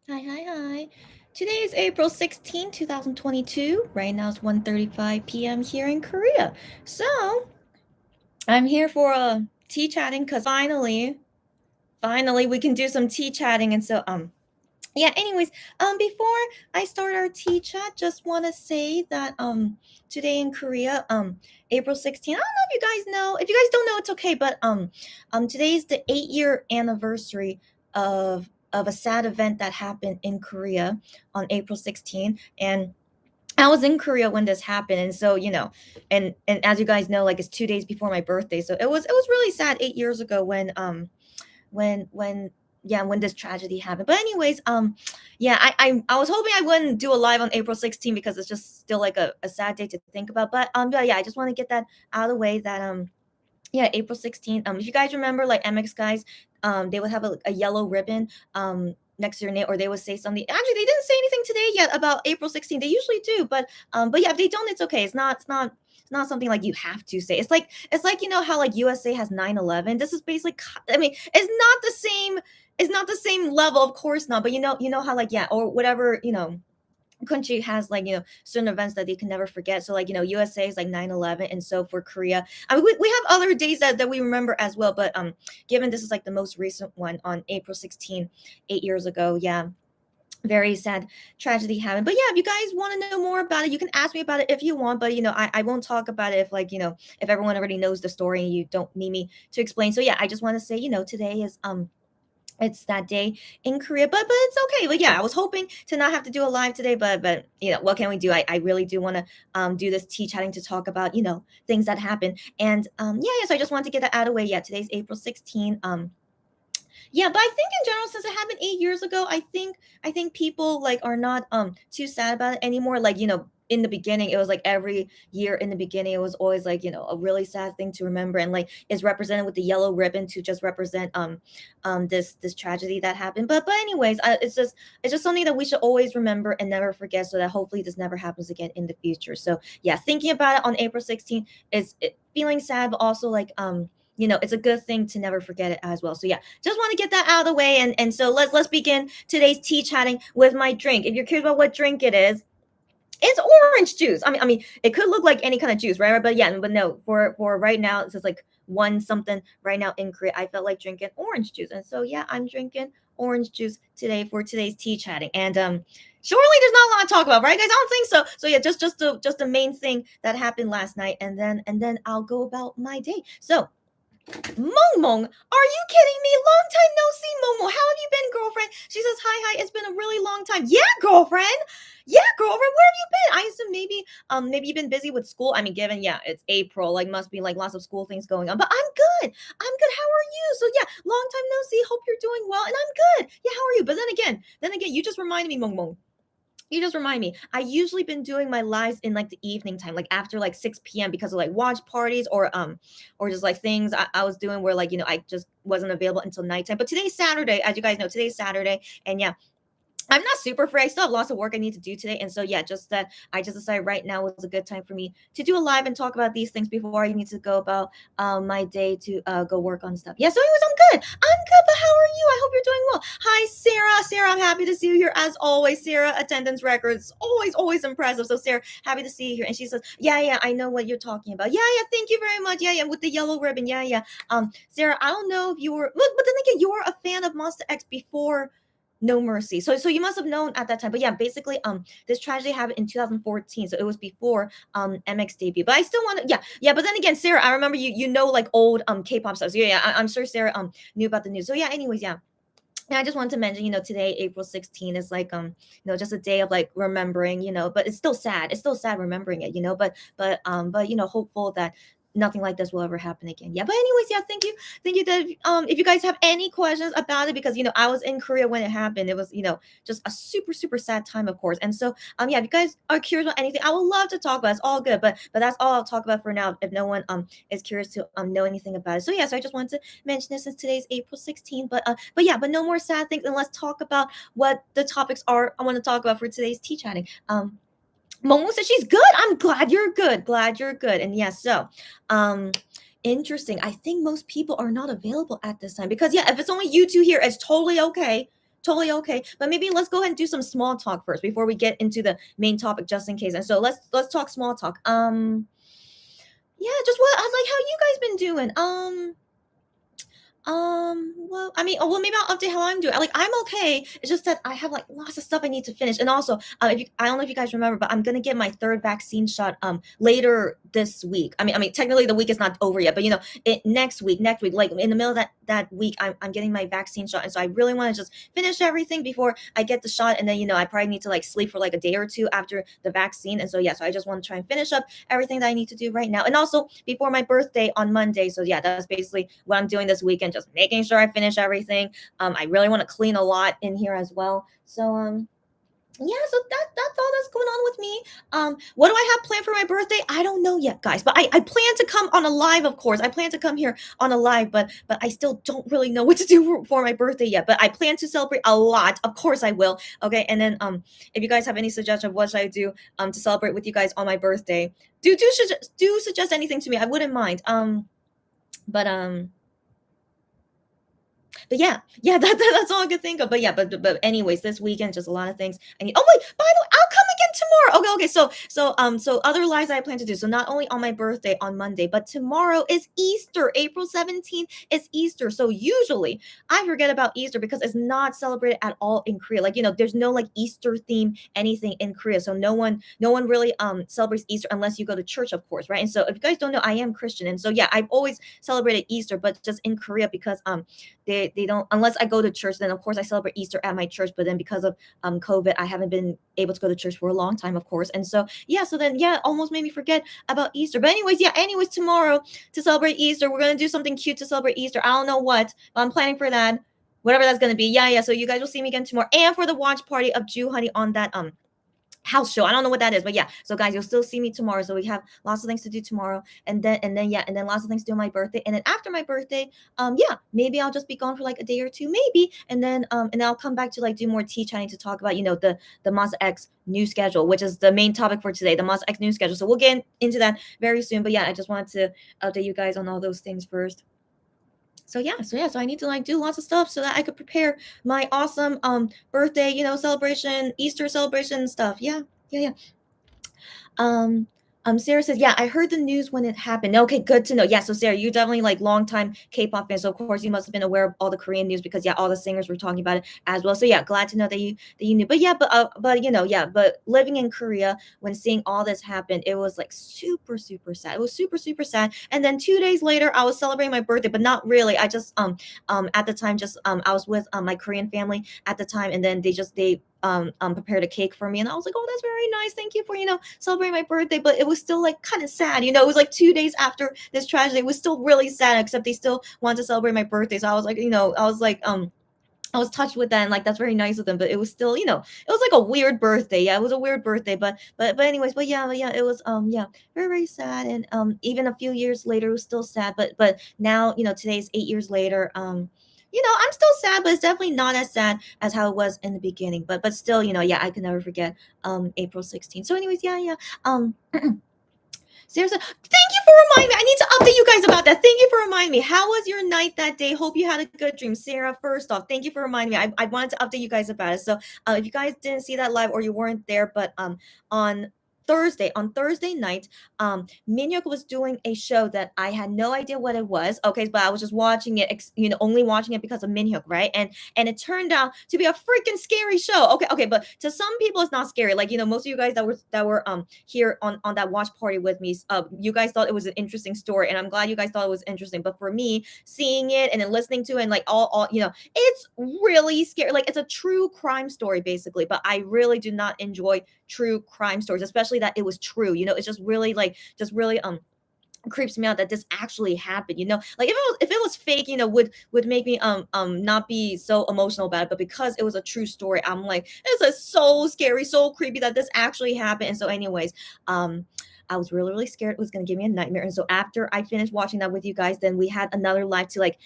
Hi, hi, hi. Today is April 16, 2022. Right now it's 1:35 p.m. here in Korea. So, I'm here for a tea chatting because finally we can do some tea chatting. And so, yeah, anyways, before I start our tea chat, just want to say that, today in Korea, April 16th, I don't know if you guys know. If you guys don't know, it's okay. But, today is the 8-year anniversary of a sad event that happened in Korea on April 16th. And I was in Korea when this happened, and so and as you guys know, like it's 2 days before my birthday, so it was really sad 8 years ago when yeah, when this tragedy happened. But anyways, yeah, I was hoping I wouldn't do a live on April 16th because it's just still like a sad day to think about. But yeah, I just want to get that out of the way that yeah, April 16th. If you guys remember, like MX guys, they would have a yellow ribbon next to their name, or they would say something. Actually, they didn't say anything today yet about April 16th. They usually do, but yeah, if they don't, it's okay. It's not something like you have to say. It's like how like USA has 9/11. This is basically I mean, it's not the same level, of course not, but you know how like, yeah, or whatever, country has like certain events that they can never forget. So like USA is like 9/11, and so for Korea, I mean, we have other days that we remember as well, but given this is like the most recent one on April 16, 8 years ago, yeah, very sad tragedy happened. But yeah, if you guys want to know more about it, you can ask me about it if you want, but I won't talk about it if like if everyone already knows the story and you don't need me to explain. So yeah, I just want to say today is it's that day in Korea, but it's okay. But yeah, I was hoping to not have to do a live today, but what can we do? I really do want to do this tea chatting to talk about things that happen. And yeah, so I just wanted to get that out of the way. Yeah, today's April 16. Yeah, but I think in general, since it happened 8 years ago, I think people like are not too sad about it anymore. Like in the beginning, it was like every year in the beginning, it was always like a really sad thing to remember, and like is represented with the yellow ribbon to just represent this tragedy that happened. But anyways, it's just something that we should always remember and never forget, so that hopefully this never happens again in the future. So yeah, thinking about it on April 16th feeling sad, but also like it's a good thing to never forget it as well. So yeah, just want to get that out of the way, and so let's begin today's tea chatting with my drink. If you're curious about what drink it is, it's orange juice. I mean, it could look like any kind of juice, right? But yeah, but no, for right now, it's just like one something right now in Korea. I felt like drinking orange juice, and so yeah, I'm drinking orange juice today for today's tea chatting. And surely there's not a lot to talk about, right, guys? I don't think so. So yeah, just the main thing that happened last night, and then I'll go about my day. So Mong Mong, are you kidding me? Long time no see, Mong Mong. How have you been, girlfriend? She says, hi, hi. It's been a really long time. Yeah, girlfriend. Yeah, girlfriend. Where have you been? I assume maybe you've been busy with school. I mean, given it's April, like must be like lots of school things going on. But I'm good. I'm good. How are you? So yeah, long time no see. Hope you're doing well, and I'm good. Yeah, how are you? But then again, you just reminded me, Mong Mong. You just remind me. I usually been doing my lives in like the evening time, like after like 6 p.m. because of like watch parties or just like things I was doing where like I just wasn't available until nighttime. But today's Saturday, as you guys know, today's Saturday, and yeah, I'm not super free. I still have lots of work I need to do today. And so, yeah, just that I just decided right now was a good time for me to do a live and talk about these things before I need to go about my day to go work on stuff. Yeah, so anyways, I'm good. I'm good, but how are you? I hope you're doing well. Hi, Sarah. Sarah, I'm happy to see you here as always. Sarah, attendance records, always impressive. So, Sarah, happy to see you here. And she says, yeah, I know what you're talking about. Yeah, thank you very much. Yeah, with the yellow ribbon. Yeah. Sarah, I don't know if you were, but then again, you were a fan of Monster X before no Mercy. So you must have known at that time. But yeah, basically, this tragedy happened in 2014, so it was before MX debut. But I still want to, yeah. But then again, Sarah, I remember you know like old K-pop stuff. So yeah, I'm sure Sarah knew about the news. So yeah, anyways, yeah. And I just wanted to mention, today, April 16th, is like just a day of like remembering, but it's still sad. It's still sad remembering it, but hopeful that nothing like this will ever happen again. Yeah. But anyways, yeah, thank you. That if you guys have any questions about it, because I was in Korea when it happened. It was just a super super sad time, of course. And so yeah, if you guys are curious about anything, I would love to talk about it. It's all good, but that's all I'll talk about for now. If no one is curious to know anything about it, so yeah, so I just wanted to mention this since today's April 16th. But yeah, but no more sad things, and let's talk about what the topics are I want to talk about for today's tea chatting. Momo said she's good. I'm glad you're good. Glad you're good. And yeah, so um interesting. I think most people are not available at this time because yeah, if it's only you two here, it's totally okay. totally okay. But maybe let's go ahead and do some small talk first before we get into the main topic, just in case. And so let's talk small talk. Yeah, just what I like how you guys been doing. Well, I mean, oh, well, maybe I'll update how I'm doing. Like, I'm okay. It's just that I have like lots of stuff I need to finish, and also, if you, I don't know if you guys remember, but I'm gonna get my third vaccine shot later this week. I mean, technically the week is not over yet, but next week, like in the middle of that week, I'm getting my vaccine shot, and so I really want to just finish everything before I get the shot, and then I probably need to like sleep for like a day or two after the vaccine, and so yeah, so I just want to try and finish up everything that I need to do right now, and also before my birthday on Monday. So yeah, that's basically what I'm doing this weekend, just making sure I finish everything. I really want to clean a lot in here as well. So yeah, so that's all that's going on with me. What do I have planned for my birthday? I don't know yet, guys, but I plan to come on a live, of course. I plan to come here on a live, but I still don't really know what to do for my birthday yet. But I plan to celebrate a lot. Of course I will. Okay, and then if you guys have any suggestion of what should I do to celebrate with you guys on my birthday, do suggest anything to me. I wouldn't mind. But yeah, that's all I could think of. But yeah, but anyways, this weekend just a lot of things I need. Oh wait, by the way, I'll come again tomorrow. Okay. So other lives I plan to do. So not only on my birthday on Monday, but tomorrow is Easter. April 17th is Easter. So usually I forget about Easter because it's not celebrated at all in Korea. Like, there's no like Easter theme anything in Korea. So no one really celebrates Easter unless you go to church, of course, right? And so if you guys don't know, I am Christian. And so yeah, I've always celebrated Easter, but just in Korea because they don't, unless I go to church, then of course I celebrate Easter at my church, but then because of COVID, I haven't been able to go to church for a long time, of course. And so yeah, so then yeah, almost made me forget about Easter. But anyways, tomorrow to celebrate Easter, we're gonna do something cute to celebrate Easter. I don't know what, but I'm planning for that, whatever that's gonna be. Yeah, so you guys will see me again tomorrow, and for the watch party of Jew Honey on that house show. I don't know what that is, but yeah. So guys, you'll still see me tomorrow. So we have lots of things to do tomorrow, and then lots of things to do on my birthday. And then after my birthday, yeah, maybe I'll just be gone for like a day or two, maybe. And then I'll come back to like do more tea chatting to talk about, the Mazda X new schedule, which is the main topic for today, the Mazda X new schedule. So we'll get into that very soon. But yeah, I just wanted to update you guys on all those things first. So I need to like do lots of stuff so that I could prepare my awesome birthday, celebration, Easter celebration stuff. Yeah. Um, Sarah says, yeah, I heard the news when it happened. Okay, good to know. Yeah, so Sarah, you definitely like longtime K-pop fan, so of course you must have been aware of all the Korean news because yeah, all the singers were talking about it as well. So yeah, glad to know that you knew. But yeah, but living in Korea when seeing all this happen, it was like super super sad. It was super super sad. And then 2 days later, I was celebrating my birthday, but not really. I just at the time just I was with my Korean family at the time, and then they prepared a cake for me, and I was like, oh, that's very nice, thank you for celebrating my birthday. But it was still like kind of sad, it was like 2 days after this tragedy. It was still really sad, except they still wanted to celebrate my birthday. So I was like, I was touched with that, and like that's very nice of them. But it was still, it was like a weird birthday. Yeah, it was a weird birthday. But anyways, but yeah, it was yeah, very very sad. And even a few years later, it was still sad. But now, today's 8 years later. I'm still sad, but it's definitely not as sad as how it was in the beginning. But still, yeah, I can never forget April 16th. So anyways, yeah. Seriously, thank you for reminding me. I need to update you guys about that. Thank you for reminding me. How was your night that day? Hope you had a good dream. Sarah, first off, thank you for reminding me. I wanted to update you guys about it. So if you guys didn't see that live or you weren't there, but on Thursday night, Minhyuk was doing a show that I had no idea what it was. Okay, but I was just watching it, only watching it because of Minhyuk, right? And it turned out to be a freaking scary show. Okay, but to some people it's not scary. Like, most of you guys that were here on that watch party with me, you guys thought it was an interesting story, and I'm glad you guys thought it was interesting. But for me, seeing it and then listening to it, and like all it's really scary. Like, it's a true crime story basically, but I really do not enjoy true crime stories, especially that it was true. It's just really creeps me out that this actually happened. Like if it was fake, would make me not be so emotional about it. But because it was a true story, I'm like, this is so scary, so creepy that this actually happened. And so anyways, I was really, really scared it was going to give me a nightmare. And so after I finished watching that with you guys, then we had another live to like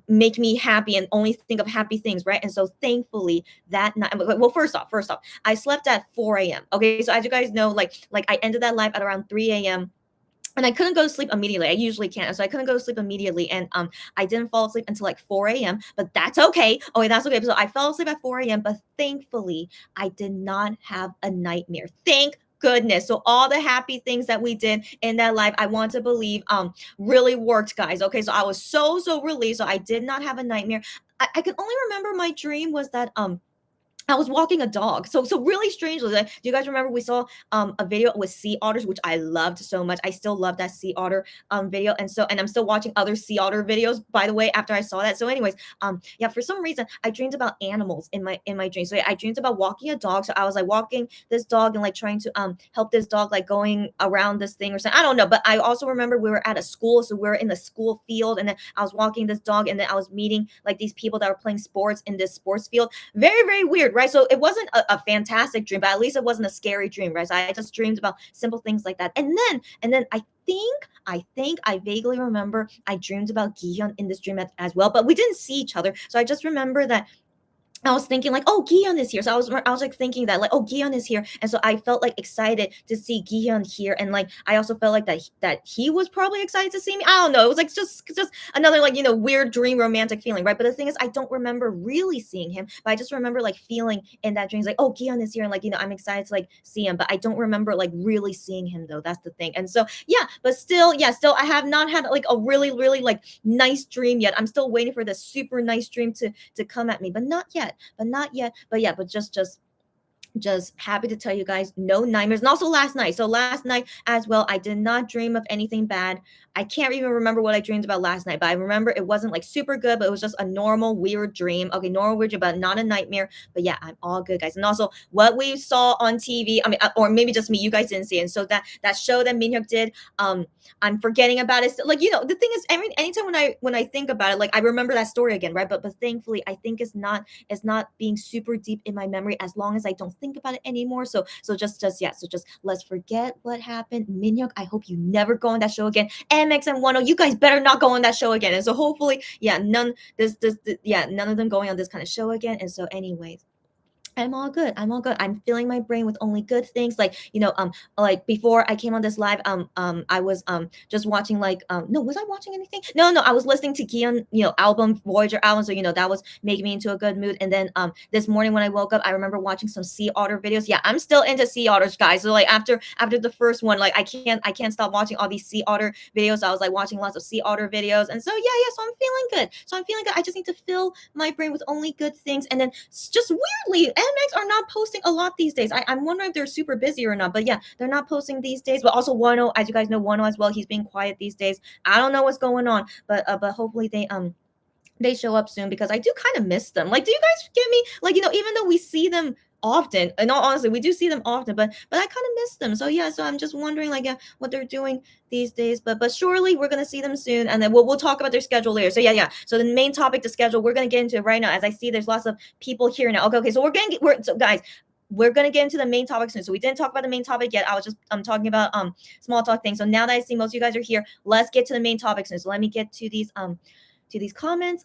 make me happy and only think of happy things, right? And so thankfully that night, well, first off, I slept at 4 a.m. Okay, so as you guys know, like I ended that live at around 3 a.m. and I couldn't go to sleep immediately. I usually can't. So I couldn't go to sleep immediately. And I didn't fall asleep until like 4 a.m. But that's okay. Oh, wait, that's okay. So I fell asleep at 4 a.m. But thankfully, I did not have a nightmare. Thank goodness. So all the happy things that we did in that life, I want to believe really worked, guys. Okay. So I was so relieved. So I did not have a nightmare. I can only remember my dream was that I was walking a dog. So really strangely, like, do you guys remember we saw a video with sea otters, which I loved so much. I still love that sea otter video. And I'm still watching other sea otter videos, by the way, after I saw that. So, anyways, yeah, for some reason I dreamed about animals in my dreams. So yeah, I dreamed about walking a dog. So I was like walking this dog and like trying to help this dog like going around this thing or something. I don't know. But I also remember we were at a school, so we were in the school field, and then I was walking this dog, and then I was meeting like these people that were playing sports in this sports field. Very weird, right? So it wasn't a fantastic dream, but at least it wasn't a scary dream, right? So I just dreamed about simple things like that. And then I think I vaguely remember I dreamed about Gihyun in this dream as well, but we didn't see each other. So I just remember that I was thinking like, oh, Gion is here. So I was like thinking that like, oh, Gion is here, and so I felt like excited to see Gion here, and like I also felt like that he was probably excited to see me. I don't know. It was like just another like weird dream romantic feeling, right? But the thing is, I don't remember really seeing him, but I just remember like feeling in that dream like, oh, Gion is here, and like I'm excited to like see him, but I don't remember like really seeing him though. That's the thing, and so yeah, but still, yeah, still I have not had like a really like nice dream yet. I'm still waiting for the super nice dream to come at me, but not yet, but not yet. But yeah, but just happy to tell you guys no nightmares. And also last night, so last night as well, I did not dream of anything bad. I can't even remember what I dreamed about last night, but I remember it wasn't like super good, but it was just a normal weird dream. Okay, normal weird dream, but not a nightmare. But yeah, I'm all good, guys. And also what we saw on TV, I mean, or maybe just me, you guys didn't see it. And so that show that Minhyuk did, I'm forgetting about it. Like, the thing is, anytime when I think about it, like I remember that story again, right? But thankfully I think it's not being super deep in my memory as long as I don't think about it anymore. So just let's forget what happened. Minhyuk, I hope you never go on that show again. MX and Wano, you guys better not go on that show again. And so hopefully, yeah, none of them going on this kind of show again. And so anyways, I'm all good. I'm all good. I'm filling my brain with only good things. Like before I came on this live, I was just watching like no, was I watching anything? No, I was listening to Gion, album, Voyager album. So that was making me into a good mood. And then this morning when I woke up, I remember watching some sea otter videos. Yeah, I'm still into sea otters, guys. So like after the first one, like I can't stop watching all these sea otter videos. So I was like watching lots of sea otter videos. And so yeah, so I'm feeling good. I just need to fill my brain with only good things. And then just weirdly, NMAX are not posting a lot these days. I'm wondering if they're super busy or not. But yeah, they're not posting these days. But also Wano, as you guys know, Wano as well, he's being quiet these days. I don't know what's going on, but hopefully they show up soon because I do kind of miss them. Like, do you guys get me? Like, even though we see them often, and all honestly, we do see them often, but I kind of miss them. So yeah, so I'm just wondering like what they're doing these days. But surely we're gonna see them soon, and then we'll talk about their schedule later. So yeah. So the main topic, the schedule, we're gonna get into it right now. As I see, there's lots of people here now. Okay. So so guys, we're gonna get into the main topic soon. So we didn't talk about the main topic yet. I'm talking about small talk things. So now that I see most of you guys are here, let's get to the main topic soon. So let me get to these comments.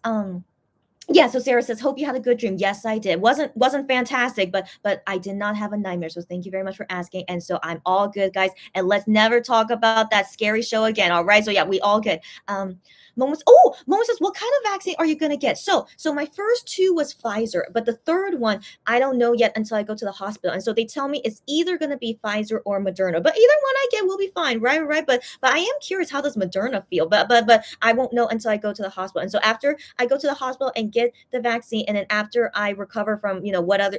Yeah, so Sarah says, hope you had a good dream. Yes, I did. Wasn't fantastic, but I did not have a nightmare. So thank you very much for asking. And so I'm all good, guys. And let's never talk about that scary show again. All right. So yeah, we all good. Momo says, what kind of vaccine are you gonna get? So my first two was Pfizer, but the third one I don't know yet until I go to the hospital. And so they tell me it's either gonna be Pfizer or Moderna. But either one I get will be fine, right? But I am curious, how does Moderna feel? But I won't know until I go to the hospital. And so after I go to the hospital and get the vaccine, and then after I recover from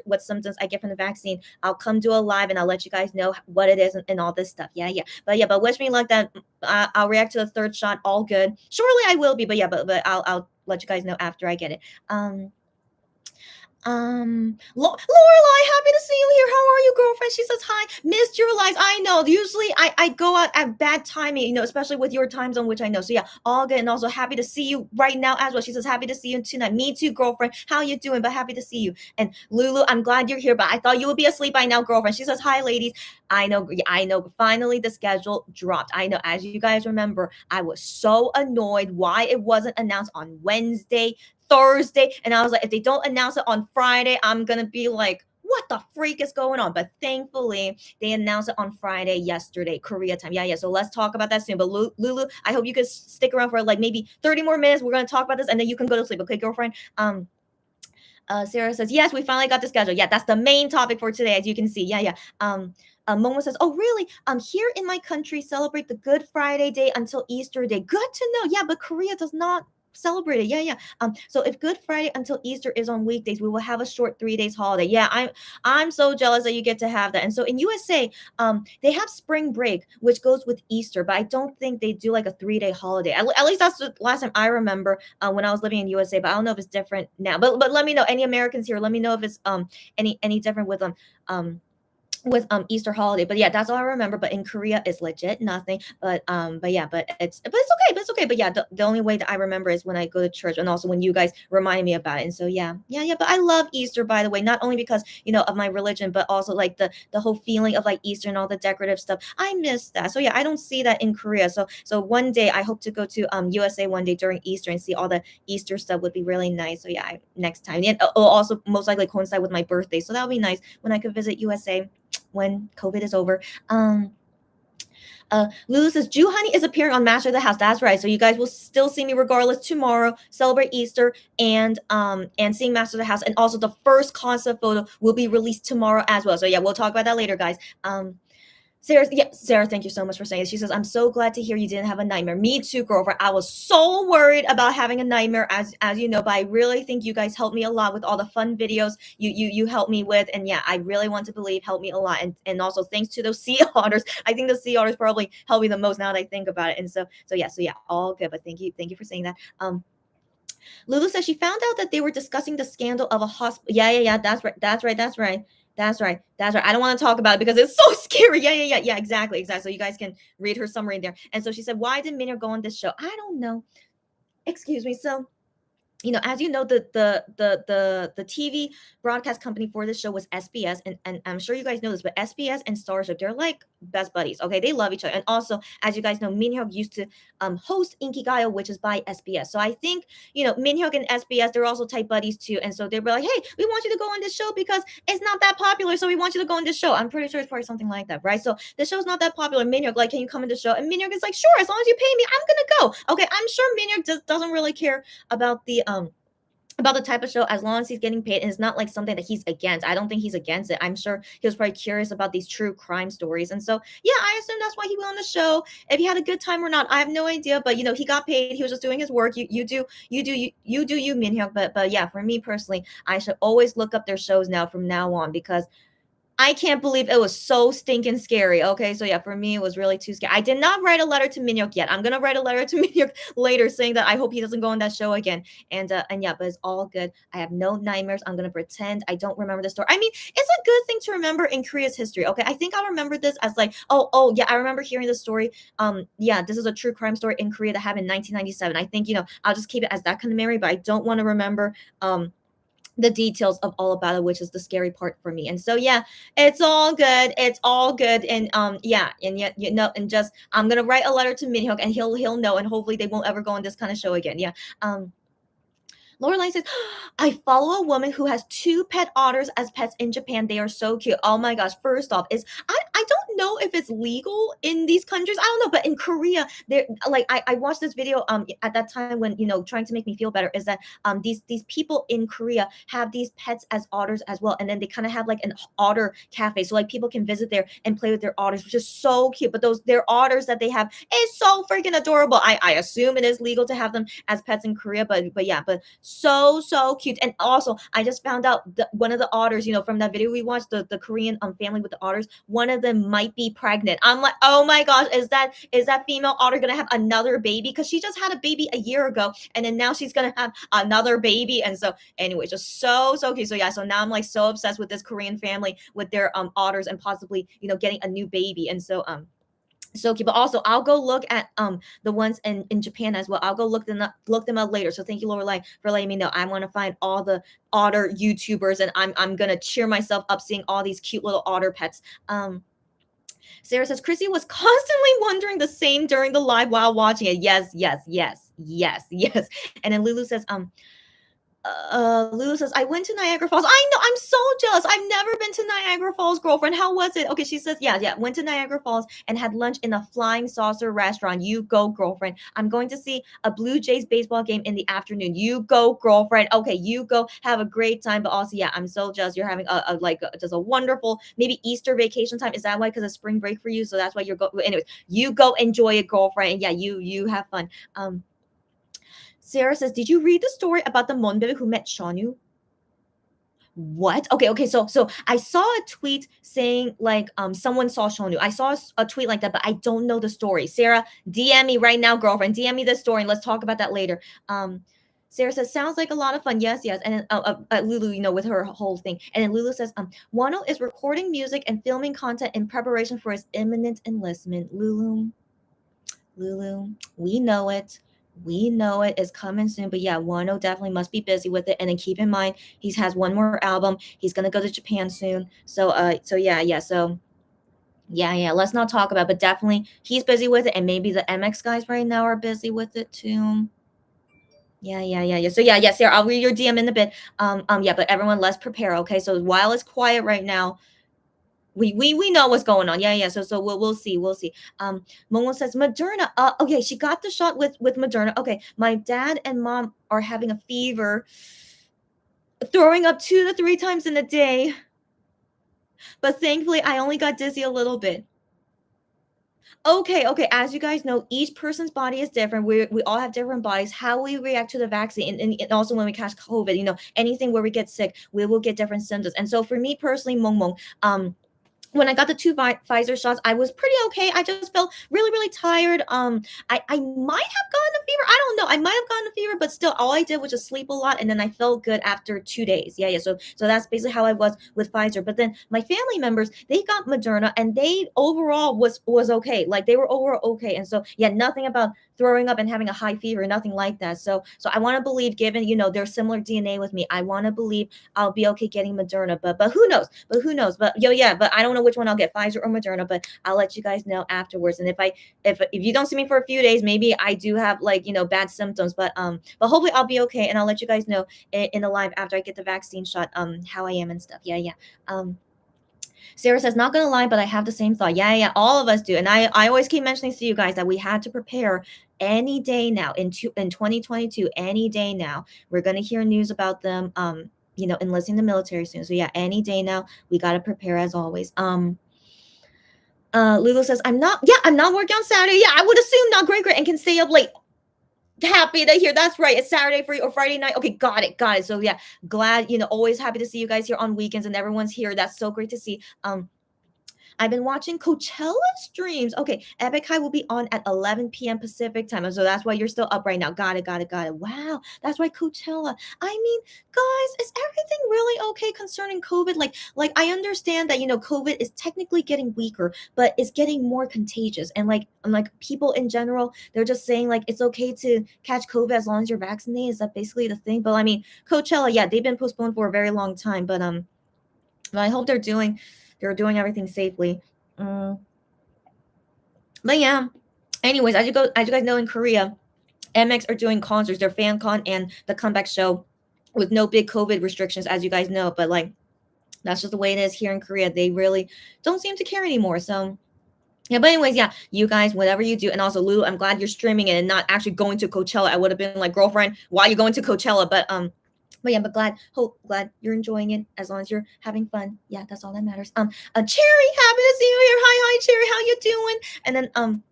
what symptoms I get from the vaccine, I'll come do a live and I'll let you guys know what it is and all this stuff. Yeah. But wish me luck. That I'll react to the third shot. All good. Surely I will be. But yeah, but I'll let you guys know after I get it. Lorelai, happy to see you here. How are you, girlfriend? She says hi. Missed your lives. I know. Usually I go out at bad timing, especially with your time zone, which I know. So yeah, all good. And also happy to see you right now as well. She says happy to see you tonight. Me too, girlfriend. How you doing? But happy to see you. And Lulu, I'm glad you're here, but I thought you would be asleep by now, girlfriend. She says hi, ladies. I know. Finally, the schedule dropped. I know. As you guys remember, I was so annoyed why it wasn't announced on Wednesday, Thursday, and I was like, if they don't announce it on Friday, I'm gonna be like, what the freak is going on? But thankfully, they announced it on Friday yesterday, Korea time. Yeah, yeah. So let's talk about that soon. But Lulu, I hope you could stick around for like maybe 30 more minutes. We're gonna talk about this, and then you can go to sleep. Okay, girlfriend. Sarah says, yes, we finally got the schedule. Yeah, that's the main topic for today, as you can see. Yeah, yeah. Momo says, oh, really? Here in my country, celebrate the Good Friday day until Easter day. Good to know. Yeah, but Korea does not celebrate it. Yeah, yeah. So if Good Friday until Easter is on weekdays, we will have a short 3 days holiday. Yeah, I'm so jealous that you get to have that. And so in USA, they have spring break, which goes with Easter, but I don't think they do like a 3 day holiday. At least that's the last time I remember when I was living in USA. But I don't know if it's different now. But let me know, any Americans here. Let me know if it's any different um with Easter holiday. But yeah, that's all I remember. But in Korea it's legit nothing. But yeah, but it's okay. But yeah, the only way that I remember is when I go to church, and also when you guys remind me about it. And so yeah, yeah, yeah. But I love Easter, by the way, not only because of my religion, but also like the whole feeling of like Easter and all the decorative stuff. I miss that. So yeah, I don't see that in Korea. So one day I hope to go to USA one day during Easter and see all the Easter stuff. Would be really nice. So yeah, next time. And it'll also most likely coincide with my birthday. So that would be nice when I could visit USA when COVID is over. Lulu says, Jew Honey is appearing on Master of the House. That's right. So you guys will still see me regardless tomorrow, celebrate Easter and seeing Master of the House. And also the first concept photo will be released tomorrow as well. So yeah, we'll talk about that later, guys. Sarah, thank you so much for saying it. She says, I'm so glad to hear you didn't have a nightmare. Me too, girlfriend. I was so worried about having a nightmare, as you know, but I really think you guys helped me a lot with all the fun videos you helped me with. And yeah, I really want to believe helped me a lot. And also thanks to those sea otters. I think the sea otters probably helped me the most now that I think about it. And so yeah, all good. But thank you for saying that. Lulu says she found out that they were discussing the scandal of a hospital. Yeah. That's right. I don't want to talk about it because it's so scary. Yeah. Exactly. So you guys can read her summary there. And so she said, why did Minho go on this show? I don't know. Excuse me. So as you know, the TV broadcast company for this show was SBS, and I'm sure you guys know this, but SBS and Starship, they're like best buddies. Okay, they love each other. And also, as you guys know, Minhyuk used to host Inkigayo, which is by SBS. So I think Minhyuk and SBS, they're also tight buddies too. And so they were like, hey, we want you to go on this show because it's not that popular, so we want you to go on this show. I'm pretty sure it's probably something like that, right? So the show's not that popular. Minhyuk, like, can you come on the show? And Minhyuk is like, sure, as long as you pay me, I'm gonna go. Okay, I'm sure Minhyuk just doesn't really care about the type of show as long as he's getting paid, and it's not like something that he's against. I don't think he's against it. I'm sure he was probably curious about these true crime stories. And so yeah, I assume that's why he went on the show. If he had a good time or not, I have no idea. But he got paid. He was just doing his work. You do you, Minhyuk. But yeah, for me personally, I should always look up their shows now from now on, because I can't believe it was so stinking scary. Okay, so yeah, for me, it was really too scary. I did not write a letter to Minhyuk yet. I'm gonna write a letter to Minhyuk later, saying that I hope he doesn't go on that show again. And yeah, but it's all good. I have no nightmares. I'm gonna pretend I don't remember the story. I mean, it's a good thing to remember in Korea's history. Okay, I think I'll remember this as like, oh yeah, I remember hearing the story. Yeah, this is a true crime story in Korea that happened in 1997. I think I'll just keep it as that kind of memory, but I don't want to remember the details of all about it, which is the scary part for me. And so yeah, it's all good. And yeah, and yet and just I'm gonna write a letter to Minhyuk, and he'll know, and hopefully they won't ever go on this kind of show again. Yeah. Lorelai says, I follow a woman who has 2 pet otters as pets in Japan. They are so cute. Oh my gosh. First off, I don't know if it's legal in these countries. I don't know, but in Korea, there like I watched this video at that time when trying to make me feel better, is that these people in Korea have these pets as otters as well. And then they kind of have like an otter cafe. So like people can visit there and play with their otters, which is so cute. But their otters that they have is so freaking adorable. I assume it is legal to have them as pets in Korea, but yeah, but so cute. And also, I just found out that one of the otters, from that video we watched, the Korean family with the otters, one of them might be pregnant. I'm like, oh my gosh, is that female otter gonna have another baby? Because she just had a baby a year ago, and then now she's gonna have another baby. And so anyway, just so cute. So yeah, so now I'm like so obsessed with this Korean family with their otters, and possibly getting a new baby. And so cute. But also, I'll go look at the ones in Japan as well. I'll go look them up later. So thank you, Lorelai, for letting me know. I want to find all the otter YouTubers, and I'm gonna cheer myself up seeing all these cute little otter pets. Sarah says Chrissy was constantly wondering the same during the live while watching it. Yes. And then Lulu says Lulu says, I went to Niagara Falls. I know, I'm so jealous. I've never been to Niagara Falls, girlfriend. How was it? Okay, she says, yeah, went to Niagara Falls and had lunch in a Flying Saucer restaurant. You go, girlfriend. I'm going to see a Blue Jays baseball game in the afternoon. You go, girlfriend. Okay, you go. Have a great time. But also, yeah, I'm so jealous. You're having just a wonderful, maybe Easter vacation time. Is that why? Because it's spring break for you. So that's why you're going. Anyways, you go enjoy it, girlfriend. And yeah, you have fun. Sarah says, did you read the story about the Monbebe who met Shanu? What? Okay. So I saw a tweet saying like someone saw Shonu. I saw a tweet like that, but I don't know the story. Sarah, DM me right now, girlfriend. DM me the story and let's talk about that later. Sarah says, sounds like a lot of fun. Yes. And then Lulu, with her whole thing. And then Lulu says, Wano is recording music and filming content in preparation for his imminent enlistment. Lulu, we know it. We know it is coming soon, but yeah, Wano definitely must be busy with it. And then keep in mind, he has one more album. He's gonna go to Japan soon. So yeah. Let's not talk about it, but definitely he's busy with it, and maybe the MX guys right now are busy with it too. Yeah. So yeah, Sarah, I'll read your DM in a bit. Yeah, but everyone, let's prepare. Okay, so while it's quiet right now, we know what's going on. Yeah. So we'll see. Momo says Moderna. Okay, she got the shot with Moderna. Okay, my dad and mom are having a fever, throwing up 2 to 3 times in a day. But thankfully, I only got dizzy a little bit. Okay. As you guys know, each person's body is different. We all have different bodies. How we react to the vaccine, and also when we catch COVID, anything where we get sick, we will get different symptoms. And so for me personally, Mong, when I got the 2 Pfizer shots, I was pretty okay. I just felt really, really tired. I might have gotten a fever. I don't know. I might have gotten a fever, but still, all I did was just sleep a lot, and then I felt good after 2 days. Yeah. So that's basically how I was with Pfizer. But then my family members, they got Moderna, and they overall was okay. Like they were overall okay. And so yeah, nothing about throwing up and having a high fever, nothing like that. So I want to believe, given their similar DNA with me, I want to believe I'll be okay getting Moderna. But who knows? But but I don't know which one I'll get, Pfizer or Moderna, but I'll let you guys know afterwards. And if you don't see me for a few days, maybe I do have bad symptoms, but hopefully I'll be okay, and I'll let you guys know in the live after I get the vaccine shot how I am and stuff. Yeah. Sarah says, not gonna lie, but I have the same thought. Yeah, all of us do. And I always keep mentioning to you guys that we had to prepare any day now in 2022, any day now. We're gonna hear news about them enlisting the military soon. So yeah, any day now, we gotta prepare as always. Lulu says, I'm not working on Saturday. Yeah, I would assume not. Great, and can stay up late. Happy to hear. That's right. It's Saturday for you, or Friday night. Okay, got it. So yeah, glad, always happy to see you guys here on weekends, and everyone's here. That's so great to see. I've been watching Coachella streams. Okay, Epic High will be on at 11 p.m. Pacific time. So that's why you're still up right now. Got it. Wow, that's why Coachella. I mean, guys, is everything really okay concerning COVID? Like I understand that COVID is technically getting weaker, but it's getting more contagious. And like people in general, they're just saying like it's okay to catch COVID as long as you're vaccinated. Is that basically the thing? But I mean, Coachella, yeah, they've been postponed for a very long time. But I hope they're doing everything safely. But yeah. Anyways, as you guys know, in Korea, MX are doing concerts, their fan con and the comeback show with no big COVID restrictions, as you guys know. But like, that's just the way it is here in Korea. They really don't seem to care anymore. So yeah, but anyways, yeah, you guys, whatever you do, and also Lulu, I'm glad you're streaming it and not actually going to Coachella. I would have been like, girlfriend, why are you going to Coachella? But yeah, but glad you're enjoying it as long as you're having fun. Yeah, that's all that matters. Cherry, happy to see you here. Hi, Cherry, how you doing? And then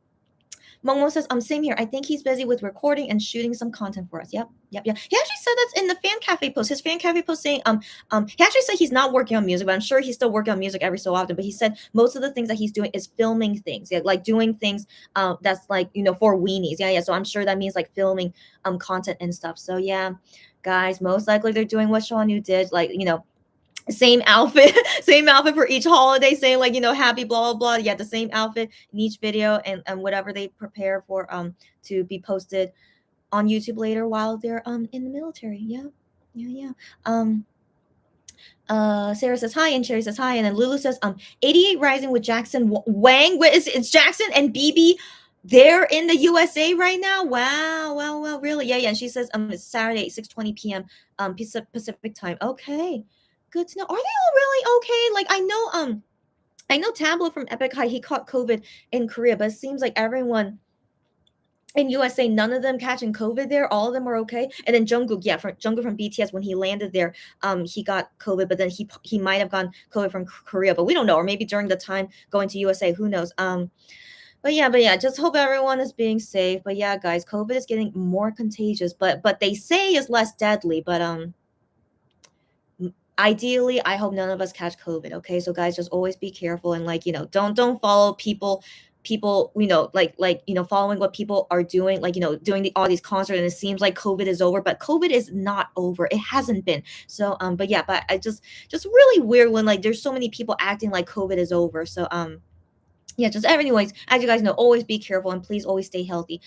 Momo says, same here. I think he's busy with recording and shooting some content for us. Yep. He actually said that's in the fan cafe post. His fan cafe post saying, he actually said he's not working on music, but I'm sure he's still working on music every so often. But he said most of the things that he's doing is filming things. Yeah, like doing things that's like, for weenies. Yeah. So I'm sure that means like filming content and stuff. So yeah, guys, most likely they're doing what Sean Yu did, like, same outfit for each holiday, saying like happy blah blah blah. Yeah, the same outfit in each video, and whatever they prepare for to be posted on YouTube later while they're in the military. Yeah. Sarah says hi, and Cherry says hi, and then Lulu says 88 Rising with Jackson Wang. It's Jackson and BB. They're in the USA right now. Wow, well, really? Yeah, yeah. And she says it's Saturday, 6:20 p.m. Pacific time. Okay, good to know. Are they all really okay? Like I know Tablo from Epic High, he caught COVID in Korea, but it seems like everyone in USA, none of them catching COVID there. All of them are okay. And then Jungkook, yeah, from Jungkook from BTS, when he landed there, he got COVID, but then he might have gotten COVID from Korea, but we don't know, or maybe during the time going to USA, who knows? But yeah, just hope everyone is being safe. But yeah, guys, COVID is getting more contagious, but they say is less deadly. But ideally, I hope none of us catch COVID. Okay, so guys, just always be careful and like don't follow people following what people are doing, like doing all these concerts, and it seems like COVID is over, but COVID is not over. It hasn't been. So but yeah, but I just really weird when like there's so many people acting like COVID is over. So yeah, just anyways, as you guys know, always be careful and please always stay healthy.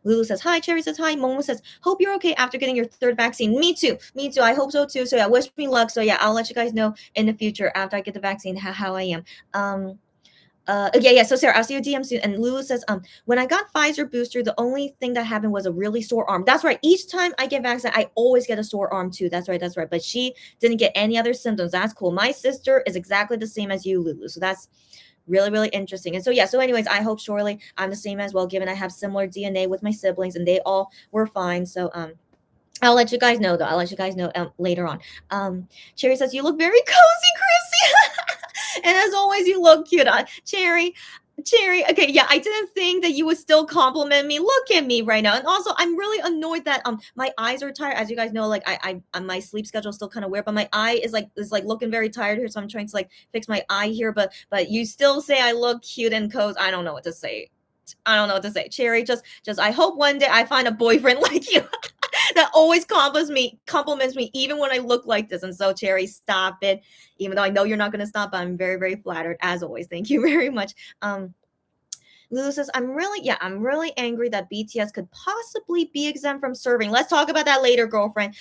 Lulu says hi, Cherry says hi, Momo says hope you're okay after getting your third vaccine. Me too, I hope so too. So yeah, wish me luck. So yeah, I'll let you guys know in the future after I get the vaccine how I am. Yeah. So Sarah, I'll see you DM soon. And Lulu says, when I got Pfizer booster, the only thing that happened was a really sore arm. That's right. Each time I get vaccinated, I always get a sore arm too. That's right. But she didn't get any other symptoms. That's cool. My sister is exactly the same as you, Lulu. So that's really interesting. And so yeah, so anyways, I hope surely I'm the same as well, given I have similar DNA with my siblings and they all were fine. So I'll let you guys know though. I'll let you guys know later on. Cherry says you look very cozy, Chrissy. And as always, you look cute. Cherry, okay, yeah, I didn't think that you would still compliment me. Look at me right now. And also, I'm really annoyed that my eyes are tired. As you guys know, like my sleep schedule is still kind of weird, but my eye is like looking very tired here. So I'm trying to like fix my eye here. But you still say I look cute and cozy. I don't know what to say. Cherry, just I hope one day I find a boyfriend like you that always compliments me even when I look like this. And so Cherry, stop it. Even though I know you're not going to stop, I'm very flattered as always. Thank you very much. Lulu says, I'm really angry that BTS could possibly be exempt from serving. Let's talk about that later, girlfriend.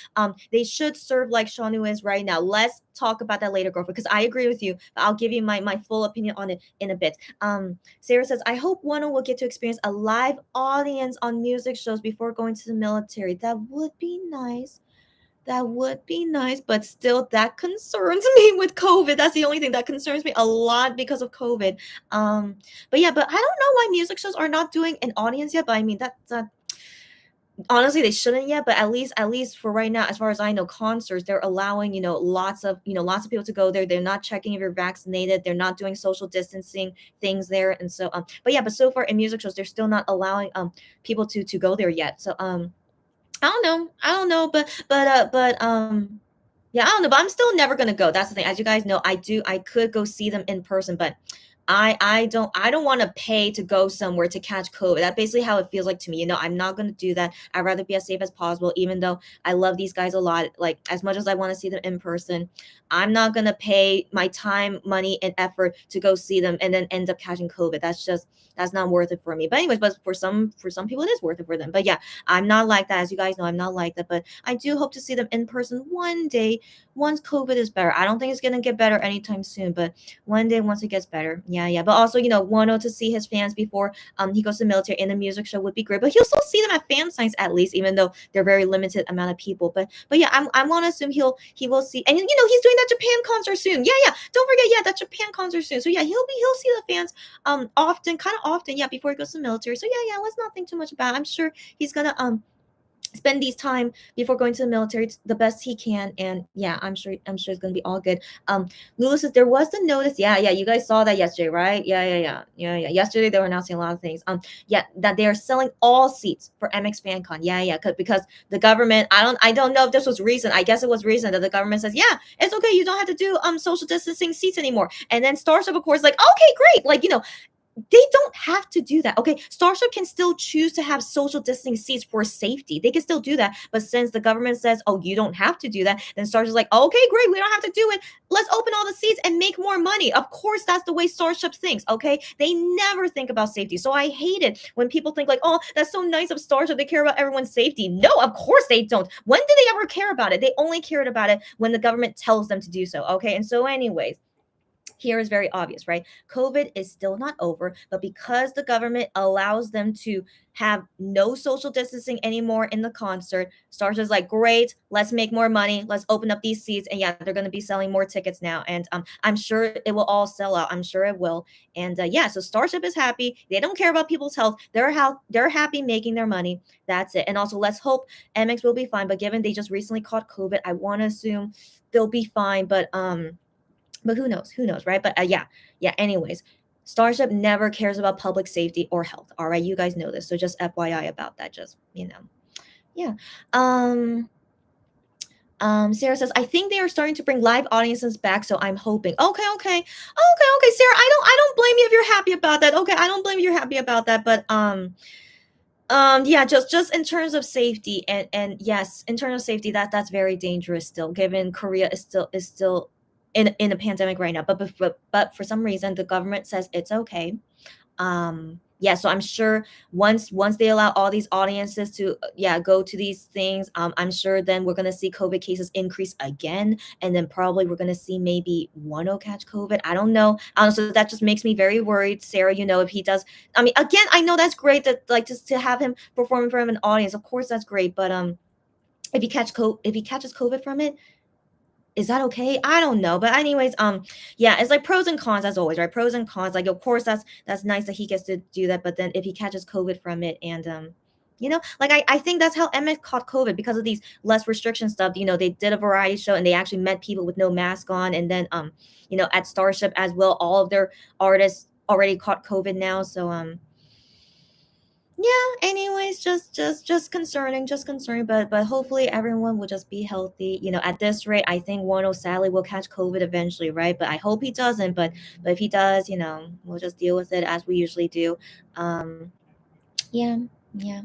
They should serve like Shanu is right now. Let's talk about that later, girlfriend, because I agree with you. But I'll give you my full opinion on it in a bit. Sarah says, I hope Wano will get to experience a live audience on music shows before going to the military. That would be nice. That would be nice, but still, that concerns me with COVID. That's the only thing that concerns me a lot because of COVID. But yeah, but I don't know why music shows are not doing an audience yet. But I mean, that's honestly they shouldn't yet. But at least for right now, as far as I know, concerts they're allowing lots of people to go there. They're not checking if you're vaccinated. They're not doing social distancing things there, and so but so far in music shows, they're still not allowing people to go there yet. So I don't know, but yeah, I don't know, but I'm still never gonna go. That's the thing. As you guys know, I could go see them in person, but I don't want to pay to go somewhere to catch COVID. That's basically how it feels like to me. I'm not gonna do that. I'd rather be as safe as possible, even though I love these guys a lot. Like as much as I want to see them in person, I'm not gonna pay my time, money, and effort to go see them and then end up catching COVID. That's not worth it for me. But anyways, but for some people it is worth it for them. But yeah, I'm not like that. As you guys know, I'm not like that. But I do hope to see them in person one day once COVID is better. I don't think it's gonna get better anytime soon, but one day once it gets better. Yeah. But also, Wano to see his fans before he goes to the military in the music show would be great. But he'll still see them at fan signs at least, even though they're very limited amount of people. But yeah, I'm gonna assume he will see, and he's doing that Japan concert soon. Yeah. Don't forget, yeah, that Japan concert soon. So yeah, he'll see the fans often, kind of often, yeah, before he goes to the military. So yeah, let's not think too much about it. I'm sure he's gonna spend these time before going to the military the best he can, and yeah, I'm sure it's gonna be all good. Lulu says there was the notice. Yeah, you guys saw that yesterday, right? Yeah. Yesterday they were announcing a lot of things. Yeah, that they are selling all seats for MX FanCon. Yeah, because the government, I don't know if this was reason. I guess it was reason that the government says, yeah, it's okay, you don't have to do social distancing seats anymore. And then Starship, of course, like, okay, great, like, they don't have to do that. Okay, Starship can still choose to have social distancing seats for safety. They can still do that. But since the government says, oh, you don't have to do that, then Starship's like, okay, great, we don't have to do it. Let's open all the seats and make more money. Of course, that's the way Starship thinks. Okay, they never think about safety. So I hate it when people think like, oh, that's so nice of Starship. They care about everyone's safety. No, of course they don't. When did they ever care about it? They only cared about it when the government tells them to do so. Okay, and so anyways, here is very obvious, right? COVID is still not over, but because the government allows them to have no social distancing anymore in the concert, Stars is like, great, let's make more money, let's open up these seats, and yeah, they're going to be selling more tickets now, and I'm sure it will all sell out. I'm sure it will, and yeah, so Starship is happy. They don't care about people's health. They're happy making their money. That's it. And also, let's hope MX will be fine. But given they just recently caught COVID, I want to assume they'll be fine. But who knows? Who knows, right? But yeah. Anyways, Starship never cares about public safety or health. All right, you guys know this, so just FYI about that. Just yeah. Um. Sarah says, I think they are starting to bring live audiences back, so I'm hoping. Okay, Sarah. I don't blame you if you're happy about that. Okay, I don't blame you if you're happy about that. But yeah, just in terms of safety, and yes, in terms of safety, that's very dangerous still, given Korea is still in a pandemic right now. But for some reason the government says it's okay. Yeah, so I'm sure once they allow all these audiences to yeah, go to these things, I'm sure then we're gonna see COVID cases increase again, and then probably we're gonna see maybe one will catch COVID. I don't know. So that just makes me very worried, Sarah. If he does, I mean, again, I know that's great that like just to have him perform in front of an audience. Of course, that's great, but if he catches COVID from it, is that okay? I don't know. But anyways, yeah, it's like pros and cons as always, right? Pros and cons. Like of course that's nice that he gets to do that, but then if he catches COVID from it and like I think that's how Emmett caught COVID because of these less restriction stuff. They did a variety show and they actually met people with no mask on, and then at Starship as well, all of their artists already caught COVID now. So yeah, anyways, just concerning, but hopefully everyone will just be healthy. At this rate, I think Wano sadly will catch COVID eventually, right? But I hope he doesn't. But if he does, we'll just deal with it as we usually do. Yeah. Yeah.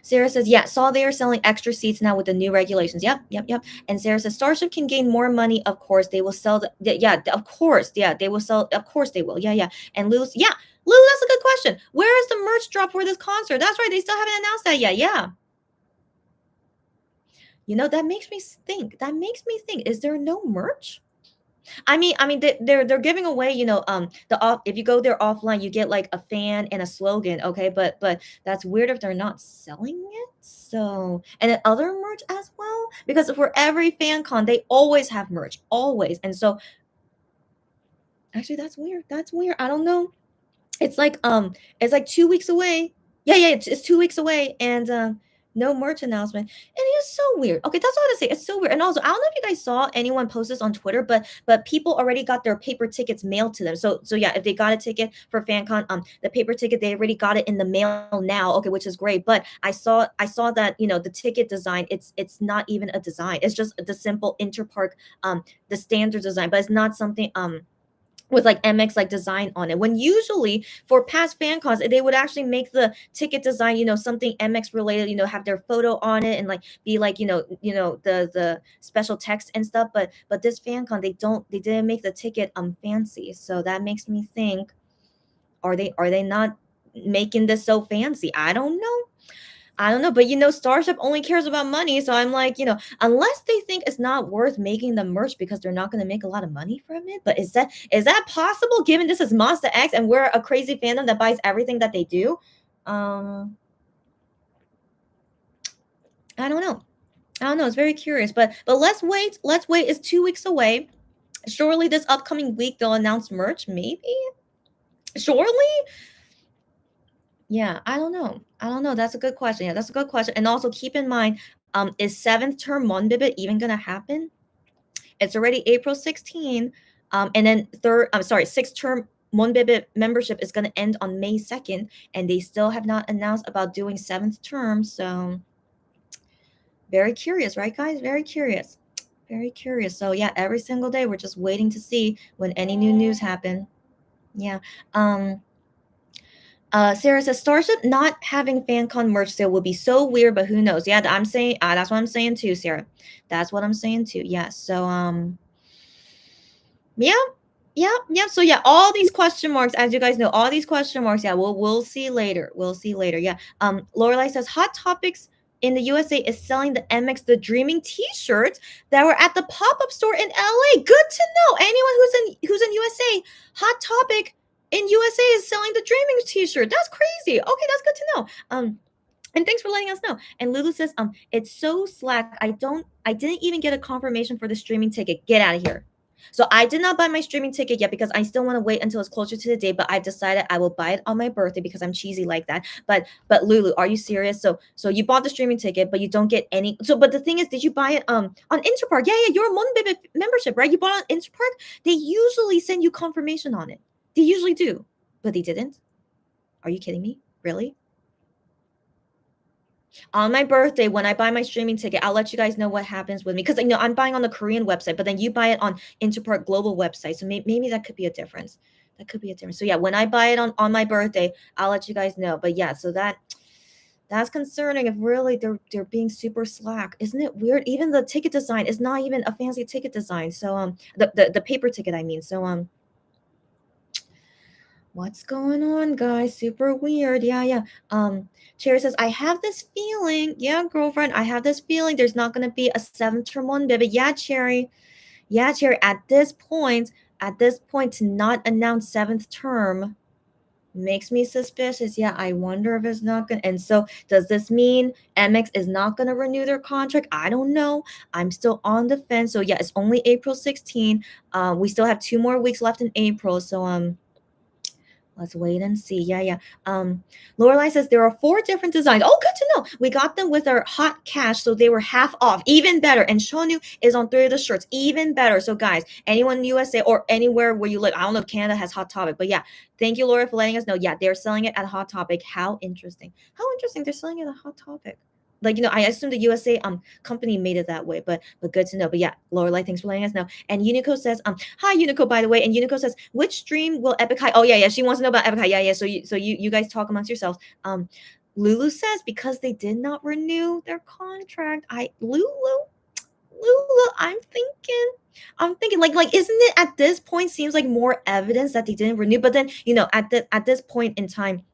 Sarah says, yeah, saw they are selling extra seats now with the new regulations. Yep. And Sarah says, Starship can gain more money. Of course, they will sell. Yeah, of course. Yeah, they will sell. Of course, they will. Yeah. And Lou, yeah, Lou, that's a good question. Where is the merch drop for this concert? That's right. They still haven't announced that yet. Yeah. That makes me think. Is there no merch? I mean, they're giving away, the off. If you go there offline, you get like a fan and a slogan. Okay, but that's weird if they're not selling it. So, and then other merch as well, because for every fan con, they always have merch, always. And so, actually, that's weird. That's weird. I don't know. It's like 2 weeks away. Yeah, it's 2 weeks away, and no merch announcement. And it's so weird. Okay, that's all I have to say. It's so weird. And also, I don't know if you guys saw anyone post this on Twitter, but people already got their paper tickets mailed to them. So yeah, if they got a ticket for FanCon, the paper ticket, they already got it in the mail now. Okay, which is great. But I saw that the ticket design, it's not even a design. It's just the simple Interpark the standard design, but it's not something with like MX like design on it. When usually for past fan cons, they would actually make the ticket design, something MX related, have their photo on it and like be like, the special text and stuff. But this fan con, they didn't make the ticket fancy. So that makes me think, are they not making this so fancy? I don't know. But Starship only cares about money. So I'm like, unless they think it's not worth making the merch because they're not going to make a lot of money from it. But is that possible given this is Monster X and we're a crazy fandom that buys everything that they do? I don't know. It's very curious. But let's wait. It's 2 weeks away. Surely this upcoming week they'll announce merch, maybe? Surely? Yeah, I don't know. That's a good question. Yeah, that's a good question. And also keep in mind, is seventh term Monbibit even gonna happen? It's already April 16. And then sixth term Monbibit membership is gonna end on May 2nd, and they still have not announced about doing seventh term. So very curious, right, guys? Very curious. Very curious. So yeah, every single day we're just waiting to see when any new news happen. Yeah. Sarah says Starship not having FanCon merch sale would be so weird, but who knows? Yeah, I'm saying that's what I'm saying too, Sarah. That's what I'm saying too. Yeah. So yeah. So yeah, all these question marks, as you guys know, all these question marks. Yeah, we'll see later. We'll see later. Yeah. Lorelai says Hot Topics in the USA is selling the MX The Dreaming t-shirts that were at the pop-up store in LA. Good to know. Anyone who's in USA, Hot Topic in USA is selling the Dreaming t-shirt. That's crazy. Okay, that's good to know. And thanks for letting us know. And Lulu says, it's so slack. I didn't even get a confirmation for the streaming ticket. Get out of here. So I did not buy my streaming ticket yet because I still want to wait until it's closer to the day, but I've decided I will buy it on my birthday because I'm cheesy like that. But Lulu, are you serious? So you bought the streaming ticket, but you don't get any. So but the thing is, did you buy it on Interpark? Yeah, you're a Monbebe membership, right? You bought it on Interpark. They usually send you confirmation on it. They usually do, but they didn't. Are you kidding me? Really? On my birthday, when I buy my streaming ticket, I'll let you guys know what happens with me because I'm buying on the Korean website, but then you buy it on Interpark Global website. So maybe that could be a difference. That could be a difference. So yeah, when I buy it on my birthday, I'll let you guys know. But yeah, so that's concerning if really they're being super slack. Isn't it weird? Even the ticket design is not even a fancy ticket design. So the paper ticket, I mean. So what's going on, guys? Super weird. Yeah. Cherry says, I have this feeling. Yeah, girlfriend, I have this feeling there's not gonna be a seventh term one, baby. Yeah, Cherry. Yeah, Cherry. At this point, to not announce seventh term makes me suspicious. Yeah, I wonder if it's not gonna. And so, does this mean MX is not gonna renew their contract? I don't know. I'm still on the fence. So yeah, it's only April 16. We still have 2 more weeks left in April. So let's wait and see. Yeah. Lorelai says there are 4 different designs. Oh, good to know. We got them with our hot cash, so they were half off. Even better. And Shonu is on 3 of the shirts. Even better. So guys, anyone in the USA or anywhere where you live, I don't know if Canada has Hot Topic, but yeah, thank you, Laura, for letting us know. Yeah, they're selling it at Hot Topic. How interesting. How interesting. They're selling it at Hot Topic. Like, I assume the USA company made it that way, but good to know. But yeah, Lorelai, thanks for letting us know. And Unico says, hi Unico, by the way. And Unico says, which stream will Epic High? Oh yeah, she wants to know about Epic High. Yeah. So you guys talk amongst yourselves. Lulu says because they did not renew their contract. Lulu, I'm thinking like isn't it at this point seems like more evidence that they didn't renew, but then at this point in time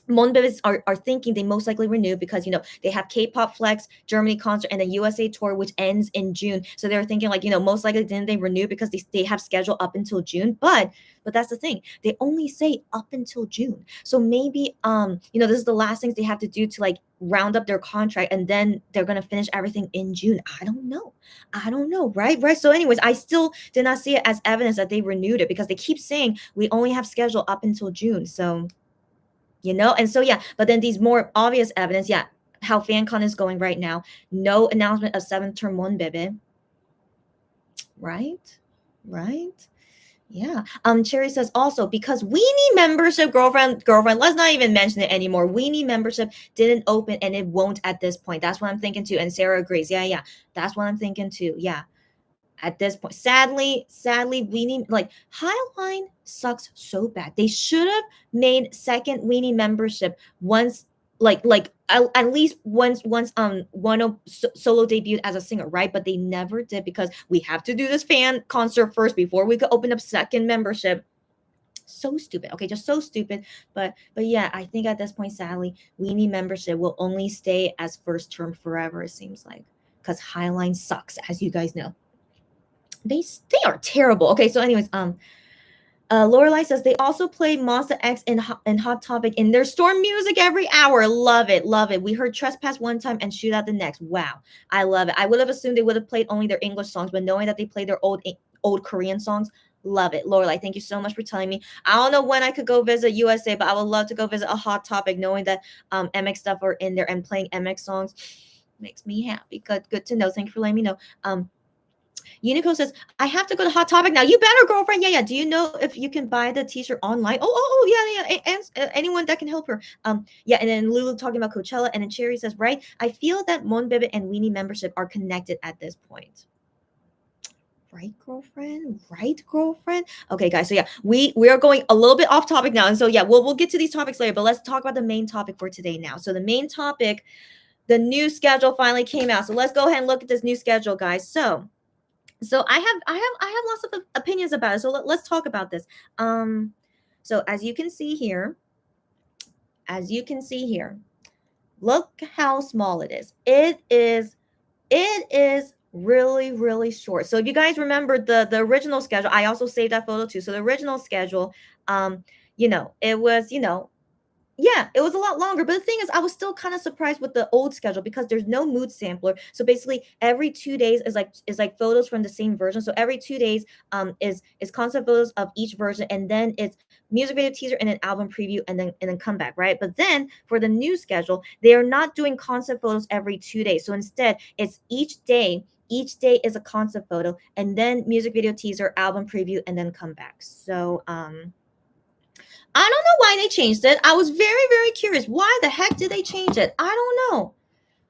Monbebes are thinking they most likely renew because they have K-pop Flex Germany concert and the USA tour which ends in June. So they're thinking like most likely didn't they renew because they have schedule up until June. But that's the thing, they only say up until June. So maybe this is the last things they have to do to like round up their contract and then they're gonna finish everything in June. I don't know, right. So anyways, I still did not see it as evidence that they renewed it because they keep saying we only have schedule up until June. So and so yeah, but then these more obvious evidence, yeah, how FanCon is going right now, no announcement of 7th term Monbebe, right? Yeah. Cherry says also because Weenie membership, girlfriend, let's not even mention it anymore. Weenie membership didn't open and it won't at this point. That's what I'm thinking too. And Sarah agrees. Yeah. That's what I'm thinking too. Yeah. At this point, sadly, Weenie like Highline sucks so bad. They should have made second Weenie membership once, like at least once Wano solo debuted as a singer, right? But they never did because we have to do this fan concert first before we could open up second membership. So stupid. Okay, just so stupid. But yeah, I think at this point, sadly, Weenie membership will only stay as first term forever. It seems like because Highline sucks, as you guys know. They are terrible. Okay, so anyways, Lorelai says they also play Monsta X and Hot Topic in their storm music every hour. Love it. We heard Trespass one time and Shoot Out the next. Wow, I love it. I would have assumed they would have played only their English songs, but knowing that they play their old Korean songs, love it. Lorelai, thank you so much for telling me. I don't know when I could go visit USA, but I would love to go visit a Hot Topic, knowing that MX stuff are in there and playing MX songs makes me happy. Good to know. Thank you for letting me know. Unico says, I have to go to Hot Topic now. You better, girlfriend. Yeah. Do you know if you can buy the t-shirt online? Yeah. And anyone that can help her. Yeah. And then Lulu talking about Coachella. And then Cherry says, right, I feel that Monbebe and Weenie membership are connected at this point. Right, girlfriend? Okay, guys. So yeah, we are going a little bit off topic now. And so yeah, we'll get to these topics later, but let's talk about the main topic for today now. So the main topic, the new schedule finally came out. So let's go ahead and look at this new schedule, guys. So I have lots of opinions about it. So let's talk about this. So as you can see here, Look how small it is. It is really, really short. So if you guys remember the original schedule, I also saved that photo too. So the original schedule, um, it was, yeah, it was a lot longer. But the thing is, I was still kind of surprised with the old schedule because there's no mood sampler. So basically, every 2 days is like photos from the same version. So every 2 days is concept photos of each version, and then it's music video teaser and an album preview, and then comeback, right? But then for the new schedule, they are not doing concept photos every 2 days. So instead, it's each day. Each day is a concept photo, and then music video teaser, album preview, and then comeback. So I don't know why they changed it. I was very, very curious. Why the heck did they change it? I don't know.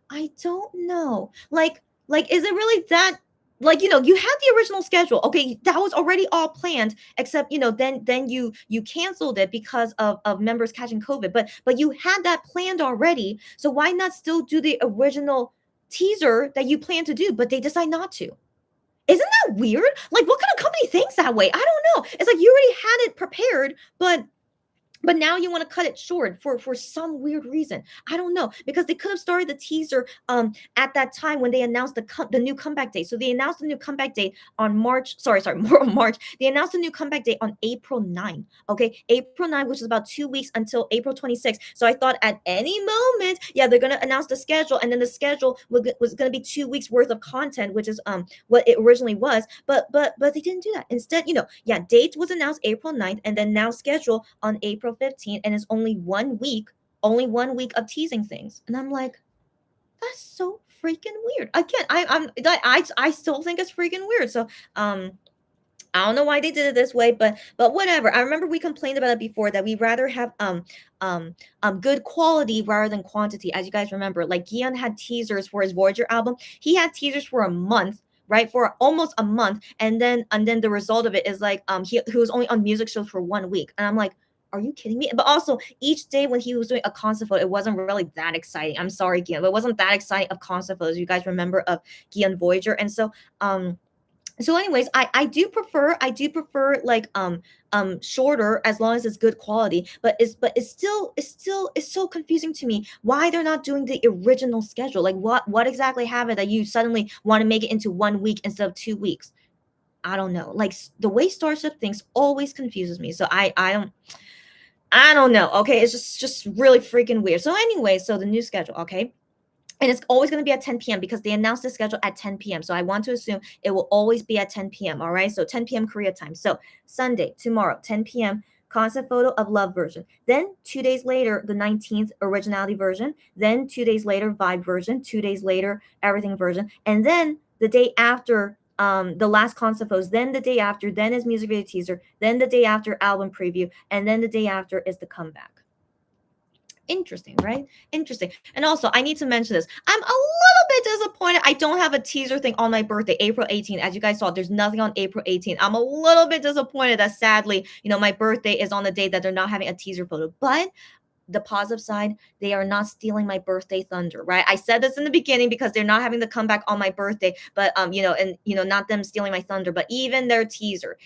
I don't know. Like, is it really that? Like, you had the original schedule. Okay, that was already all planned. Except, then you canceled it because of members catching COVID. But you had that planned already. So why not still do the original teaser that you planned to do? But they decide not to. Isn't that weird? Like, what kind of company thinks that way? I don't know. It's like you already had it prepared, but now you want to cut it short for some weird reason. I don't know, because they could have started the teaser at that time when they announced the new comeback date. So they announced the new comeback date on March. Sorry, March. They announced the new comeback date on April 9. Okay, April 9, which is about 2 weeks until April 26. So I thought at any moment, yeah, they're gonna announce the schedule, and then the schedule was gonna be 2 weeks worth of content, which is what it originally was. But they didn't do that. Instead, yeah, date was announced April 9th, and then now schedule on April 15th, and it's only one week of teasing things. And I'm like, that's so freaking weird. Again, I still think it's freaking weird. So I don't know why they did it this way, but whatever. I remember we complained about it before, that we rather have good quality rather than quantity. As you guys remember, like Gion had teasers for his Voyager album. He had teasers for a month, right? For almost a month, and then the result of it is like he was only on music shows for 1 week. And I'm like, are you kidding me? But also, each day when he was doing a concert photo, it wasn't really that exciting. I'm sorry, Gian, but it wasn't that exciting of concert photos. You guys remember of Gian Voyager. And so anyways, I do prefer like shorter, as long as it's good quality. But it's so confusing to me why they're not doing the original schedule. Like, what exactly happened that you suddenly want to make it into 1 week instead of 2 weeks? I don't know. Like, the way Starship thinks always confuses me. So I don't know. Okay, it's just really freaking weird. So anyway, so the new schedule, okay? And it's always going to be at 10 p.m. because they announced the schedule at 10 p.m. So I want to assume it will always be at 10 p.m. All right. So 10 p.m. Korea time. So Sunday, tomorrow, 10 p.m. Concept photo of love version. Then 2 days later, the 19th originality version. Then 2 days later, vibe version. 2 days later, everything version. And then the day after, the last concept photos. Then the day after, then is music video teaser. Then the day after, album preview. And then the day after is the comeback. Interesting, right? Interesting. And also, I need to mention this. I'm a little bit disappointed I don't have a teaser thing on my birthday, April 18th. As you guys saw, there's nothing on April 18th. I'm a little bit disappointed that sadly, my birthday is on the day that they're not having a teaser photo. But the positive side, they are not stealing my birthday thunder, right? I said this in the beginning because they're not having the comeback on my birthday, but not them stealing my thunder, but even their teaser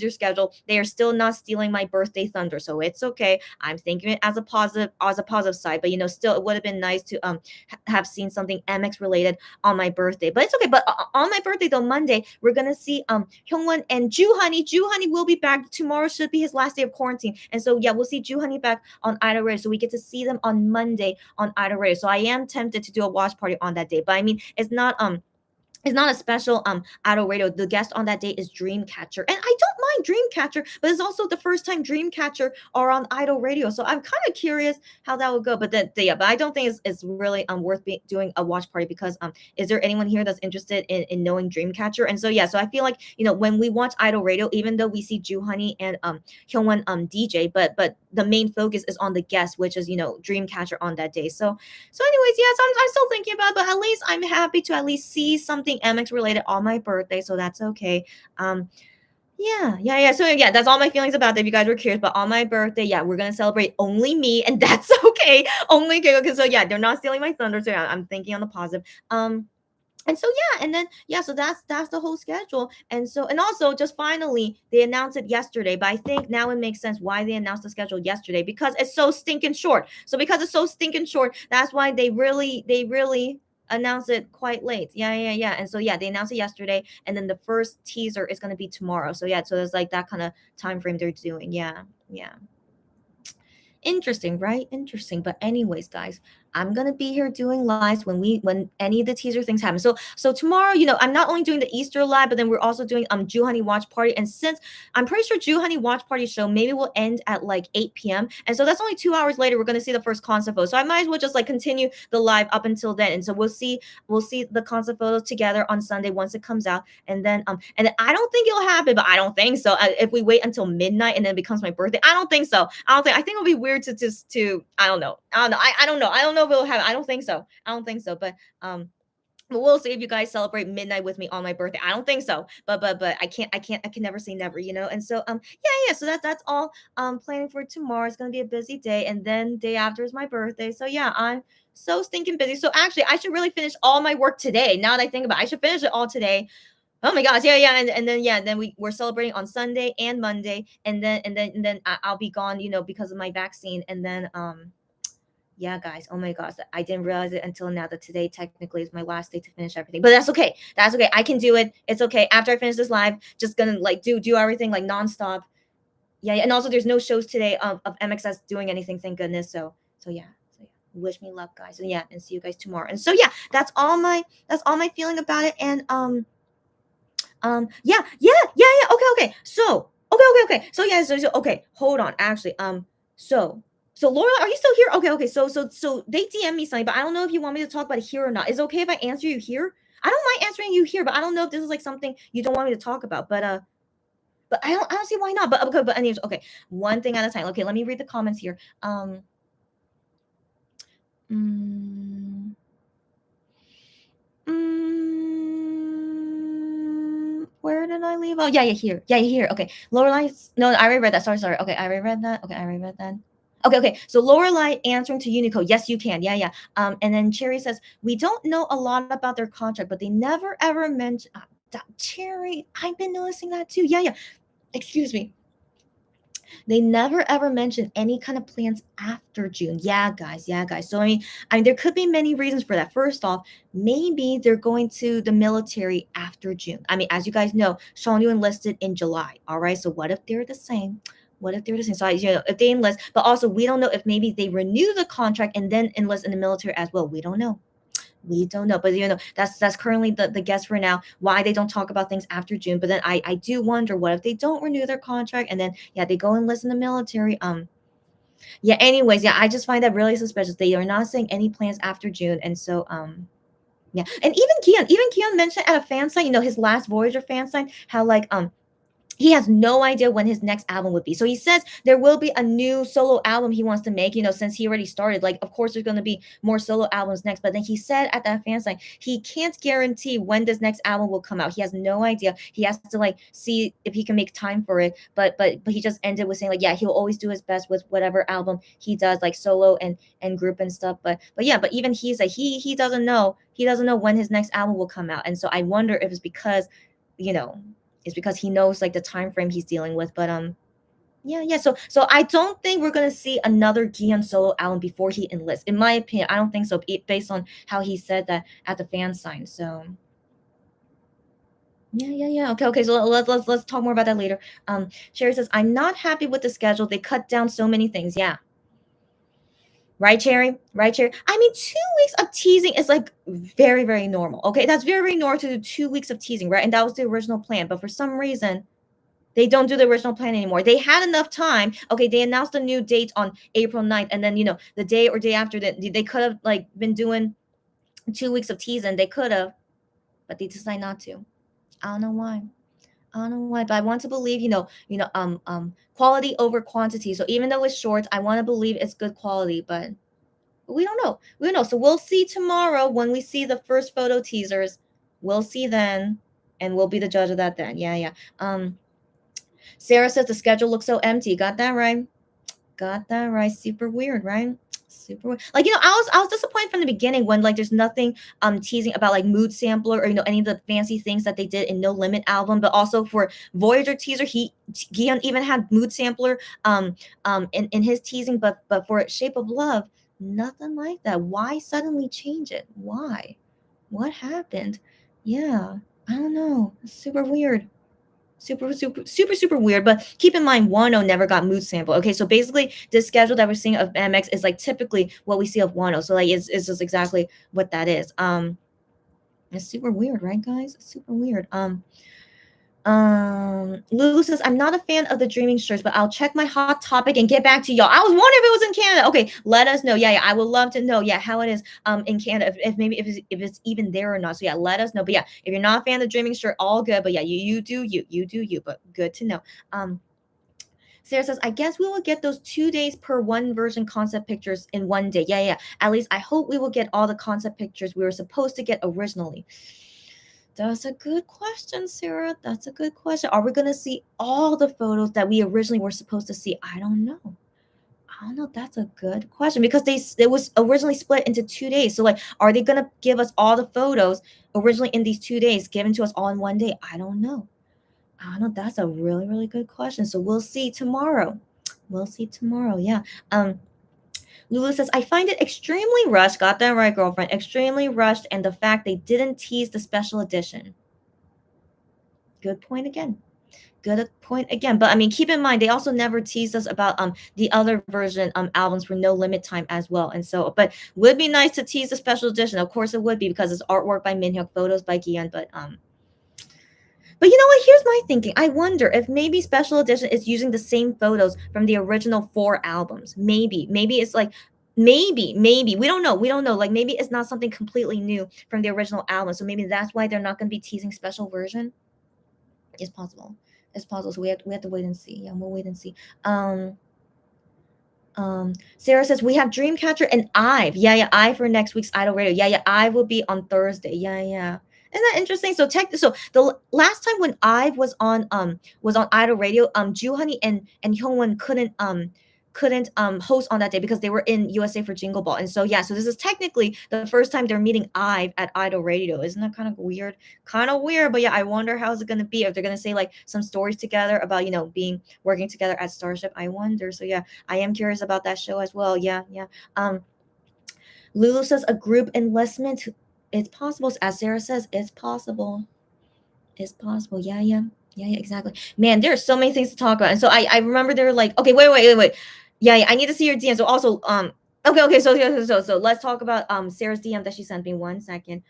schedule, they are still not stealing my birthday thunder. So it's okay. I'm thinking it as a positive side, but still, it would have been nice to have seen something MX related on my birthday. But it's okay. But on my birthday though, Monday, we're gonna see Hyungwon and Ju-honey. Ju-honey will be back. Tomorrow should be his last day of quarantine. And so yeah, we'll see Ju-honey back on Idol Radio. So we get to see them on Monday on Idol Radio. So I am tempted to do a watch party on that day. But I mean, it's not a special Idol Radio. The guest on that day is Dreamcatcher. And I don't mind Dreamcatcher, but it's also the first time Dreamcatcher are on Idol Radio. So I'm kind of curious how that would go. But but I don't think it's really worth doing a watch party because is there anyone here that's interested in knowing Dreamcatcher? And so yeah, so I feel like when we watch Idol Radio, even though we see Ju-honey and Hyungwon DJ, but the main focus is on the guest, which is Dreamcatcher on that day. So anyways, yes, I'm still thinking about it, but at least I'm happy to at least see something MX related on my birthday, so that's okay. Yeah. So yeah, that's all my feelings about that. If you guys were curious, but on my birthday, yeah, we're gonna celebrate only me, and that's okay. Only okay. So yeah, they're not stealing my thunder. So yeah, I'm thinking on the positive. And so yeah, and then yeah, so that's the whole schedule. And so, and also just finally they announced it yesterday, but I think now it makes sense why they announced the schedule yesterday, because it's so stinking short. So because it's so stinking short, that's why they really announced it quite late. Yeah. And so yeah, they announced it yesterday, and then the first teaser is going to be tomorrow. So yeah, so it's like that kind of time frame they're doing. Yeah. Interesting, right? Interesting. But anyways, guys, I'm gonna be here doing lives when any of the teaser things happen. So tomorrow, I'm not only doing the Easter live, but then we're also doing Jew Honey Watch Party. And since I'm pretty sure Jew Honey Watch Party show maybe will end at like 8 p.m. And so that's only 2 hours later, we're gonna see the first concept photo. So I might as well just like continue the live up until then. And so we'll see the concept photos together on Sunday once it comes out. And then I don't think it'll happen, but I don't think so. If we wait until midnight and then it becomes my birthday, I don't think so. I think it'll be weird to just to I don't know. I don't know. I don't know if it'll happen. I don't think so. I don't think so. But we'll see if you guys celebrate midnight with me on my birthday. I don't think so. But I can never say never. And so yeah. So that's all planning for tomorrow. It's gonna be a busy day, and then day after is my birthday. So yeah, I'm so stinking busy. So actually I should really finish all my work today. Now that I think about it, I should finish it all today. Oh my gosh, yeah, and then yeah, then we're celebrating on Sunday and Monday, and then I'll be gone, because of my vaccine, and then yeah, guys, oh my gosh, I didn't realize it until now that today technically is my last day to finish everything, but that's okay, I can do it. It's okay. After I finish this live, just gonna like do everything like nonstop. Yeah, and also there's no shows today of MXS doing anything, thank goodness. So yeah, wish me luck, guys, and yeah, and see you guys tomorrow. And so yeah, that's all my feeling about it. And yeah. Okay. So, okay. So yeah, so okay, hold on. Actually, so Laura, are you still here? Okay. So they DM me something, but I don't know if you want me to talk about it here or not. Is it okay if I answer you here? I don't mind answering you here, but I don't know if this is like something you don't want me to talk about. But I don't see why not. But okay, but anyways, okay. One thing at a time. Okay, let me read the comments here. Mm, where did I leave? Oh, yeah, here. Yeah, here. Okay. Lorelai. No, I already read that. Sorry. Okay, I already read that. Okay, I already read that. Okay. So Lorelai answering to Unico. Yes, you can. Yeah. And then Cherry says, we don't know a lot about their contract, but they never ever mention Cherry. I've been noticing that too. Yeah. Excuse me. They never ever mention any kind of plans after June. Yeah, guys. So I mean, there could be many reasons for that. First off, maybe they're going to the military after June. I mean, as you guys know, Shonyu enlisted in July. All right. So what if they're the same? What if they're the same? So if they enlist, but also we don't know if maybe they renew the contract and then enlist in the military as well. We don't know. But that's currently the guess for now, why they don't talk about things after June. But then I do wonder, what if they don't renew their contract and then yeah, they go and enlist in the military. Yeah, anyways, yeah, I just find that really suspicious. They are not saying any plans after June. And so yeah. And even Keon mentioned at a fan sign, his last Voyager fan sign, how like he has no idea when his next album would be. So he says there will be a new solo album he wants to make, since he already started. Like, of course, there's going to be more solo albums next. But then he said at that fan sign, he can't guarantee when this next album will come out. He has no idea. He has to like see if he can make time for it. But he just ended with saying like, yeah, he'll always do his best with whatever album he does, like solo and group and stuff. But even he's like he doesn't know. He doesn't know when his next album will come out. And so I wonder if it's because, it's because he knows like the time frame he's dealing with. But yeah. So I don't think we're gonna see another Gion solo album before he enlists. In my opinion, I don't think so. Based on how he said that at the fan sign. So yeah. Okay. So let's talk more about that later. Sherry says, I'm not happy with the schedule. They cut down so many things. Yeah. Right, Cherry? I mean, 2 weeks of teasing is like very, very normal. Okay, that's very, very normal to do 2 weeks of teasing, right? And that was the original plan. But for some reason, they don't do the original plan anymore. They had enough time. Okay, they announced a new date on April 9th, and then the day or day after that, they could have like been doing 2 weeks of teasing. They could have, but they decided not to. I don't know why. But I want to believe, quality over quantity. So even though it's short, I want to believe it's good quality, but we don't know. So we'll see tomorrow when we see the first photo teasers. We'll see then, and we'll be the judge of that then. Yeah. Sarah says the schedule looks so empty. Got that right. Super weird, right? Super like, I was disappointed from the beginning when, like, there's nothing, teasing about, like, Mood Sampler or, any of the fancy things that they did in No Limit album, but also for Voyager teaser, Gion even had Mood Sampler, in his teasing, but for Shape of Love, nothing like that. Why suddenly change it? Why? What happened? Yeah, I don't know. It's super weird. Super, super, super, super weird. But keep in mind, Wano never got mood sample. Okay, so basically, the schedule that we're seeing of MX is like typically what we see of Wano. So like, it's just exactly what that is. It's super weird, right, guys? It's super weird. Lulu says, I'm not a fan of the Dreaming shirts, but I'll check my hot topic and get back to y'all. I was wondering if it was in Canada. Okay, let us know. Yeah, I would love to know. Yeah, how it is in Canada, if maybe if it's even there or not. So yeah, let us know. But yeah, if you're not a fan of the Dreaming shirt, all good. But yeah, you do you. But good to know. Sarah says, I guess we will get those 2 days per one version concept pictures in one day. Yeah. At least I hope we will get all the concept pictures we were supposed to get originally. That's a good question, Sarah. That's a good question. Are we going to see all the photos that we originally were supposed to see? I don't know. That's a good question because it was originally split into 2 days. So like, are they going to give us all the photos originally in these 2 days given to us all in one day? I don't know. That's a really, really good question. So we'll see tomorrow. We'll see tomorrow. Yeah. Lulu says, I find it extremely rushed. Got that right, girlfriend. Extremely rushed. And the fact they didn't tease the special edition. Good point again. Good point again. But I mean, keep in mind, they also never teased us about the other version albums for No Limit Time as well. And so, but would be nice to tease the special edition. Of course it would be because it's artwork by Minhyuk, photos by Gion, but you know what? Here's my thinking. I wonder if maybe Special Edition is using the same photos from the original 4 albums. Maybe it's like, maybe we don't know. We don't know. Like maybe it's not something completely new from the original album. So maybe that's why they're not going to be teasing special version. It's possible. It's possible. So we have to wait and see. Yeah, we'll wait and see. Sarah says we have Dreamcatcher and IVE. Yeah, IVE for next week's Idol Radio. Yeah, IVE will be on Thursday. Yeah. Isn't that interesting? So the last time when IVE was on Idol Radio, Honey and Hyungwon couldn't host on that day because they were in USA for Jingle Ball. And so yeah, so this is technically the first time they're meeting IVE at Idol Radio. Isn't that kind of weird? Kind of weird, but yeah, I wonder how's it gonna be if they're gonna say like some stories together about being working together at Starship. I wonder. So yeah, I am curious about that show as well. Yeah. Lulu says a group enlistment. It's possible. As Sarah says, it's possible. It's possible. Yeah, exactly. Man, there are so many things to talk about. And so I remember they were like, okay, wait. Yeah, I need to see your DM. So also, okay. So let's talk about Sarah's DM that she sent me. 1 second.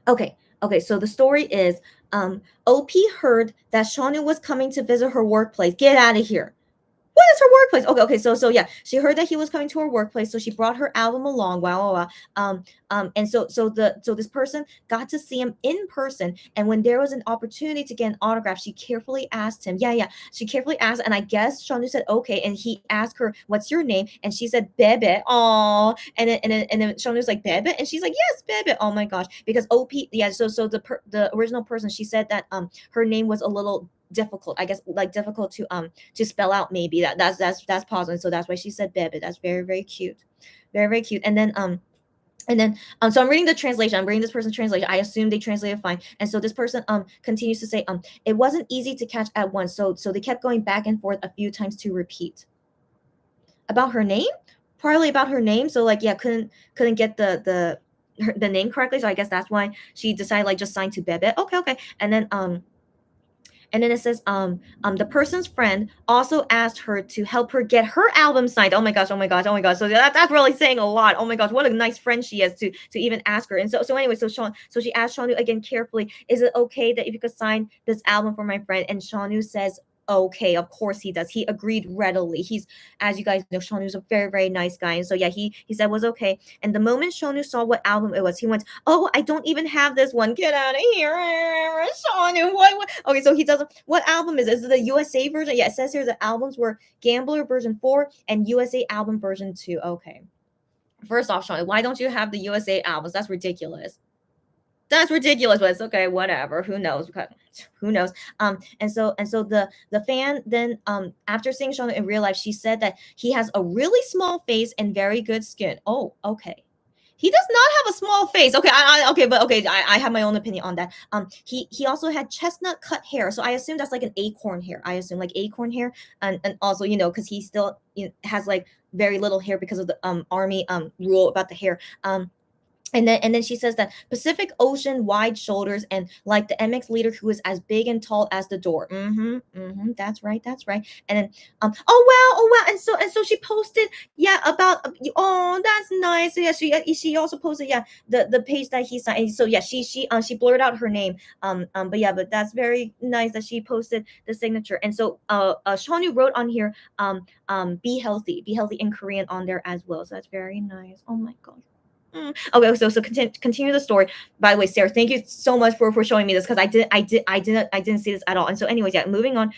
Okay. So the story is, OP heard that Shanu was coming to visit her workplace. Get out of here. What is her workplace? Okay. So yeah, she heard that he was coming to her workplace, so she brought her album along. Wow. And so this person got to see him in person, and when there was an opportunity to get an autograph, she carefully asked him. Yeah. She carefully asked, and I guess Shanu said okay, and he asked her, "What's your name?" And she said, "Bebe." Aw, and then Shanu's like, "Bebe," and she's like, "Yes, Bebe." Oh my gosh, because OP, yeah. So the original person, she said that her name was a little difficult, I guess, like difficult to spell out. Maybe that's possible. So that's why she said Bebe. That's very, very cute. Very, very cute. And then so I'm reading the translation. I'm reading this person's translation. I assume they translated fine. And so this person continues to say it wasn't easy to catch at once. So they kept going back and forth a few times to repeat about her name. Partly about her name. So like yeah, couldn't get the name correctly. So I guess that's why she decided like just sign to Bebe. Okay. And then it says, the person's friend also asked her to help her get her album signed. Oh my gosh. So that's really saying a lot. Oh my gosh, what a nice friend she is to even ask her. And so anyway, so she asked Shanu again carefully, is it okay that if you could sign this album for my friend? And Shanu says, okay, of course he does. He agreed readily. He's, as you guys know, Shonu's a very, very nice guy. And so yeah, he said was okay. And the moment Shonu saw what album it was, he went, oh, I don't even have this one. Get out of here, Shonu. What? Okay, so he doesn't. What album is it? Is it the USA version? Yeah, it says here the albums were Gambler version 4 and USA album version 2. Okay. First off, Shonu, why don't you have the USA albums? That's ridiculous. That's ridiculous, but it's okay, whatever. Who knows? Who knows? And so the fan then after seeing Sean in real life, she said that he has a really small face and very good skin. Oh, okay. He does not have a small face. Okay, okay, but okay, I have my own opinion on that. He also had chestnut cut hair, so I assume that's like an acorn hair. I assume like acorn hair, and also because he still has like very little hair because of the army rule about the hair. And then she says that Pacific Ocean wide shoulders and like the MX leader who is as big and tall as the door. That's right, that's right. And then oh wow, and so she posted about oh that's nice. Yeah, she also posted the page that he signed. So yeah, she blurred out her name. But that's very nice that she posted the signature. And so Shonu wrote on here be healthy in Korean on there as well. So that's very nice. Oh my gosh. Okay, so continue the story. By the way, Sarah, thank you so much for showing me this because I didn't see this at all. And so, anyways, yeah, moving on.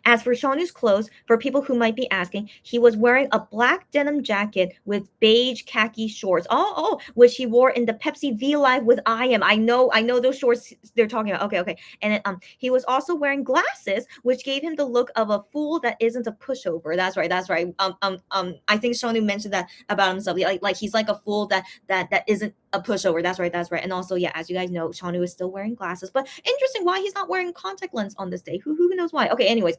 As for Shonu's clothes, for people who might be asking, he was wearing a black denim jacket with beige khaki shorts. Which he wore in the Pepsi V Live with I Am. I know those shorts they're talking about. Okay. And then, he was also wearing glasses, which gave him the look of a fool that isn't a pushover. That's right. I think Shonu mentioned that about himself. Like he's like a fool that isn't a pushover. That's right. And also, yeah, as you guys know, Shonu is still wearing glasses. But interesting why he's not wearing contact lens on this day. Who knows why? Okay, anyways,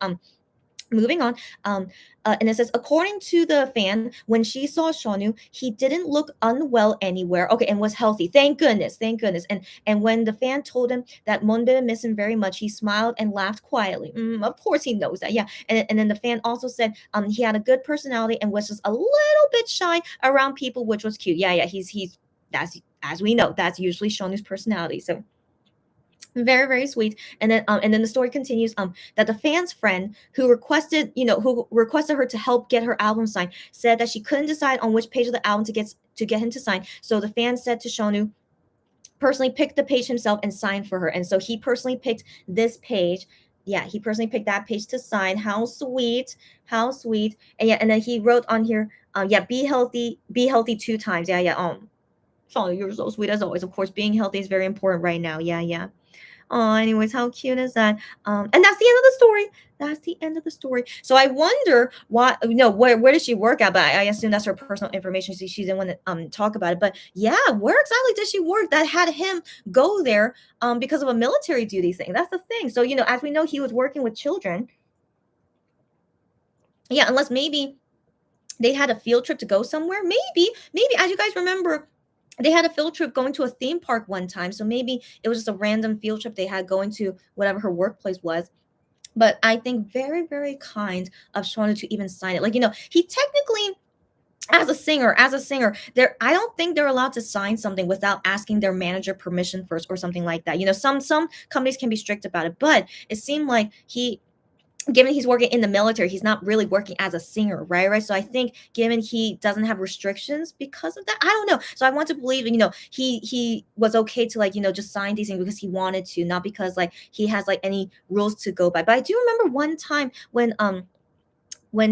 moving on. And it says, according to the fan, when she saw Shonu, he didn't look unwell anywhere. Okay, and was healthy. Thank goodness. And when the fan told him that Monbin missed him very much, he smiled and laughed quietly. Of course he knows that. Yeah. And then the fan also said he had a good personality and was just a little bit shy around people, which was cute. Yeah. He's that's, as we know, that's usually Shonu's personality. So very very sweet. And then the story continues that the fan's friend who requested her to help get her album signed said that she couldn't decide on which page of the album to get him to sign. So the fan said to Shonu personally pick the page himself and sign for her. And so he personally picked this page. Yeah, he personally picked that page to sign. How sweet. And then he wrote on here be healthy 2 times. Shonu, you're so sweet as always. Of course, being healthy is very important right now. Yeah. Oh, anyways, how cute is that? And that's the end of the story. That's the end of the story. So I wonder why, where does she work at? But I assume that's her personal information. So she didn't want to talk about it. But yeah, where exactly did she work that had him go there because of a military duty thing? That's the thing. So as we know, he was working with children. Yeah, unless maybe they had a field trip to go somewhere. Maybe as you guys remember, they had a field trip going to a theme park one time. So maybe it was just a random field trip they had going to whatever her workplace was. But I think very, very kind of Shauna to even sign it. Like, he technically, as a singer, I don't think they're allowed to sign something without asking their manager permission first or something like that. Some companies can be strict about it, but it seemed like given he's working in the military, he's not really working as a singer, right? So I think given he doesn't have restrictions because of that, I don't know. So I want to believe, he was okay to just sign these things because he wanted to, not because he has any rules to go by. But I do remember one time when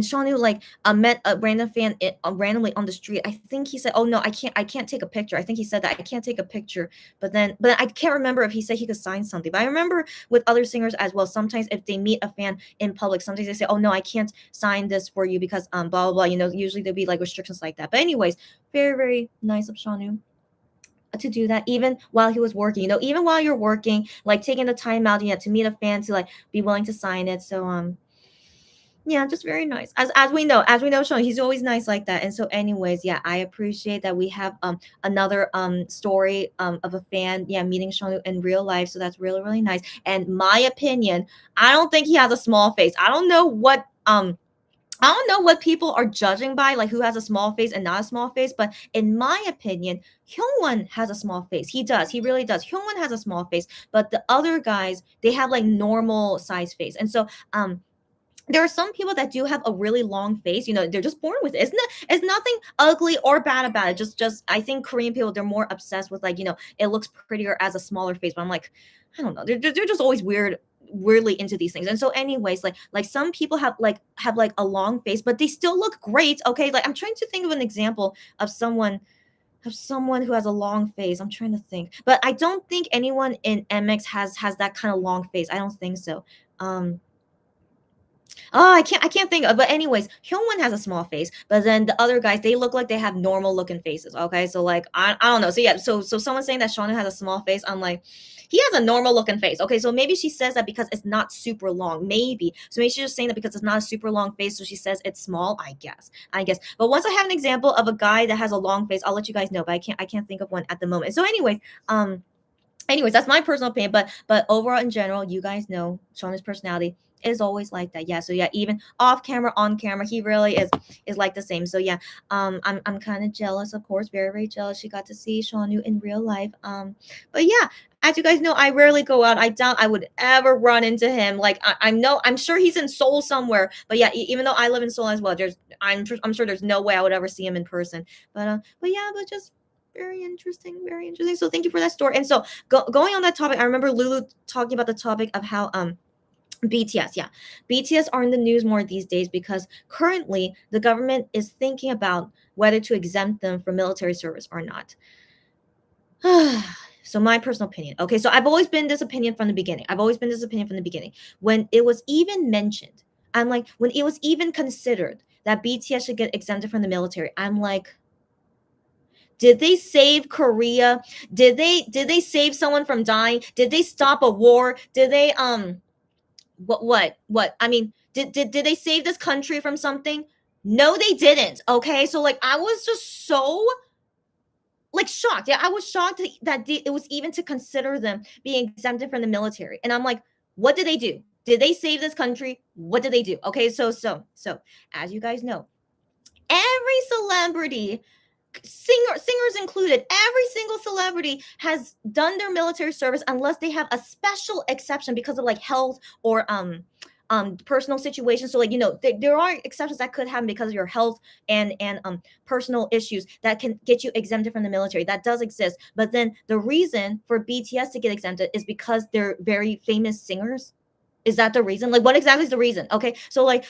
Shonu met a random fan randomly on the street. I think he said, "Oh no, I can't take a picture." I think he said that I can't take a picture, but I can't remember if he said he could sign something. But I remember with other singers as well. Sometimes if they meet a fan in public, sometimes they say, "Oh no, I can't sign this for you because blah blah blah." Usually there'll be restrictions like that. But anyways, very very nice of Shonu to do that even while he was working. Even while you're working, taking the time out, to meet a fan to be willing to sign it. So yeah, just very nice. As we know, Sean, he's always nice like that. And so, anyways, yeah, I appreciate that we have another story of a fan, meeting Sean in real life. So that's really, really nice. And my opinion, I don't think he has a small face. I don't know what people are judging by, who has a small face and not a small face. But in my opinion, Hyungwon has a small face. He does. He really does. Hyungwon has a small face, but the other guys, they have normal size face. And so there are some people that do have a really long face. They're just born with it. It's nothing ugly or bad about it. Just I think Korean people, they're more obsessed with it looks prettier as a smaller face. But I'm like, I don't know. They're just always weirdly into these things. And so anyways, some people have a long face, but they still look great. Okay. I'm trying to think of an example of someone. Have someone who has a long face. I'm trying to think, but I don't think anyone in MX has that kind of long face. I don't think so. Um, Oh, I can't think of, but anyways, Hyungwon has a small face, but then the other guys, they look like they have normal looking faces. Okay. So like I don't know. So yeah, so someone saying that Shauna has a small face, I'm like, he has a normal looking face. Okay, so maybe she says that because it's not super long. Maybe. So maybe she's just saying that because it's not a super long face, so she says it's small, I guess. I guess. But once I have an example of a guy that has a long face, I'll let you guys know. But I can't think of one at the moment. So anyways, that's my personal opinion, but overall in general, you guys know Shauna's personality is always like that. Yeah. So yeah, even off camera, on camera, he really is like the same. So yeah, I'm kind of jealous, of course, very very jealous. She got to see Shaunu in real life. But yeah, as you guys know, I rarely go out. I doubt I would ever run into him. Like I'm sure he's in Seoul somewhere. But yeah, even though I live in Seoul as well, I'm sure there's no way I would ever see him in person. But yeah, but just very interesting, very interesting. So thank you for that story. And so going on that topic, I remember Lulu talking about the topic of how BTS, yeah, BTS are in the news more these days because currently the government is thinking about whether to exempt them from military service or not. So my personal opinion. Okay, so I've always been this opinion from the beginning. I've always been this opinion from the beginning. When it was even mentioned, I'm like, when it was even considered that BTS should get exempted from the military, I'm like, did they save Korea? Did they save someone from dying? Did they stop a war? Did they what? I mean, did they save this country from something? No, they didn't. Okay? So like I was just so like shocked. Yeah, I was shocked that it was even to consider them being exempted from the military. And I'm like, what did they do? Did they save this country? What did they do? Okay, so as you guys know, every celebrity singers included, every single celebrity has done their military service unless they have a special exception because of like health or personal situations. So like there are exceptions that could happen because of your health and personal issues that can get you exempted from the military. That does exist. But then the reason for BTS to get exempted is because they're very famous singers. Is that the reason? Like what exactly is the reason? Okay, so like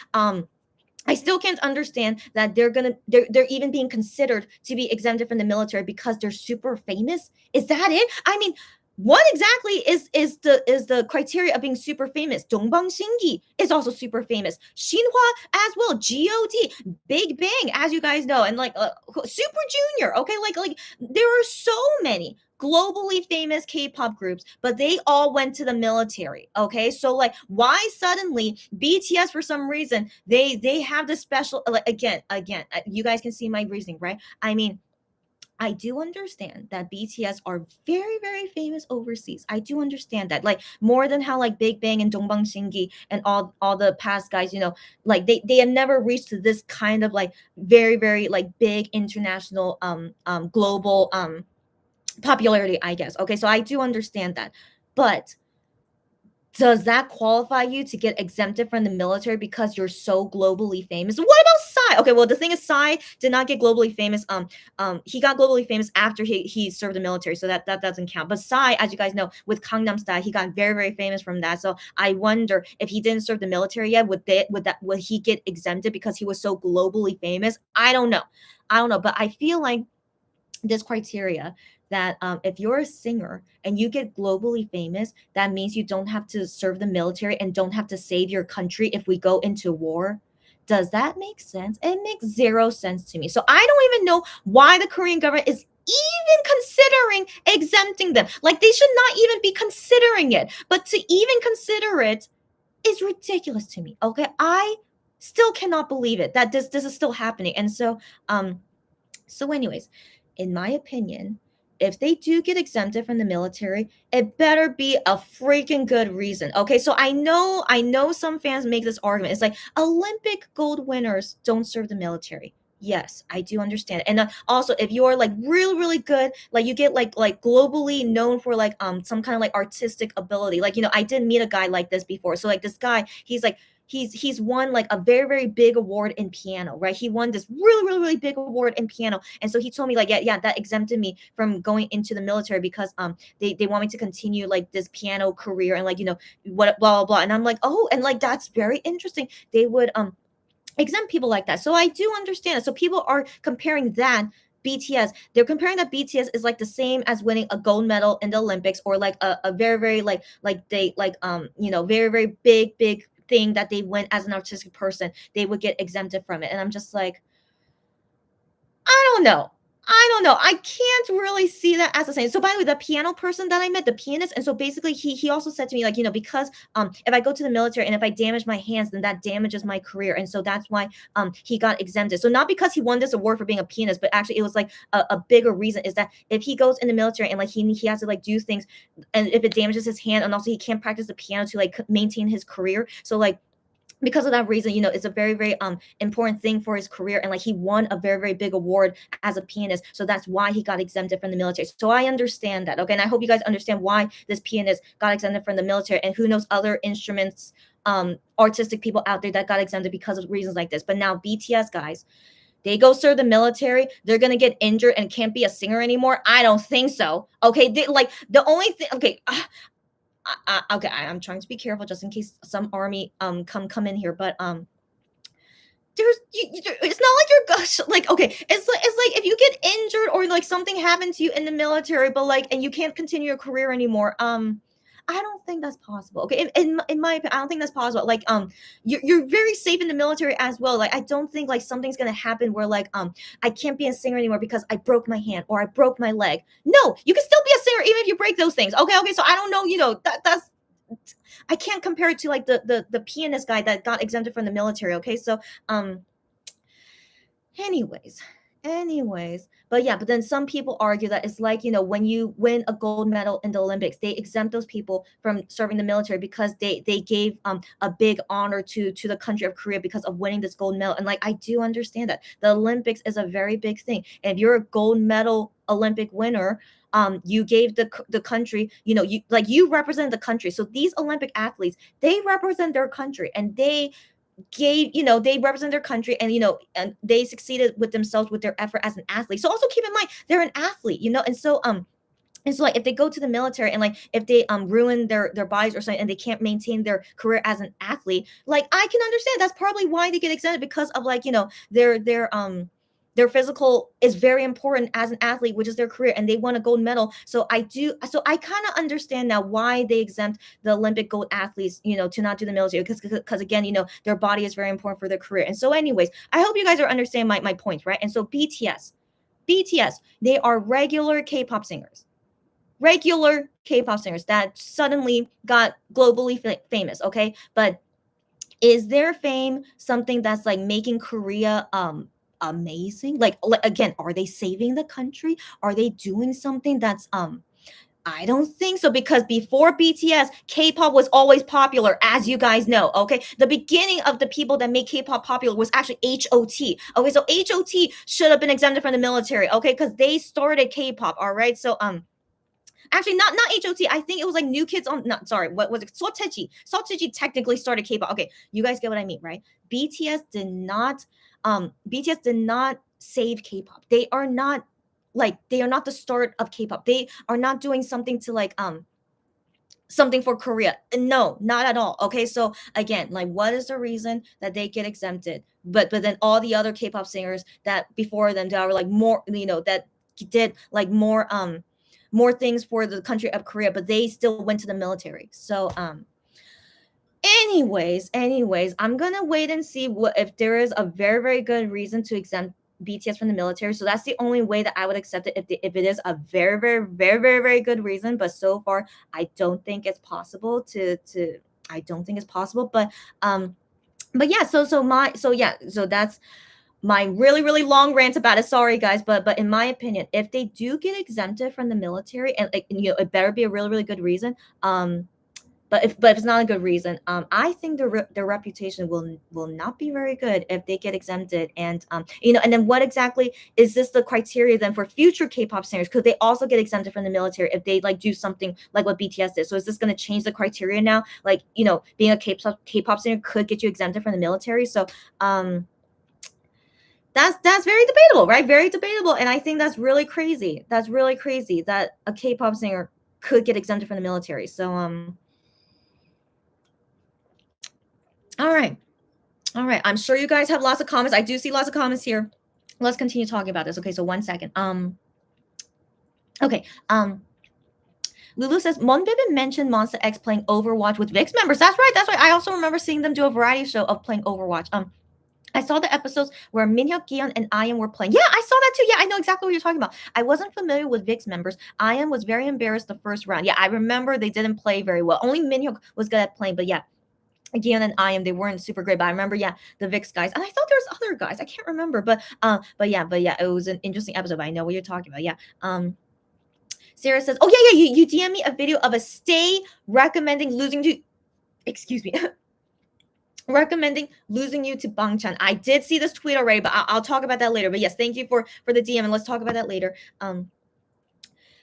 I still can't understand that they're even being considered to be exempted from the military because they're super famous. Is that it? I mean, what exactly is the criteria of being super famous? Dongbang Shingi is also super famous. Shinhwa as well. God, Big Bang, as you guys know, and like Super Junior. Okay, like there are so many globally famous K-pop groups, but they all went to the military. Okay, so like why suddenly BTS for some reason they have this special like again you guys can see my reasoning, right? I mean, I do understand that BTS are very, very famous overseas. I do understand that, like more than how like Big Bang and Dongbang Shingi and all the past guys, like they have never reached to this kind of like very, very like big international global popularity, I guess. Okay, so I do understand that, but does that qualify you to get exempted from the military because you're so globally famous? What about Psy? Okay, well the thing is Psy did not get globally famous. He got globally famous after he served the military, so that doesn't count. But Psy, as you guys know, with Gangnam Style, he got very very famous from that. So I wonder if he didn't serve the military yet, would he get exempted because he was so globally famous? I don't know, but I feel like this criteria that if you're a singer and you get globally famous, that means you don't have to serve the military and don't have to save your country if we go into war. Does that make sense? It makes zero sense to me. So I don't even know why the Korean government is even considering exempting them. Like they should not even be considering it. But to even consider it is ridiculous to me. Okay. I still cannot believe it that this is still happening. And so anyways, in my opinion, if they do get exempted from the military, it better be a freaking good reason. Okay, so I know some fans make this argument. It's like Olympic gold winners don't serve the military. Yes, I do understand. And also, if you're like really really good, like you get like globally known for like some kind of like artistic ability. Like I did meet a guy like this before. So like this guy, he's like he's won like a very very big award in piano, right? He won this really really really big award in piano, and so he told me like yeah that exempted me from going into the military because they want me to continue like this piano career and like what blah blah blah. And I'm like, oh, and like that's very interesting. They would exempt people like that. So I do understand it. So people are comparing that BTS, they're comparing that BTS is like the same as winning a gold medal in the Olympics, or like a very very like they like very very big thing that they win as an artistic person, they would get exempted from it. And I'm just like, I don't know. I don't know. I can't really see that as the same. So by the way, the piano person that I met, the pianist, and so basically he also said to me, like, because if I go to the military and if I damage my hands, then that damages my career. And so that's why he got exempted. So not because he won this award for being a pianist, but actually it was like a bigger reason is that if he goes in the military and like he has to like do things, and if it damages his hand, and also he can't practice the piano to like maintain his career. So like because of that reason, it's a very very important thing for his career, and like he won a very very big award as a pianist, so that's why he got exempted from the military. So I understand that, okay, and I hope you guys understand why this pianist got exempted from the military, and who knows other instruments, artistic people out there that got exempted because of reasons like this. But now BTS guys, they go serve the military, they're gonna get injured and can't be a singer anymore? I don't think so. Okay, like the only thing, okay, okay, I'm trying to be careful just in case some army come in here, but it's not like you're gosh, like, okay, it's like if you get injured or like something happened to you in the military, but like, and you can't continue your career anymore. I don't think that's possible. Okay, in my opinion, I don't think that's possible. Like, you're very safe in the military as well. Like, I don't think like something's gonna happen where like I can't be a singer anymore because I broke my hand or I broke my leg. No, you can still be a singer even if you break those things. Okay, so I don't know. That's I can't compare it to like the pianist guy that got exempted from the military. Okay, so um anyways, but yeah, but then some people argue that it's like, when you win a gold medal in the Olympics, they exempt those people from serving the military because they gave a big honor to the country of Korea because of winning this gold medal. And like, I do understand that the Olympics is a very big thing, and if you're a gold medal Olympic winner, you gave the country, you represent the country. So these Olympic athletes, they represent their country, and they represent their country, and and they succeeded with themselves with their effort as an athlete. So also keep in mind they're an athlete, and so like if they go to the military and like if they ruin their bodies or something, and they can't maintain their career as an athlete, like I can understand that's probably why they get exempted, because of like their physical is very important as an athlete, which is their career, and they won a gold medal. So I kind of understand now why they exempt the Olympic gold athletes, to not do the military, because again, their body is very important for their career. And so anyways, I hope you guys are understanding my points, right? And so BTS, they are regular K-pop singers, that suddenly got globally famous, okay? But is their fame something that's like making Korea amazing? Like, again, are they saving the country? Are they doing something that's I don't think so, because before BTS, K-pop was always popular, as you guys know. Okay, the beginning of the people that make K-pop popular was actually HOT. Okay, so HOT should have been exempted from the military. Okay, because they started K-pop. All right, so actually, not HOT. I think it was like New Kids on. Not sorry. What was it? Soteji. Soteji technically started K-pop. Okay, you guys get what I mean, right? BTS did not. BTS did not save K-pop. They are not the start of K-pop. They are not doing something to like something for Korea. No, not at all. Okay, so again, like, what is the reason that they get exempted? But then all the other K-pop singers that before them that were like more, that did like more things for the country of Korea, but they still went to the military. So anyways, I'm gonna wait and see what if there is a very very good reason to exempt BTS from the military. So that's the only way that I would accept it, if it is a very very very very very good reason. But so far, I don't think it's possible to I don't think it's possible. But yeah, so that's my really really long rant about it. Sorry guys, but in my opinion, if they do get exempted from the military, and like, it better be a really really good reason. But if it's not a good reason, I think their reputation will not be very good if they get exempted. And and then what exactly is this the criteria then for future K-pop singers? Could they also get exempted from the military if they like do something like what BTS did? So is this going to change the criteria now? Like, being a K-pop singer could get you exempted from the military. So that's very debatable, right? Very debatable, and I think that's really crazy. That's really crazy that a K-pop singer could get exempted from the military. So all right. All right. I'm sure you guys have lots of comments. I do see lots of comments here. let's continue talking about this. Okay, so 1 second. Okay. Lulu says Monbibin mentioned Monster X playing Overwatch with VIX members. That's right. That's right. I also remember seeing them do a variety show of playing Overwatch. I saw the episodes where Minhyuk, Gion, and Ian were playing. Yeah, I saw that too. Yeah, I know exactly what you're talking about. I wasn't familiar with VIX members. Ian was very embarrassed the first round. Yeah, I remember they didn't play very well. Only Minhyuk was good at playing, but yeah. Gion and Ian, they weren't super great, but I remember, yeah, the VIX guys, and I thought there was other guys. I can't remember, but yeah, it was an interesting episode. But I know what you're talking about. Yeah, Sarah says, "Oh yeah, yeah, you DM me a video of a stay recommending losing to, excuse me, recommending losing you to Bangchan." I did see this tweet already, but I'll talk about that later. But yes, thank you for the DM, and let's talk about that later.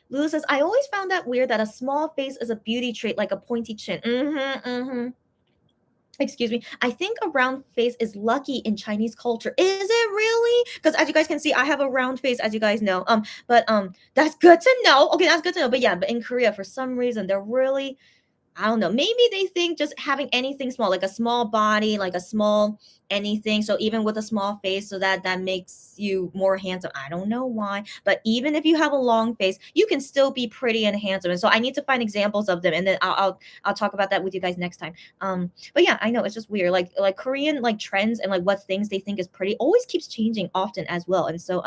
Lulu says, "I always found that weird that a small face is a beauty trait, like a pointy chin." Excuse me. I think a round face is lucky in Chinese culture. Is it really? Because as you guys can see, I have a round face, as you guys know. But that's good to know. Okay, that's good to know. But yeah, but in Korea, for some reason, they're really, I don't know. Maybe they think just having anything small, like a small body, like a small anything. So even with a small face, so that makes you more handsome. I don't know why, but even if you have a long face, you can still be pretty and handsome. And so I need to find examples of them, and then I'll talk about that with you guys next time. But yeah, I know it's just weird. Like Korean like trends and like what things they think is pretty always keeps changing often as well. And so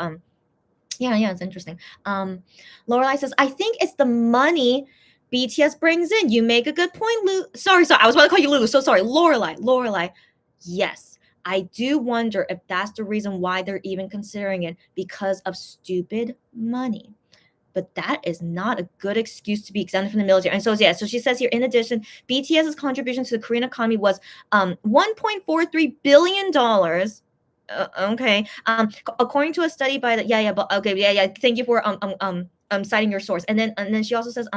yeah, it's interesting. Lorelai says, I think it's the money BTS brings in. You make a good point, Lulu. Sorry, I was about to call you Lulu. So sorry, Lorelai. Yes, I do wonder if that's the reason why they're even considering it, because of stupid money. But that is not a good excuse to be exempted from the military. And so yeah, so she says here, in addition, BTS's contribution to the Korean economy was $1.43 billion. Okay. According to a study by the but okay, yeah. Thank you for citing your source. And then she also says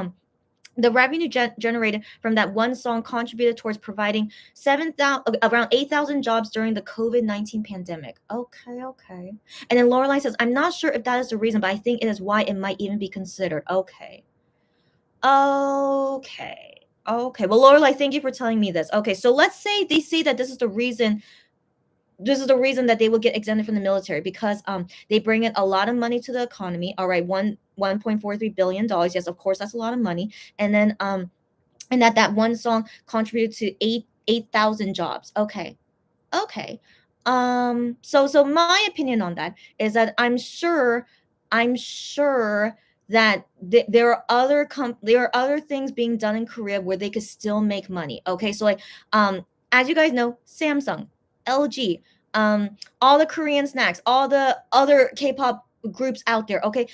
the revenue generated from that one song contributed towards providing around 8,000 jobs during the COVID-19 pandemic. Okay. And then Lorelai says, I'm not sure if that is the reason, but I think it is why it might even be considered. Okay. Well, Lorelai, thank you for telling me this. Okay, so let's say they say that this is the reason that they will get exempted from the military, because they bring in a lot of money to the economy. All right, $1.43 billion. Yes, of course, that's a lot of money. And then and that one song contributed to 8,000 jobs. Okay. So my opinion on that is that I'm sure that there are other things being done in Korea where they could still make money. Okay, so like as you guys know, Samsung, LG, all the Korean snacks, all the other K-pop groups out there. Okay,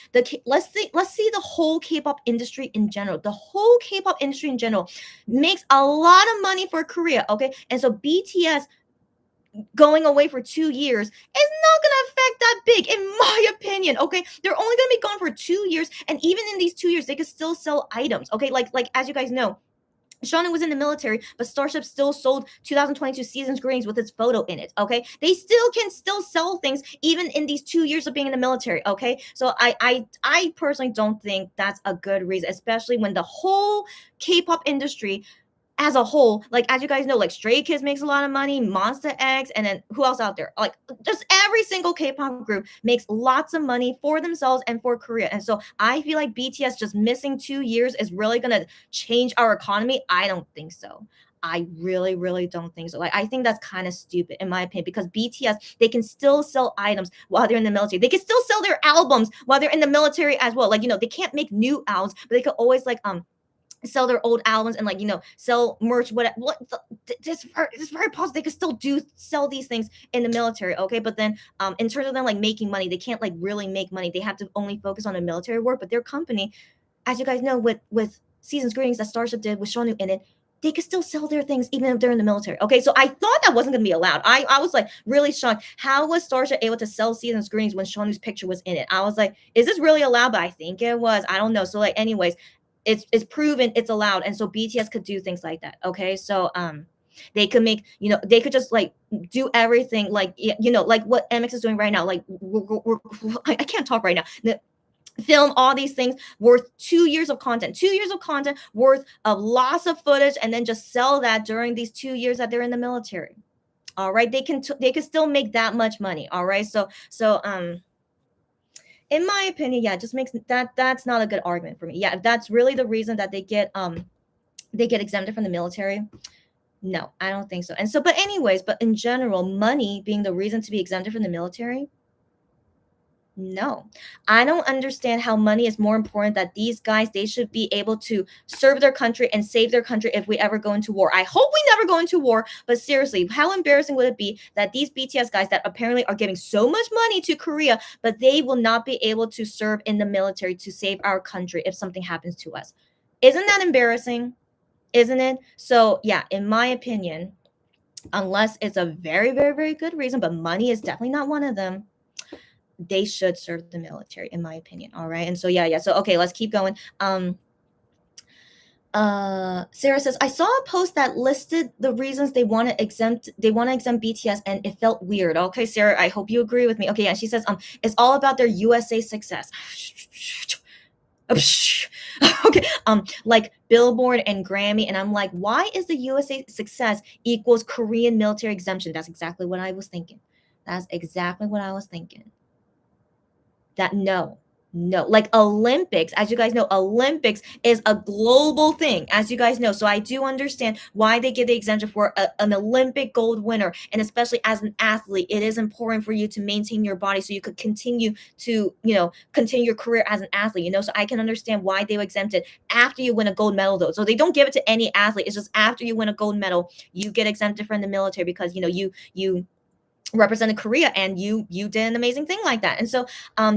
let's see the whole K-pop industry in general. The whole K-pop industry in general makes a lot of money for Korea. Okay, and so BTS going away for 2 years is not going to affect that big, in my opinion. Okay, they're only going to be gone for 2 years, and even in these 2 years, they could still sell items. Okay, like as you guys know, Shauna was in the military, but Starship still sold 2022 season's greetings with its photo in it. Okay, they can still sell things even in these 2 years of being in the military. Okay, so I personally don't think that's a good reason, especially when the whole K-pop industry as a whole, like as you guys know, like Stray Kids makes a lot of money, Monster X, and then who else out there? Like just every single K-pop group makes lots of money for themselves and for Korea. And so I feel like BTS just missing 2 years is really gonna change our economy. I don't think so. I really, really don't think so. Like, I think that's kind of stupid in my opinion, because BTS, they can still sell items while they're in the military. They can still sell their albums while they're in the military as well. Like, they can't make new albums, but they could always like sell their old albums and like sell merch. It's very possible they could still sell these things in the military. Okay, but then in terms of them like making money, they can't like really make money. They have to only focus on the military work. But their company, as you guys know, with Season's Greetings that Starship did with Shonu in it, they could still sell their things even if they're in the military. Okay, so I thought that wasn't going to be allowed. I was like really shocked. How was Starship able to sell Season's Greetings when Shonu's picture was in it? I was like, is this really allowed? But I think it was. I don't know. So like anyways, it's proven it's allowed, and so BTS could do things like that. Okay, so they could make they could just like do everything like like what MX is doing right now. Like I can't talk right now. Film all these things worth 2 years of content, worth of lots of footage, and then just sell that during these 2 years that they're in the military. All right, they can still make that much money. All right, so In my opinion, yeah, it just makes that's not a good argument for me. Yeah, if that's really the reason that they get exempted from the military, no, I don't think so. And so, but anyways, but in general, money being the reason to be exempted from the military, no, I don't understand how money is more important. That these guys, they should be able to serve their country and save their country if we ever go into war. I hope we never go into war, but seriously, how embarrassing would it be that these BTS guys that apparently are giving so much money to Korea, but they will not be able to serve in the military to save our country if something happens to us? Isn't that embarrassing? Isn't it? So, yeah, in my opinion, unless it's a very, very, very good reason, but money is definitely not one of them, they should serve the military, in my opinion. All right. And so, yeah, yeah. So, okay, let's keep going. Sarah says, I saw a post that listed the reasons they want to exempt BTS and it felt weird. Okay, Sarah, I hope you agree with me. Okay, yeah, she says, it's all about their USA success. Okay, like Billboard and Grammy, and I'm like, why is the USA success equals Korean military exemption? That's exactly what I was thinking. That's exactly what I was thinking. That no, like Olympics, as you guys know, Olympics is a global thing, as you guys know. So I do understand why they give the exemption for an Olympic gold winner, and especially as an athlete, it is important for you to maintain your body so you could continue to, continue your career as an athlete. So I can understand why they exempt it after you win a gold medal, though. So they don't give it to any athlete. It's just after you win a gold medal, you get exempted from the military because you represented Korea and you did an amazing thing like that. And so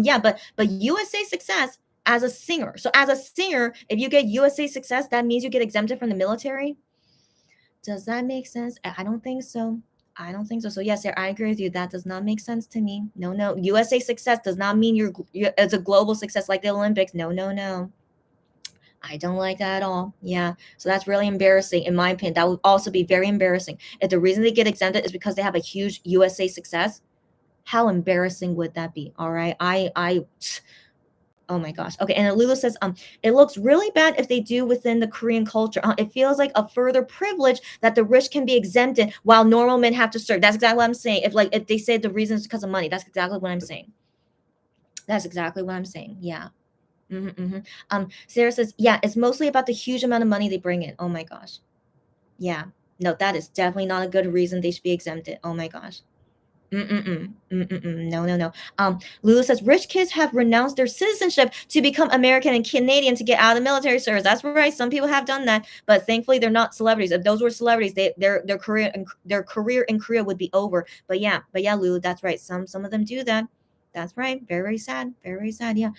yeah, but USA success as a singer. So as a singer, if you get USA success, that means you get exempted from the military. Does that make sense? I don't think so. I don't think so. So yes, Sarah, I agree with you. That does not make sense to me. No, no. USA success does not mean it's a global success like the Olympics. No, no, no. I don't like that at all. Yeah. So that's really embarrassing, in my opinion. That would also be very embarrassing. If the reason they get exempted is because they have a huge USA success, how embarrassing would that be? All right. Oh my gosh. Okay. And Lulu says, it looks really bad if they do within the Korean culture. It feels like a further privilege that the rich can be exempted while normal men have to serve. That's exactly what I'm saying. If they say the reason is because of money, that's exactly what I'm saying. That's exactly what I'm saying. Yeah. Sarah says, yeah, it's mostly about the huge amount of money they bring in. Oh my gosh. Yeah. No, that is definitely not a good reason they should be exempted. Oh my gosh. Mm-mm-mm. Mm-mm-mm. No, no, no. Lulu says rich kids have renounced their citizenship to become American and Canadian to get out of the military service. That's right. Some people have done that, but thankfully they're not celebrities. If those were celebrities, their career in Korea would be over. But yeah, Lulu, that's right. Some of them do that. That's right. Very, very sad. Very, very sad. Yeah.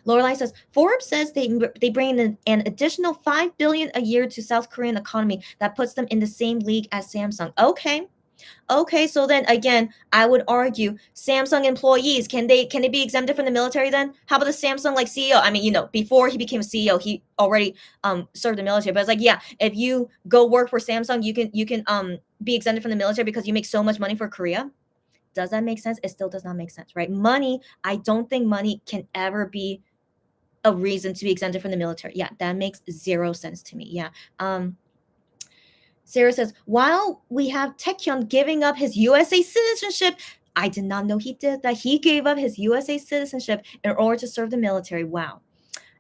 Lorelai says Forbes says they bring in an additional $5 billion a year to South Korean economy that puts them in the same league as Samsung. Okay. So then again, I would argue Samsung employees can they be exempted from the military then? How about the Samsung like CEO? I mean, before he became a CEO, he already served the military. But it's like, yeah, if you go work for Samsung, you can be exempted from the military because you make so much money for Korea. Does that make sense? It still does not make sense, right? Money, I don't think money can ever be a reason to be exempted from the military. Yeah, that makes zero sense to me. Yeah. Sarah says, while we have Taehyun giving up his USA citizenship, I did not know he did that. He gave up his USA citizenship in order to serve the military. Wow.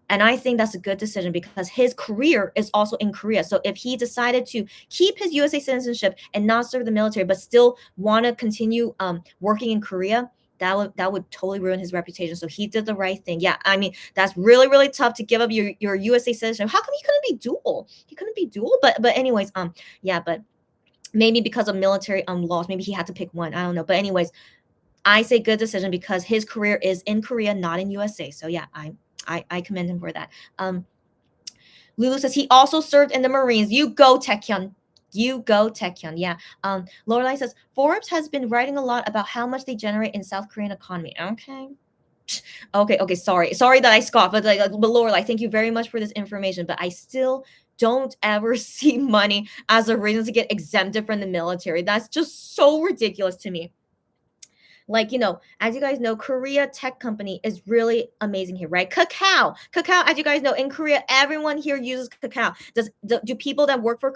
And I think that's a good decision because his career is also in Korea. So if he decided to keep his USA citizenship and not serve the military, but still want to continue working in Korea, that would totally ruin his reputation. So he did the right thing. Yeah, I mean that's really really tough to give up your USA citizenship. How come he couldn't be dual? He couldn't be dual. But anyways, yeah, but maybe because of military laws, maybe he had to pick one. I don't know. But anyways, I say good decision because his career is in Korea, not in USA. So yeah, I commend him for that. Lulu says he also served in the Marines. You go, Taehyun. You go, Taehyun. Yeah. Lorelai says Forbes has been writing a lot about how much they generate in South Korean economy. Okay. Okay. Sorry that I scoffed, but but Lorelai, thank you very much for this information. But I still don't ever see money as a reason to get exempted from the military. That's just so ridiculous to me. Like, as you guys know, Korea tech company is really amazing here, right? Cacao, as you guys know, in Korea, everyone here uses cacao. Do people that work for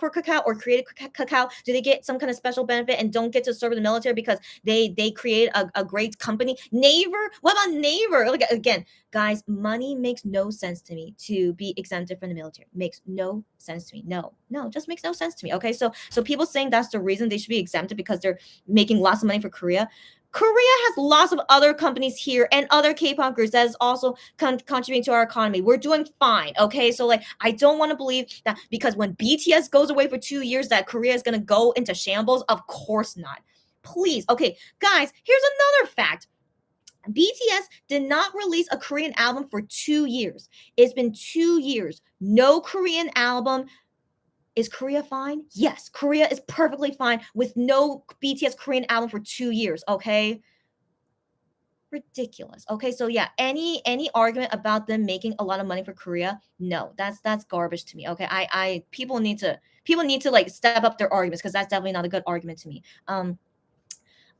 cacao or create cacao, do they get some kind of special benefit and don't get to serve in the military because they create a great company? Naver, what about Naver? Like, again, guys, money makes no sense to me to be exempted from the military. Makes no sense to me. No, just makes no sense to me. Okay, so people saying that's the reason they should be exempted because they're making lots of money for Korea. Korea has lots of other companies here and other K-pop groups that is also contributing to our economy. We're doing fine, okay? So like, I don't want to believe that because when BTS goes away for 2 years, that Korea is gonna go into shambles. Of course not. Please, okay, guys. Here's another fact. BTS did not release a Korean album for 2 years. It's been 2 years. No Korean album. Is Korea fine? Yes, Korea is perfectly fine with no BTS Korean album for 2 years. Okay, ridiculous. Okay, so yeah, any argument about them making a lot of money for Korea, no, that's garbage to me. Okay, I people need to like step up their arguments because that's definitely not a good argument to me.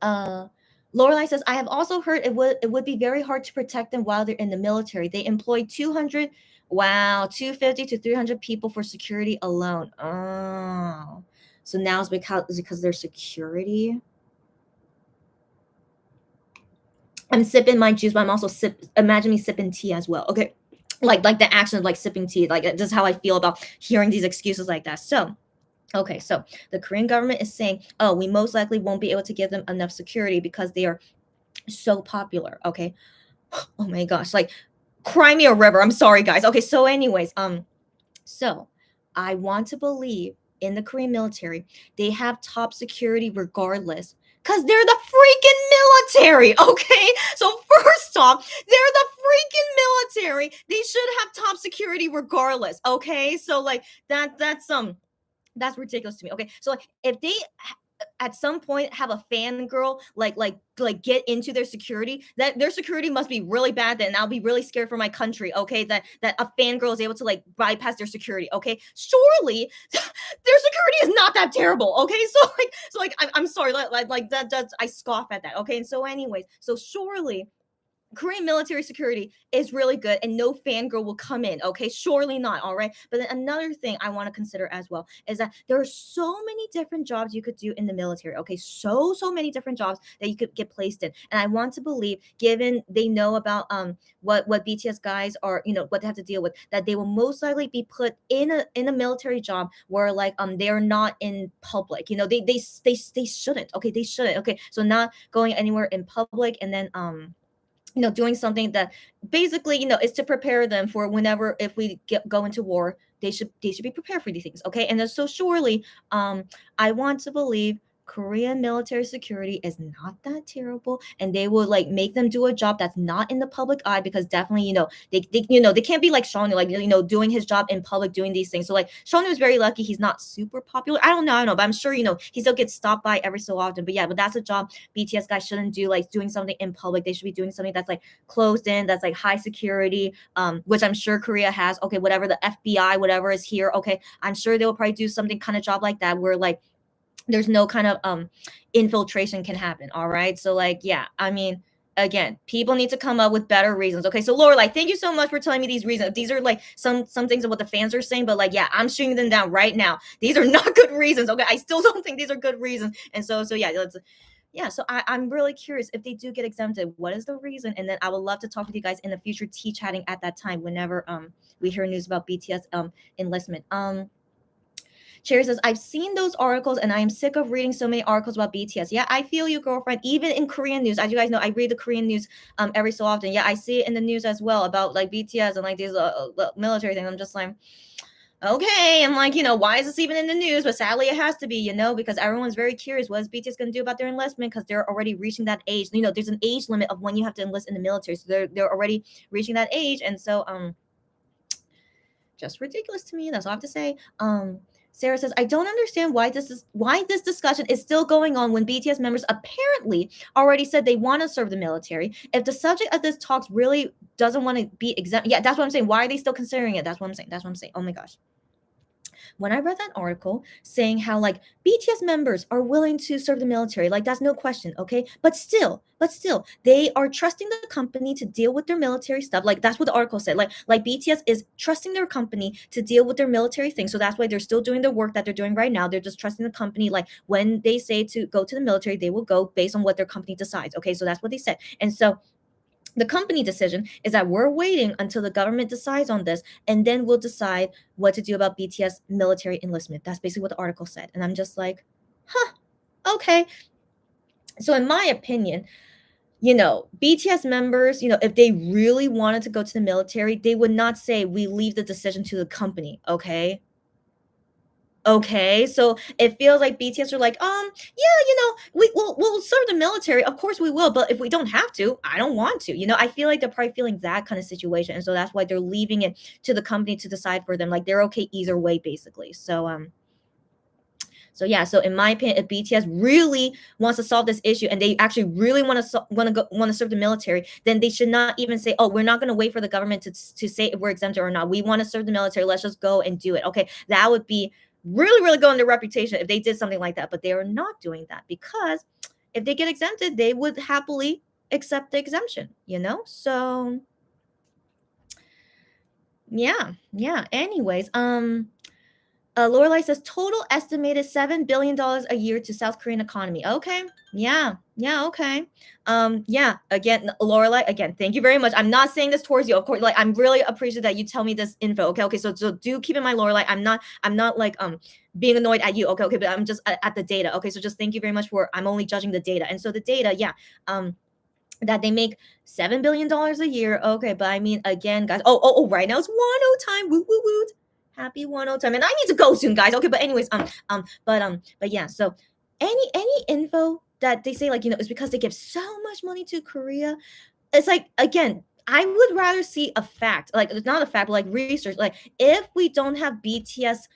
Uh. Lorelai says, I have also heard it would be very hard to protect them while they're in the military. They employ 200, wow, 250 to 300 people for security alone. Oh, so now it's because their security. I'm sipping my juice, but I'm also imagine me sipping tea as well. Okay, like the action of like sipping tea. Like this is how I feel about hearing these excuses like that. So okay, so the Korean government is saying, oh, we most likely won't be able to give them enough security because they are so popular. Okay. Oh my gosh, like cry me a river. I'm sorry, guys. Okay, so anyways, so I want to believe in the Korean military, they have top security regardless. Cause they're the freaking military, okay? So first off, they're the freaking military. They should have top security regardless, okay? So like that's ridiculous to me. Okay, so like if they at some point have a fangirl like get into their security, that their security must be really bad. Then I'll be really scared for my country. Okay, that a fangirl is able to like bypass their security. Okay, surely their security is not that terrible. Okay, so like I'm sorry, like that I scoff at that. Okay, and so anyways, so surely Korean military security is really good and no fangirl will come in. Okay, surely not. All right. But then another thing I want to consider as well is that there are so many different jobs you could do in the military. Okay, so many different jobs that you could get placed in. And I want to believe, given they know about what BTS guys are, what they have to deal with, that they will most likely be put in a military job where like they are not in public. They shouldn't. Okay, they shouldn't. Okay, so not going anywhere in public, and then doing something that basically, is to prepare them for whenever if we go into war, they should be prepared for these things. Okay. And then so surely, I want to believe Korean military security is not that terrible, and they will like make them do a job that's not in the public eye because definitely, they can't be like Shawnee, like doing his job in public, doing these things. So like Shawnee was very lucky he's not super popular. I don't know, but I'm sure he still gets stopped by every so often. But yeah, but that's a job BTS guys shouldn't do, like doing something in public. They should be doing something that's like closed in, that's like high security, which I'm sure Korea has. Okay, whatever the FBI, whatever is here. Okay, I'm sure they'll probably do something kind of job like that where like there's no kind of infiltration can happen. All right. So like, yeah, I mean, again, people need to come up with better reasons. Okay. So Laura, like, thank you so much for telling me these reasons. These are like some things of what the fans are saying, but like, yeah, I'm shooting them down right now. These are not good reasons. Okay. I still don't think these are good reasons. And so yeah, so I'm really curious if they do get exempted, what is the reason? And then I would love to talk with you guys in the future, tea chatting at that time whenever we hear news about BTS enlistment. Cherry says, I've seen those articles and I am sick of reading so many articles about BTS. Yeah, I feel you, girlfriend. Even in Korean news, as you guys know, I read the Korean news every so often. Yeah, I see it in the news as well about like BTS and like these military things. I'm just like, okay. I'm like, why is this even in the news? But sadly, it has to be, because everyone's very curious. What is BTS going to do about their enlistment? Because they're already reaching that age. There's an age limit of when you have to enlist in the military. So they're already reaching that age. And so, just ridiculous to me. That's all I have to say. Sarah says, I don't understand why this discussion is still going on when BTS members apparently already said they want to serve the military. If the subject of this talks really doesn't want to be exempt, yeah, that's what I'm saying. Why are they still considering it? That's what I'm saying. Oh my gosh. when I read that article saying how like BTS members are willing to serve the military, like that's no question, okay? But still, they are trusting the company to deal with their military stuff. Like that's what the article said. Like BTS is trusting their company to deal with their military things. So that's why they're still doing the work that they're doing right now. They're just trusting the company. Like when they say to go to the military, they will go based on what their company decides. Okay, so that's what they said. And so the company decision is that we're waiting until the government decides on this, and then we'll decide what to do about BTS military enlistment. That's basically what the article said. And I'm just like, huh, okay. So, in my opinion, BTS members, if they really wanted to go to the military, they would not say, we leave the decision to the company. Okay, so it feels like BTS are like, yeah, we'll serve the military. Of course we will, but if we don't have to, I don't want to. I feel like they're probably feeling that kind of situation, and so that's why they're leaving it to the company to decide for them. Like they're okay either way, basically. So yeah, so in my opinion, if BTS really wants to solve this issue and they actually really want to serve the military, then they should not even say, "Oh, we're not going to wait for the government to say if we're exempted or not. We want to serve the military. Let's just go and do it." Okay, that would be really, really go on their reputation if they did something like that. But they are not doing that because if they get exempted, they would happily accept the exemption. So yeah. Anyways, Lorelai says total estimated $7 billion a year to South Korean economy. Okay, yeah, okay. Yeah. Again, Lorelai. Again, thank you very much. I'm not saying this towards you, of course. Like, I'm really appreciative that you tell me this info. Okay. So do keep in mind, Lorelai. I'm not like being annoyed at you. Okay. But I'm just at the data. Okay. So just thank you very much for. I'm only judging the data, and so the data. Yeah. That they make $7 billion a year. Okay, but I mean, again, guys. Oh, right now it's 1:00 time. Woot woot woot. Happy 1:00 time, and I need to go soon, guys. Okay, but anyways, but yeah. So any info that they say like it's because they give so much money to Korea. It's like again. I would rather see a fact, like it's not a fact, but like research. Like if we don't have BTS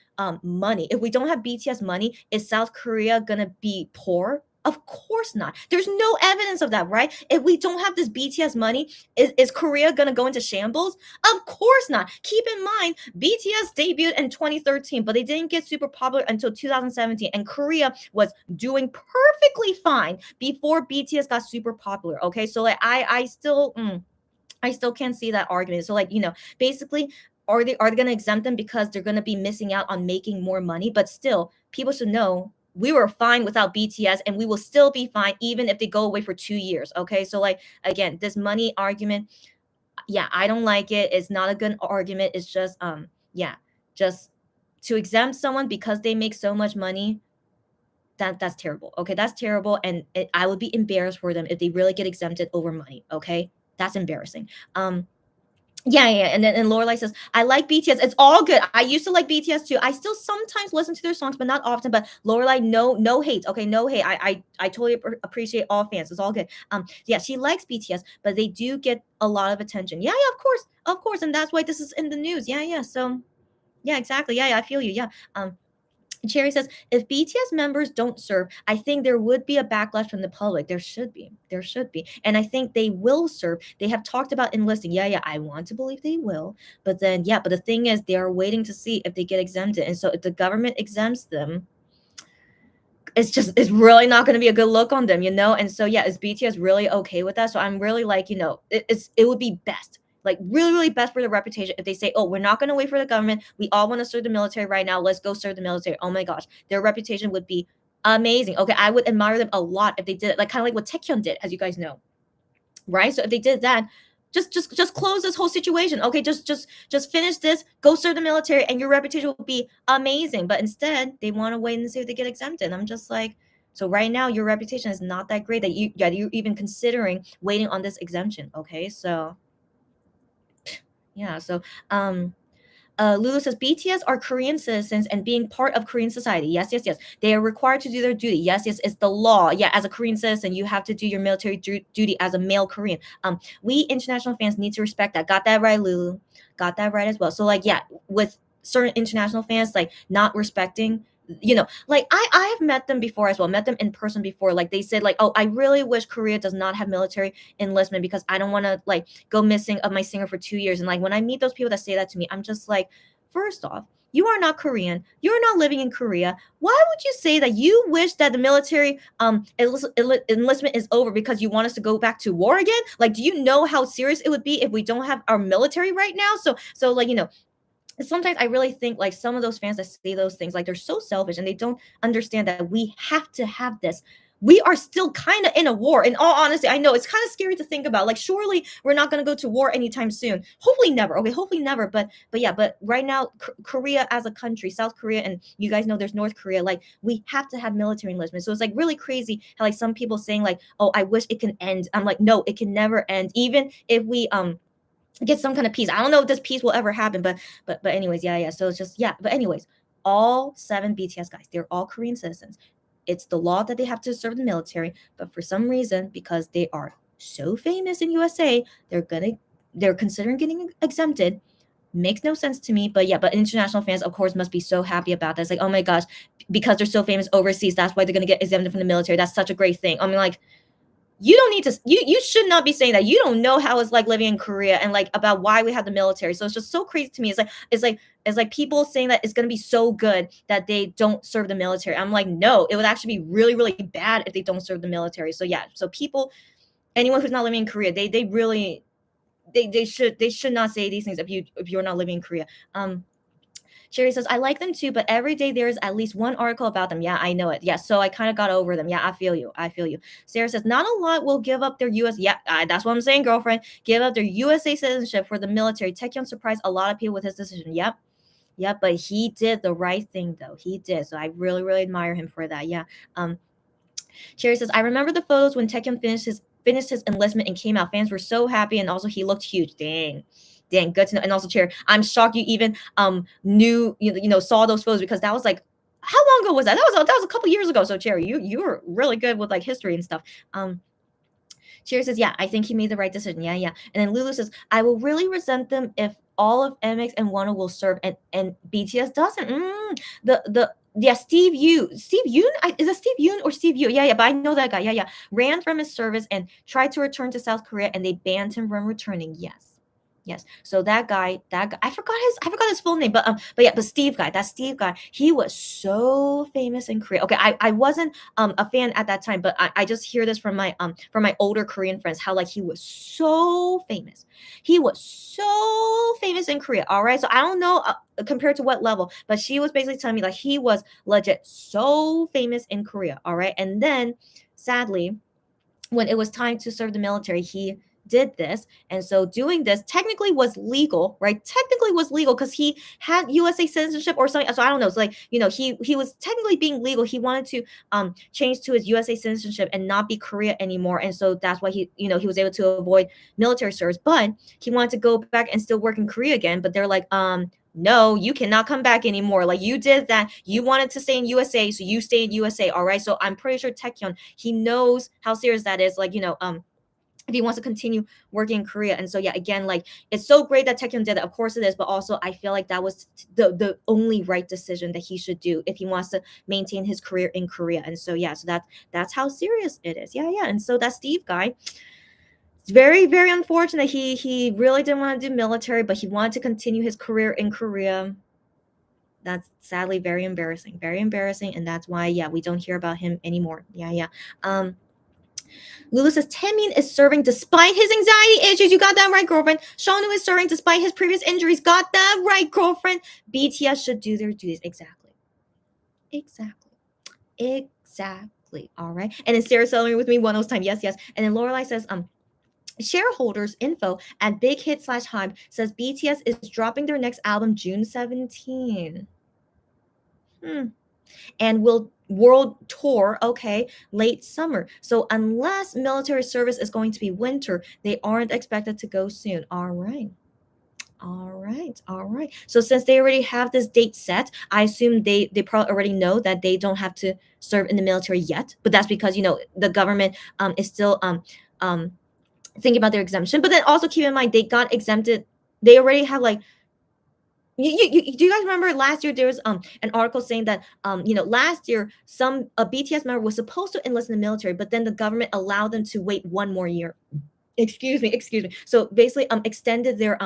money, if we don't have BTS money, is South Korea gonna be poor? Of course not. There's no evidence of that, right? If we don't have this BTS money, is Korea gonna go into shambles? Of course not. Keep in mind, BTS debuted in 2013, but they didn't get super popular until 2017, and Korea was doing perfectly fine before BTS got super popular. Okay, so like I still can't see that argument. So like, basically are they going to exempt them because they're going to be missing out on making more money? But still, people should know we were fine without BTS and we will still be fine even if they go away for 2 years. Okay? So like again, this money argument, yeah, I don't like it. It's not a good argument. It's just yeah, just to exempt someone because they make so much money, that's terrible. Okay, that's terrible, and I would be embarrassed for them if they really get exempted over money. Okay, that's embarrassing. Yeah, and then and Lorelai says, I like BTS. It's all good. I used to like BTS too. I still sometimes listen to their songs, but not often. But Lorelai, no hate. Okay, no hate. I totally appreciate all fans. It's all good. Yeah, she likes BTS, but they do get a lot of attention. Yeah, of course, and that's why this is in the news. Yeah. So yeah, exactly. Yeah, I feel you. Yeah. Cherry says, if BTS members don't serve, I think there would be a backlash from the public. There should be. There should be. And I think they will serve. They have talked about enlisting. Yeah, I want to believe they will. But then, yeah, but the thing is, they are waiting to see if they get exempted. And so if the government exempts them, it's really not going to be a good look on them, And so, yeah, is BTS really okay with that? So I'm really like, it would be best like really, really best for the reputation if they say, oh, we're not going to wait for the government. We all want to serve the military right now. Let's go serve the military. Oh my gosh, their reputation would be amazing. Okay, I would admire them a lot if they did it, like kind of like what Taehyun did, as you guys know, right? So if they did that, just close this whole situation. Okay, just finish this, go serve the military, and your reputation will be amazing. But instead, they want to wait and see if they get exempted. I'm just like, so right now your reputation is not that great that you're even considering waiting on this exemption. Okay, so. Yeah. So, Lulu says BTS are Korean citizens and being part of Korean society. Yes. They are required to do their duty. Yes. It's the law. Yeah. As a Korean citizen, you have to do your military duty as a male Korean. We international fans need to respect that. Got that right, Lulu. Got that right as well. So, like, yeah, with certain international fans, like not respecting. Like I have met them before as well, met them in person before. Like they said, like, oh, I really wish Korea does not have military enlistment because I don't want to like go missing of my singer for 2 years. And like when I meet those people that say that to me, I'm just like, first off, you are not Korean. You're not living in Korea. Why would you say that you wish that the military enlistment is over because you want us to go back to war again? Like, do you know how serious it would be if we don't have our military right now? So like, sometimes I really think like some of those fans that say those things, like they're so selfish and they don't understand that we have to have this. We are still kind of in a war. In all honesty, I know it's kind of scary to think about. Like, surely we're not going to go to war anytime soon. Hopefully never. Okay, hopefully never. But yeah, but right now, Korea as a country, South Korea, and you guys know there's North Korea. Like, we have to have military enlistment. So it's like really crazy how like some people saying like, oh, I wish it can end. I'm like, no, it can never end. Even if we get some kind of peace. I don't know if this peace will ever happen, but anyways, yeah. So it's just yeah. But anyways, all 7 BTS guys, they're all Korean citizens. It's the law that they have to serve the military, but for some reason, because they are so famous in USA, they're considering getting exempted. Makes no sense to me, but yeah, but international fans, of course, must be so happy about this. Like, oh my gosh, because they're so famous overseas, that's why they're gonna get exempted from the military. That's such a great thing. I mean, like, you don't need to you should not be saying that. You don't know how it's like living in Korea and like about why we have the military. So it's just so crazy to me. It's like people saying that it's going to be so good that they don't serve the military. I'm like, no, it would actually be really really bad if they don't serve the military. So yeah, so people, anyone who's not living in Korea, they really they should not say these things if you're not living in Korea. Sherry says, I like them too, but every day there's at least one article about them. Yeah, I know it. Yeah, so I kind of got over them. Yeah, I feel you. I feel you. Sarah says, not a lot will give up their US. Yeah, that's what I'm saying, girlfriend. Give up their USA citizenship for the military. Taecyeon surprised a lot of people with his decision. Yep. Yep, but he did the right thing though. He did. So I really, really admire him for that. Yeah. Sherry says, I remember the photos when Taecyeon finished his enlistment and came out. Fans were so happy, and also he looked huge. Dang, good to know. And also, Chair, I'm shocked you even knew saw those photos, because that was like, how long ago was that? That was a couple years ago. So, Cherry, you were really good with like history and stuff. Cherry says, yeah, I think he made the right decision. Yeah. And then Lulu says, I will really resent them if all of MX and Wano will serve and BTS doesn't. Yeah, Steve Yoon. Is it Steve Yoon or Steve Yu? Yeah, but I know that guy. Yeah. Ran from his service and tried to return to South Korea, and they banned him from returning. Yes. So that guy, I forgot his full name, but Steve guy, that Steve guy, he was so famous in Korea. Okay, I wasn't a fan at that time, but I just hear this from my older Korean friends, how like he was so famous. He was so famous in Korea. All right. So I don't know compared to what level, but she was basically telling me like he was legit so famous in Korea. All right. And then sadly, when it was time to serve the military, he did this. And so doing this technically was legal, right? Technically was legal because he had USA citizenship or something. So I don't know. It's like, he was technically being legal. He wanted to change to his USA citizenship and not be Korea anymore. And so that's why he was able to avoid military service. But he wanted to go back and still work in Korea again. But they're like, no, you cannot come back anymore. Like, you did that. You wanted to stay in USA, so you stay in USA. All right. So I'm pretty sure Taecyeon, he knows how serious that is. Like, if he wants to continue working in Korea. And so yeah, again, like, it's so great that Taecyeon did that. Of course it is, but also I feel like that was the only right decision that he should do if he wants to maintain his career in Korea. And so yeah, so that's how serious it is. Yeah. And so that Steve guy, it's very, very unfortunate. He really didn't want to do military, but he wanted to continue his career in Korea. That's sadly very embarrassing. Very embarrassing. And that's why, yeah, we don't hear about him anymore. Yeah. Lulu says Taemin is serving despite his anxiety issues. You got that right, girlfriend. Shonu is serving despite his previous injuries. Got that right, girlfriend. BTS should do their duties. Exactly. All right. And then Sarah celebrating with me one of those times. Yes. And then Lorelai says, shareholders info at Big Hit /Hype says BTS is dropping their next album June 17. And will world tour, okay, late summer. So unless military service is going to be winter, they aren't expected to go soon. All right. So since they already have this date set, I assume they probably already know that they don't have to serve in the military yet. But that's because the government is still thinking about their exemption. But then also keep in mind, they got exempted. They already have like, do you guys remember last year there was an article saying that last year a BTS member was supposed to enlist in the military, but then the government allowed them to wait one more year. Excuse me. So basically extended their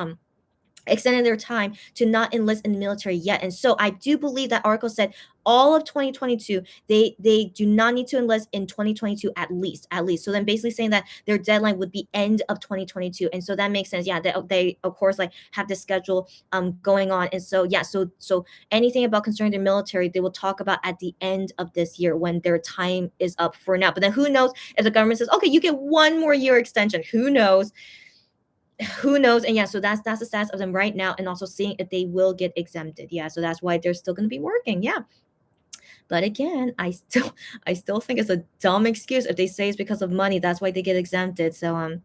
extended their time to not enlist in the military yet. And so I do believe that article said all of 2022 they do not need to enlist in 2022 at least. So then basically saying that their deadline would be end of 2022. And so that makes sense. Yeah, they of course like have this schedule going on. And so yeah, so anything about concerning the military they will talk about at the end of this year when their time is up for now. But then who knows if the government says, okay, you get one more year extension. Who knows? And yeah, so that's the status of them right now, and also seeing if they will get exempted. Yeah, so that's why they're still going to be working. Yeah, but again, I still think it's a dumb excuse if they say it's because of money, that's why they get exempted. So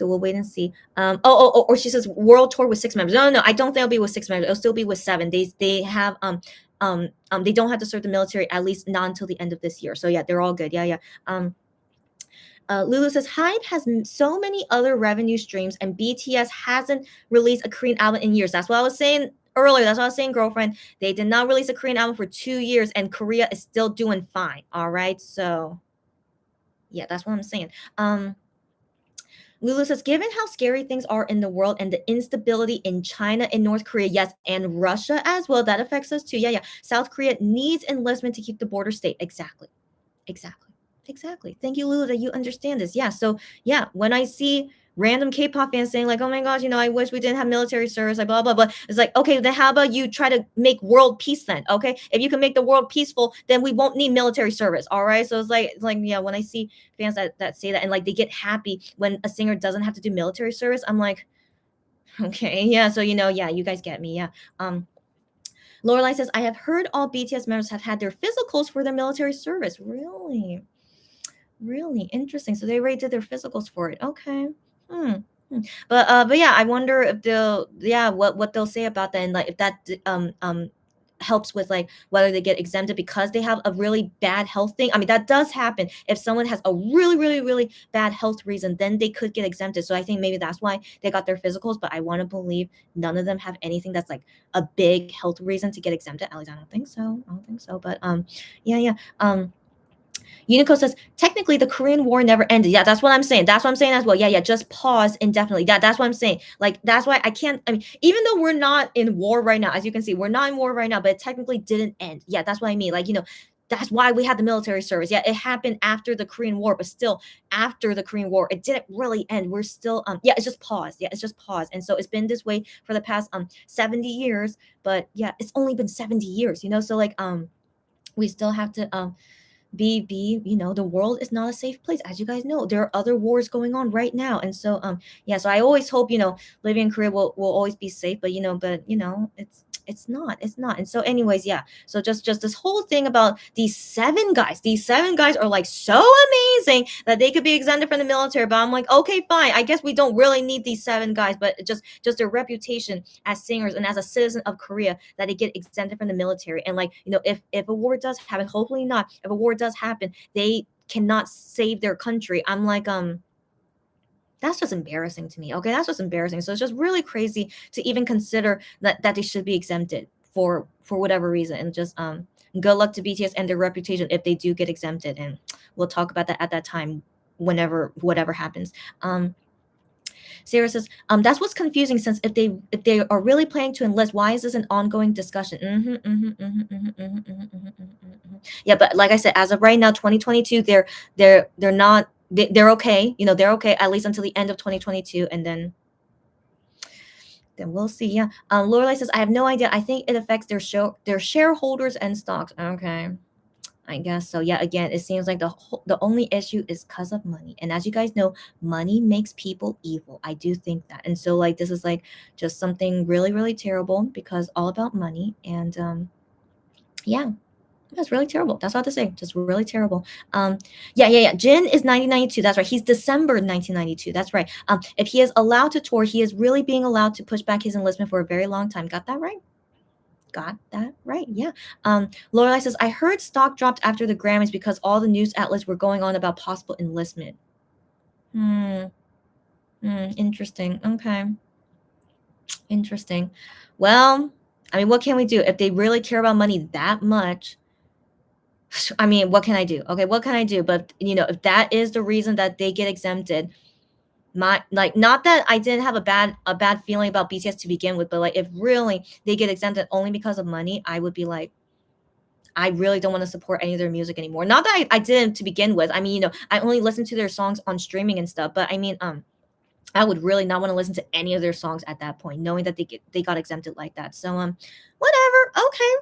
we'll wait and see. Or she says world tour with 6 members. No, I don't think it'll be with 6 members. It'll still be with 7. They have they don't have to serve the military, at least not until the end of this year. So yeah, they're all good. Yeah. Lulu says Hype has so many other revenue streams, and BTS hasn't released a Korean album in years. That's what I was saying earlier. That's what I was saying, girlfriend. They did not release a Korean album for 2 years, and Korea is still doing fine. All right, so yeah, that's what I'm saying. Lulu says, given how scary things are in the world and the instability in China and North Korea, yes, and Russia as well, that affects us too. Yeah. South Korea needs enlistment to keep the border state. Exactly. Thank you, Lulu, that you understand this. Yeah. So yeah, when I see random K-pop fans saying like, "Oh my gosh, I wish we didn't have military service," like blah blah blah. It's like, okay, then how about you try to make world peace then? Okay, if you can make the world peaceful, then we won't need military service. All right. So it's like yeah, when I see fans that say that and like they get happy when a singer doesn't have to do military service, I'm like, okay, yeah. So yeah, you guys get me. Yeah. Lorelai says, I have heard all BTS members have had their physicals for their military service. Really? Really interesting. So they already did their physicals for it. Okay. Hmm. But yeah, I wonder if what they'll say about that, and like if that helps with like whether they get exempted because they have a really bad health thing. I mean, that does happen. If someone has a really, really, really bad health reason, then they could get exempted. So I think maybe that's why they got their physicals. But I want to believe none of them have anything that's like a big health reason to get exempted. At least I don't think so. But yeah. Unico says, technically the Korean War never ended. Yeah, that's what I'm saying. That's what I'm saying as well. Yeah, just pause indefinitely. That's what I'm saying. Like, that's why I mean, even though we're not in war right now, as you can see, we're not in war right now, but it technically didn't end. Yeah, that's what I mean. Like, that's why we had the military service. Yeah, it happened after the Korean War, but still after the Korean War, it didn't really end. We're still it's just paused. Yeah, it's just paused. And so it's been this way for the past 70 years, but yeah, it's only been 70 years, so like we still have to be the world is not a safe place, as you guys know. There are other wars going on right now. And so yeah, so I always hope living in Korea will always be safe, but it's not. And so anyways, yeah, so just this whole thing about these 7 guys are like so amazing that they could be exempted from the military. But I'm like, okay, fine, I guess we don't really need these 7 guys, but just their reputation as singers and as a citizen of Korea, that they get exempted from the military. And like, if a war does happen, hopefully not, if a war does happen, they cannot save their country. I'm like, that's just embarrassing to me. Okay, that's just embarrassing. So it's just really crazy to even consider that they should be exempted for whatever reason. And just good luck to BTS and their reputation if they do get exempted. And we'll talk about that at that time, whenever whatever happens. Sarah says, that's what's confusing, since if they are really planning to enlist, why is this an ongoing discussion? Yeah, but like I said, as of right now, 2022, they're not. They're okay. They're okay at least until the end of 2022, and then we'll see. Yeah. Lorelai says, I have no idea. I think it affects their shareholders and stocks. Okay. I guess so. Yeah, again, it seems like the only issue is because of money. And as you guys know, money makes people evil. I do think that. And so like this is like just something really, really terrible, because all about money. And yeah. That's really terrible. That's all I have to say. Just really terrible. Yeah. Jin is 1992. That's right. He's December 1992. That's right. If he is allowed to tour, he is really being allowed to push back his enlistment for a very long time. Got that right? Yeah. Lorelai says, I heard stock dropped after the Grammys because all the news outlets were going on about possible enlistment. Interesting. Okay. Interesting. Well, I mean, what can we do if they really care about money that much? I mean, what can I do? Okay, what can I do? But if that is the reason that they get exempted, My like not that I didn't have a bad feeling about BTS to begin with, but like if really they get exempted only because of money, I would be like, I really don't want to support any of their music anymore. Not that I didn't to begin with. I mean, I only listen to their songs on streaming and stuff, but I mean, I would really not want to listen to any of their songs at that point, knowing that they got exempted like that. So whatever. Okay.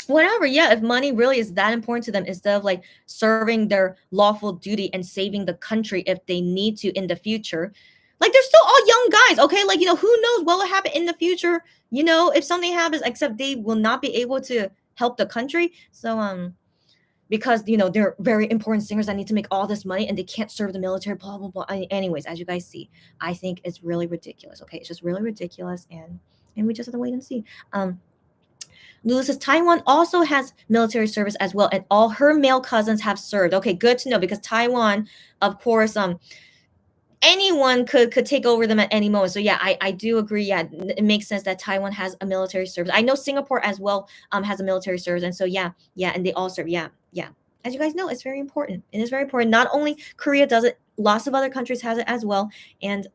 Whatever. Yeah, if money really is that important to them, instead of like serving their lawful duty and saving the country if they need to in the future. Like they're still all young guys, okay? Like, who knows what will happen in the future, if something happens, except they will not be able to help the country. So because they're very important singers that need to make all this money and they can't serve the military, blah blah blah. Anyways, as you guys see, I think it's really ridiculous. Okay, it's just really ridiculous, and we just have to wait and see. Lulu says Taiwan also has military service as well, and all her male cousins have served. Okay, good to know, because Taiwan, of course, anyone could take over them at any moment. So yeah, I do agree. Yeah, it makes sense that Taiwan has a military service. I know Singapore as well has a military service, and so yeah, and they all serve. Yeah, yeah. As you guys know, it's very important. It is very important. Not only Korea does it, lots of other countries has it as well. And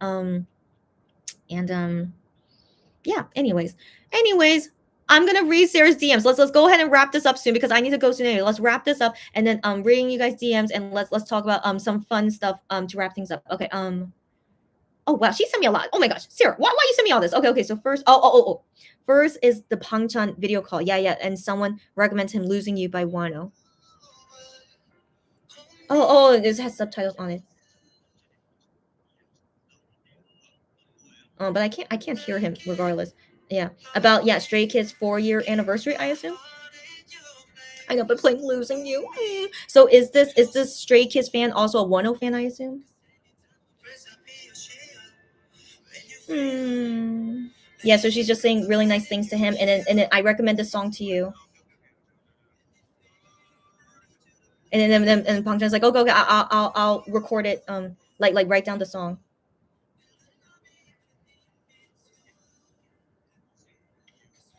yeah. Anyways, I'm gonna read Sarah's DMs. Let's go ahead and wrap this up soon because I need to go soon anyway. Let's wrap this up and then reading you guys DMs, and let's talk about some fun stuff to wrap things up. Okay. Oh wow, she sent me a lot. Oh my gosh, Sarah, why you send me all this? Okay. So first, first is the Pangchan video call. Yeah, and someone recommends him "Losing You" by Wano. Oh, this has subtitles on it. But I can't hear him regardless. Yeah, about Stray Kids 4-year anniversary, I assume. I know, but playing "Losing You." So is this Stray Kids fan also a Wano fan? I assume. Yeah, so she's just saying really nice things to him, and then I recommend this song to you. And then Pang Chan's like, okay, I'll record it. Like write down the song.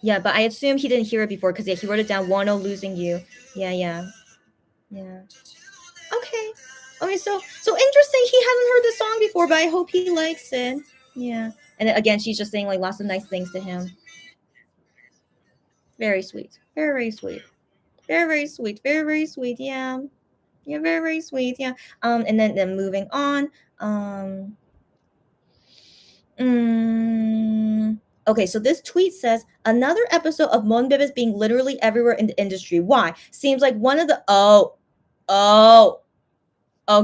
Yeah, but I assume he didn't hear it before because he wrote it down. Wano "Losing You." Yeah. Okay. Okay, so interesting. He hasn't heard the song before, but I hope he likes it. Yeah. And then, again, she's just saying like lots of nice things to him. Very sweet. Very sweet. Very sweet. Very sweet. Yeah. Yeah, very sweet. Yeah. And then moving on. Okay, so this tweet says another episode of Monbebes being literally everywhere in the industry. Why? Seems like one of the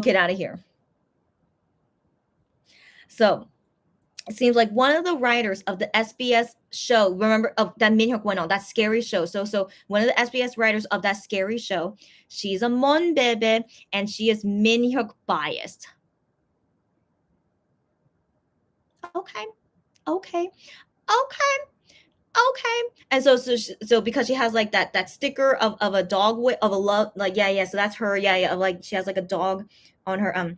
get out of here. So it seems like one of the writers of the SBS show, remember of that Minhyuk went on, that scary show. So one of the SBS writers of that scary show, she's a Monbebe and she is Minhyuk biased. Okay. And so because she has like that sticker of a dog with of a love, like so that's her. Of like she has like a dog on her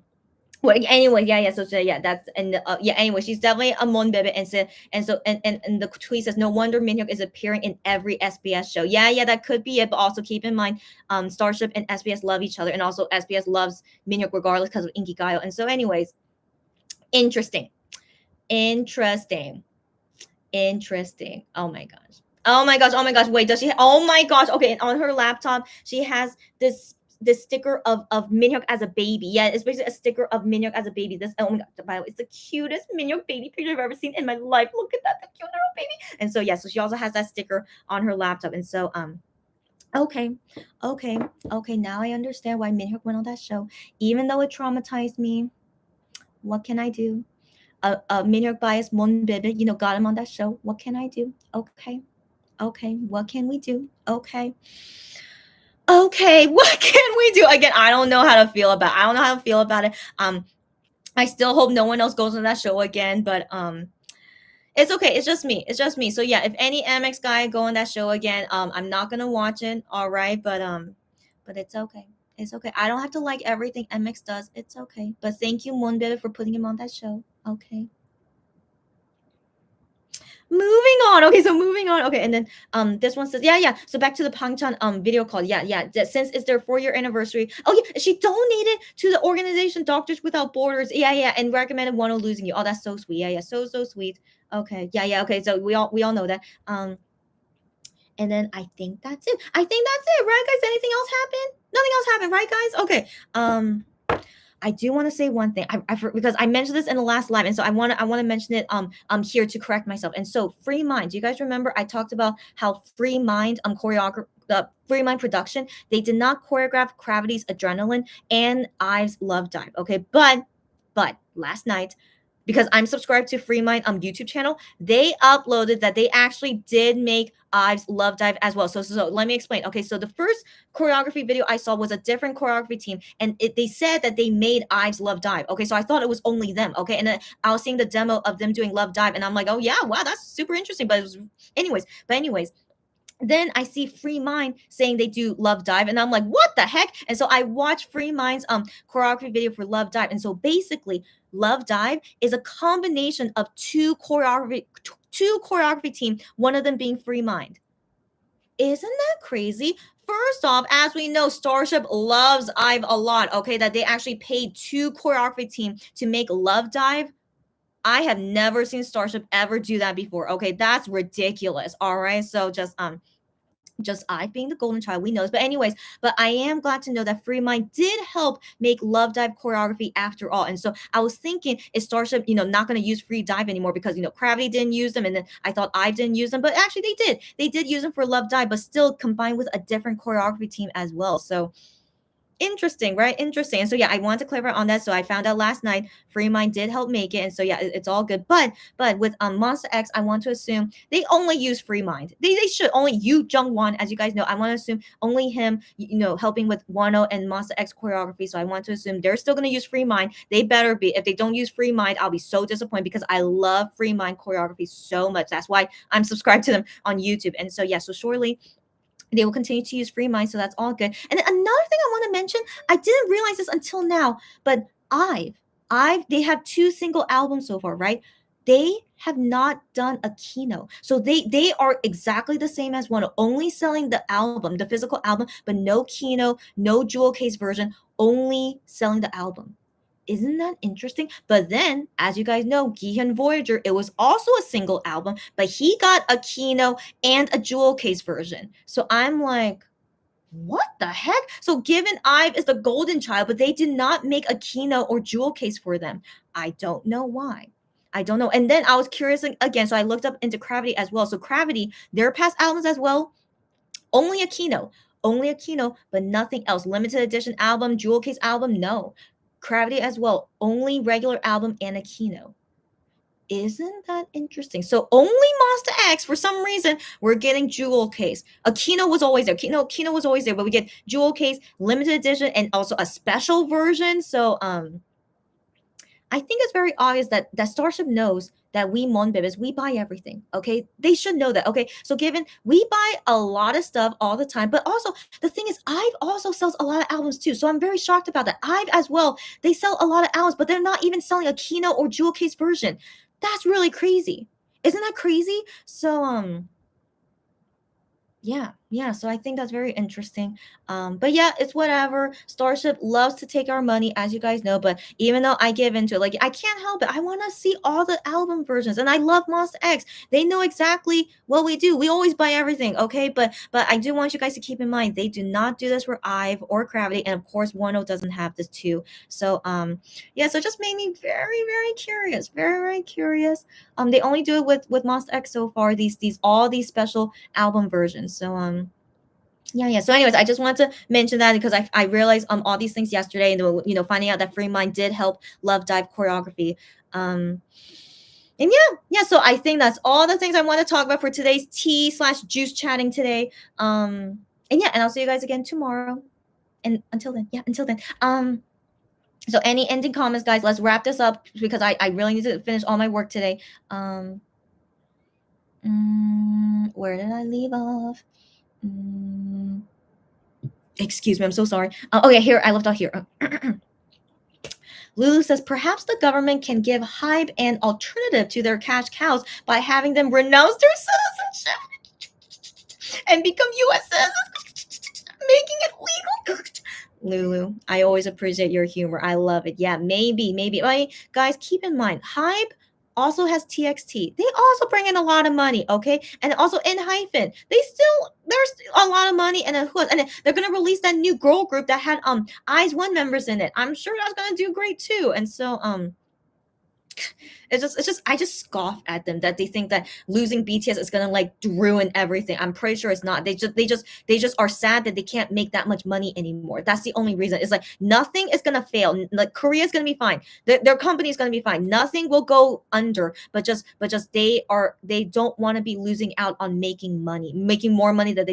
well, anyway, so that's anyway, she's definitely a Monbebe, and the tweet says no wonder Minhyuk is appearing in every SBS show. That could be it, but also keep in mind Starship and SBS love each other, and also SBS loves Minhyuk regardless because of Inkigayo. And so anyways, interesting. Oh my gosh. Wait, does she? Oh my gosh. Okay, and on her laptop, she has this sticker of Minhyuk as a baby. Yeah, it's basically a sticker of Minhyuk as a baby. This, oh my god, by the way, it's the cutest Minhyuk baby picture I've ever seen in my life. Look at that, the cute little baby. And so so she also has that sticker on her laptop. And so okay. Now I understand why Minhyuk went on that show, even though it traumatized me. What can I do? Minhyuk bias Monbebe, got him on that show. What can I do? Okay, what can we do? Okay, what can we do? Again, I don't know how to feel about it. I still hope no one else goes on that show again, but it's okay. It's just me. So yeah, if any MX guy go on that show again, I'm not gonna watch it. All right, but it's okay. It's okay. I don't have to like everything MX does. It's okay. But thank you, Monbebe, for putting him on that show. Okay. moving on. Okay, so moving on. Okay, and then this one says, yeah. So back to the Pangchan video call. Yeah. Since it's their 4-year anniversary. Oh yeah, she donated to the organization Doctors Without Borders. Yeah, and recommended One of Losing You. Oh, that's so sweet. Yeah, so sweet. Okay, yeah. Okay, so we all know that. And then I think that's it. Right, guys? Anything else happened? Nothing else happened, right, guys? Okay. I do want to say one thing. Because I mentioned this in the last live, and so I want to mention it here to correct myself. And so Free Mind. Do you guys remember I talked about how Free Mind choreographer the Free Mind production, they did not choreograph Gravity's Adrenaline and Ive's Love Dive. Okay, but last night, because I'm subscribed to Free Mind YouTube channel, they uploaded that they actually did make Ive's Love Dive as well. So let me explain. Okay, so the first choreography video I saw was a different choreography team, and they said that they made Ive's Love Dive. Okay, so I thought it was only them. Okay, and then I was seeing the demo of them doing Love Dive, and I'm like, oh yeah, wow, that's super interesting. But it was, anyways, then I see Free Mind saying they do Love Dive, and I'm like, what the heck? And so I watched Free Mind's choreography video for Love Dive, and so basically, Love Dive is a combination of two choreography team, one of them being Free Mind. Isn't that crazy? First off, as we know, Starship loves Ive a lot. Okay, that they actually paid two choreography team to make Love Dive. I have never seen Starship ever do that before. Okay, that's ridiculous. All right, so just I being the golden child, we know this. But anyways, but I am glad to know that Free Mind did help make Love Dive choreography after all. And so I was thinking, is Starship, not going to use Free Dive anymore because, Gravity didn't use them, and then I thought I didn't use them, but actually they did. They did use them for Love Dive, but still combined with a different choreography team as well. So interesting, right? Interesting. And so yeah, I wanted to clarify on that. So I found out last night Free Mind did help make it, and so yeah, it's all good. But with Monster X, I want to assume they only use Free Mind. They should only Yu Jung Won, as you guys know. I want to assume only him, helping with Wano and Monster X choreography. So I want to assume they're still going to use Free Mind. They better be. If they don't use Free Mind, I'll be so disappointed because I love Free Mind choreography so much. That's why I'm subscribed to them on YouTube. And so yeah, so surely they will continue to use Free Mind, so that's all good. And then another thing I want to mention, I didn't realize this until now, but they have 2 single albums so far, right? They have not done a keynote. So they are exactly the same as One, only selling the album, the physical album, but no keynote, no jewel case version, only selling the album. Isn't that interesting? But then, as you guys know, Gihyun Voyager, it was also a single album, but he got a keynote and a jewel case version. So I'm like, what the heck? So given Ive is the golden child, but they did not make a keynote or jewel case for them. I don't know why. I don't know. And then I was curious again, so I looked up into Gravity as well. So Gravity, their past albums as well, only a keynote, but nothing else. Limited edition album, jewel case album, no. Gravity as well, only regular album and a keynote. Isn't that interesting? So only Monster X, for some reason, we're getting jewel case. A keynote was always there. Keynote was always there, but we get jewel case, limited edition, and also a special version. So I think it's very obvious that Starship knows that we Monbebes, we buy everything. Okay, they should know that. Okay, so given we buy a lot of stuff all the time, but also the thing is, Ive also sells a lot of albums too. So I'm very shocked about that. Ive as well, they sell a lot of albums, but they're not even selling a keynote or jewel case version. That's really crazy. Isn't that crazy? So yeah, so I think that's very interesting. But yeah, it's whatever. Starship loves to take our money, as you guys know, but even though I give into it, like I can't help it. I want to see all the album versions, and I love Monster X. They know exactly what we do. We always buy everything, okay? But I do want you guys to keep in mind they do not do this for Ive or Gravity, and of course Wano doesn't have this too. So yeah, so it just made me very, very curious. Very, very curious. They only do it with Monster X so far, all these special album versions. So yeah. So anyways, I just wanted to mention that because I realized all these things yesterday, and finding out that Free Mind did help Love Dive choreography. And yeah, so I think that's all the things I want to talk about for today's tea/juice chatting today. And I'll see you guys again tomorrow. And until then. So any ending comments, guys? Let's wrap this up because I really need to finish all my work today. Where did I leave off? Excuse me, I'm so sorry. Okay, here I left off here. Lulu says perhaps the government can give Hybe an alternative to their cash cows by having them renounce their citizenship and become U.S. citizens, making it legal. Lulu, I always appreciate your humor. I love it. Yeah, maybe. I mean, guys, keep in mind, Hybe also has TXT. They also bring in a lot of money, okay? And also ENHYPEN, there's a lot of money. And then who else? And then they're gonna release that new girl group that had IZ*ONE members in it. I'm sure that's gonna do great too. And so it's just I just scoff at them that they think that losing BTS is gonna like ruin everything. I'm pretty sure it's not. They just are sad that they can't make that much money anymore. That's the only reason. It's like nothing is gonna fail. Like Korea's gonna be fine. Their company is gonna be fine. Nothing will go under. But just they don't want to be losing out on making money, making more money that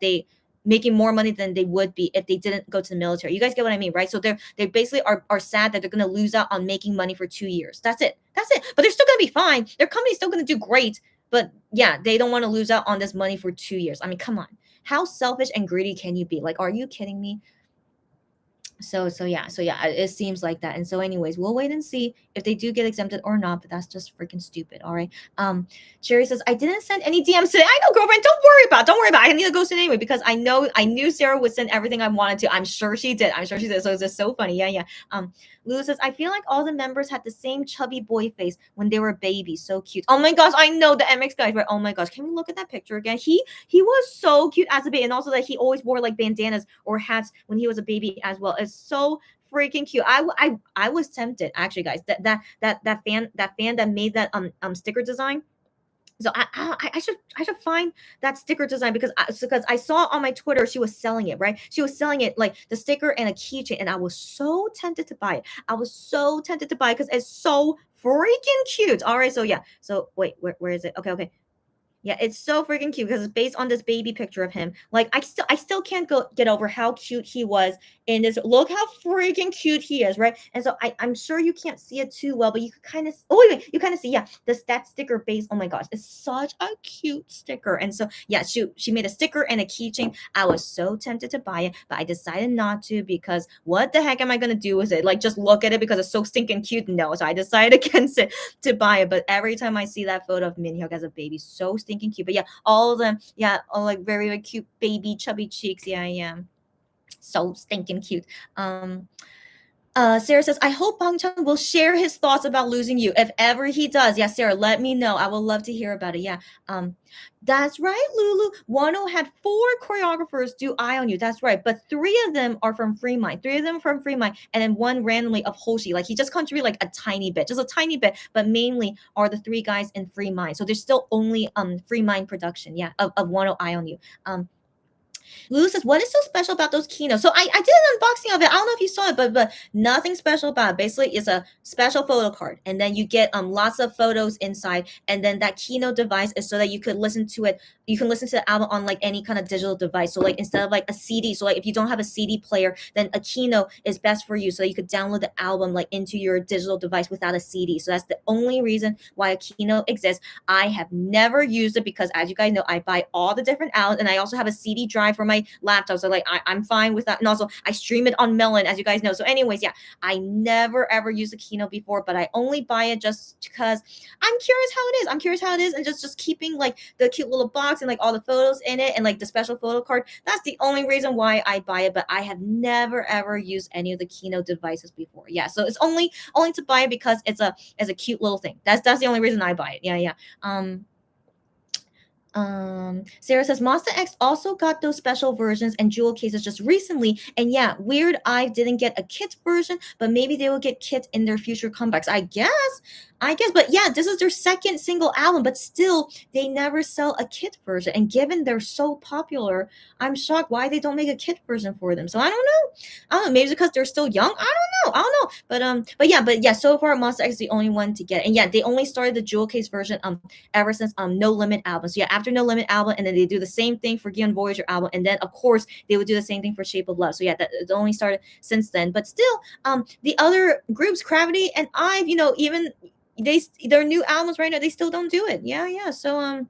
they making more money than they would be if they didn't go to the military. You guys get what I mean, right? So they basically are sad that they're going to lose out on making money for 2 years. That's it. But they're still going to be fine. Their company's still going to do great. But yeah, they don't want to lose out on this money for 2 years. I mean, come on. How selfish and greedy can you be? Like, are you kidding me? So yeah, it seems like that. And so anyways, we'll wait and see if they do get exempted or not, but that's just freaking stupid. All right. Cherry says, I didn't send any DMs today. I know, girlfriend, don't worry about it. I need to go send anyway because I knew Sarah would send everything I wanted to. I'm sure she did. So it's just so funny. Yeah. Lulu says, I feel like all the members had the same chubby boy face when they were babies. So cute. Oh my gosh, I know the MX guys, right? Oh my gosh, can we look at that picture again? He was so cute as a baby, and also that he always wore like bandanas or hats when he was a baby as well. It's so freaking cute. I was tempted actually, guys. That fan that made that sticker design. So I should find that sticker design because I saw on my Twitter she was selling it, right? She was selling it like the sticker and a keychain, and I was so tempted to buy it. I was so tempted to buy it because it's so freaking cute. All right, so yeah. So wait, where is it? Okay. Yeah, it's so freaking cute because it's based on this baby picture of him. Like I still can't get over how cute he was in this. Look how freaking cute he is, right? And so I'm sure you can't see it too well, but you could kind of wait, you kind of see, yeah, this that sticker base. Oh my gosh, it's such a cute sticker. And so yeah, she made a sticker and a keychain. I was so tempted to buy it, but I decided not to because what the heck am I gonna do with it? Like just look at it because it's so stinking cute? No, so I decided against it to buy it. But every time I see that photo of Minhyuk as a baby, so stinking cute. But yeah, all of them, yeah, all like very, very cute baby chubby cheeks. Yeah. So stinking cute. Sarah says, I hope Bang Chan will share his thoughts about losing you. If ever he does, yeah, Sarah, let me know. I will love to hear about it. Yeah. That's right, Lulu. Wano had 4 choreographers do Eye on You. That's right. But 3 of them are from Free Mind. 3 of them from Free Mind, and then 1 randomly of Hoshi. Like he just contributed like a tiny bit, just a tiny bit, but mainly are the 3 guys in Free Mind. So there's still only Free Mind production, yeah, of Wano Eye on You. Lulu says, what is so special about those keynotes? So I did an unboxing of it. I don't know if you saw it, but nothing special about it. Basically, it's a special photo card. And then you get lots of photos inside. And then that keynote device is so that you could listen to it. You can listen to the album on like any kind of digital device. So like instead of like a CD, so like if you don't have a CD player, then a keynote is best for you. So you could download the album like into your digital device without a CD. So that's the only reason why a keynote exists. I have never used it because as you guys know, I buy all the different albums and I also have a CD drive for my laptop. So like I'm fine with that. And also I stream it on Melon, as you guys know. So anyways, yeah, I never ever used a keynote before, but I only buy it just because I'm curious how it is. I'm curious how it is, and just keeping like the cute little box and like all the photos in it and like the special photo card. That's the only reason why I buy it, but I have never ever used any of the keynote devices before. Yeah, so it's only to buy it because it's a cute little thing. That's the only reason I buy it. Yeah. Sarah says Monster X also got those special versions and jewel cases just recently, and yeah, Weird Eye didn't get a kit version, but maybe they will get kit in their future comebacks. I guess, but yeah, this is their second single album, but still they never sell a kit version. And given they're so popular, I'm shocked why they don't make a kit version for them. So I don't know. Maybe it's because they're still young. I don't know. But yeah. So far, Monster X is the only one to get it. And yeah, they only started the jewel case version ever since No Limit album. So yeah, after No Limit album, and then they do the same thing for Gion Voyager album, and then of course they would do the same thing for Shape of Love. So yeah, that it only started since then. But still, the other groups, Gravity and IVE, even their new albums right now, they still don't do it. Yeah. So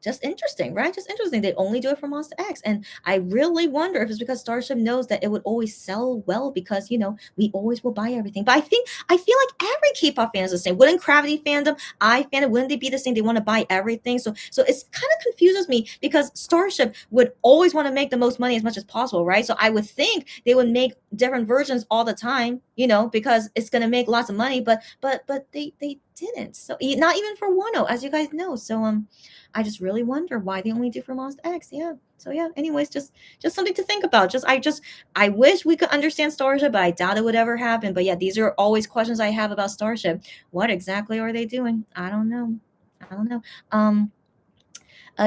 just interesting, right? Just interesting. They only do it for Monster X. And I really wonder if it's because Starship knows that it would always sell well because, we always will buy everything. But I feel like every K-pop fan is the same. Wouldn't Gravity fandom, I fandom, wouldn't they be the same? They want to buy everything. So it's kind of confuses me because Starship would always want to make the most money as much as possible, right? So I would think they would make different versions all the time, because it's gonna make lots of money, but they didn't. So not even for Wano, as you guys know. So I just really wonder why they only do for Monster X. Yeah. So yeah. Anyways, just something to think about. I wish we could understand Starship, but I doubt it would ever happen. But yeah, these are always questions I have about Starship. What exactly are they doing? I don't know. I don't know.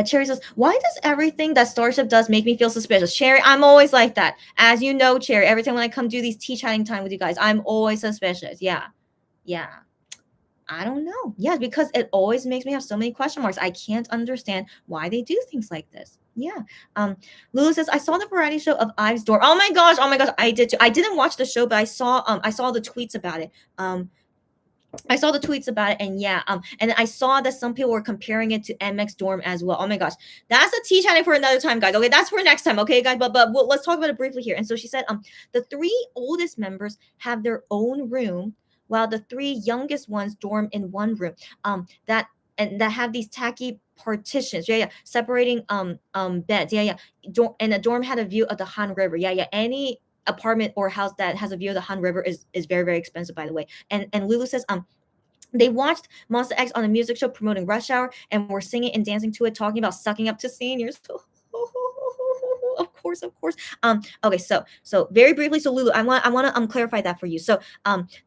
Cherry says, "Why does everything that Starship does make me feel suspicious?" Cherry, I'm always like that. As you know, Cherry, every time when I come do these tea chatting time with you guys, I'm always suspicious. Yeah. Yeah. I don't know. Yeah, because it always makes me have so many question marks. I can't understand why they do things like this. Yeah. Lulu says, I saw the variety show of Ives Dorm. Oh my gosh, I did too. I didn't watch the show, but I saw the tweets about it. I saw the tweets about it, and yeah, and I saw that some people were comparing it to MX Dorm as well. Oh my gosh, that's a tea chatting for another time, guys. Okay, that's for next time. Okay, guys, but let's talk about it briefly here. And so she said, the three oldest members have their own room, while the three youngest ones dorm in one room. That have these tacky partitions. Yeah, yeah, separating beds. Yeah, yeah. And the dorm had a view of the Han River. Yeah, yeah. Any apartment or house that has a view of the Han River is very, very expensive, by the way. And Lulu says they watched Monster X on a music show promoting Rush Hour and were singing and dancing to it, talking about sucking up to seniors. Of course, of course. Okay, so very briefly, so Lulu, I want to clarify that for you. So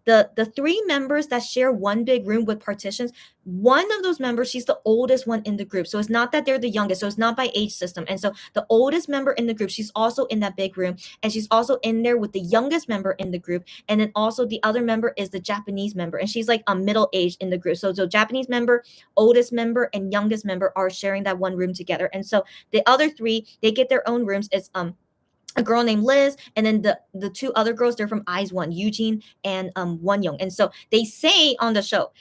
the three members that share one big room with partitions, one of those members, she's the oldest one in the group. So it's not that they're the youngest, so it's not by age system. And so the oldest member in the group, she's also in that big room, and she's also in there with the youngest member in the group. And then also the other member is the Japanese member, and she's like a middle age in the group. So Japanese member, oldest member, and youngest member are sharing that one room together. And so the other three, they get their own rooms. It's a girl named Liz, and then the two other girls, they're from Eyes One, Eugene and Wonyoung. And so they say on the show,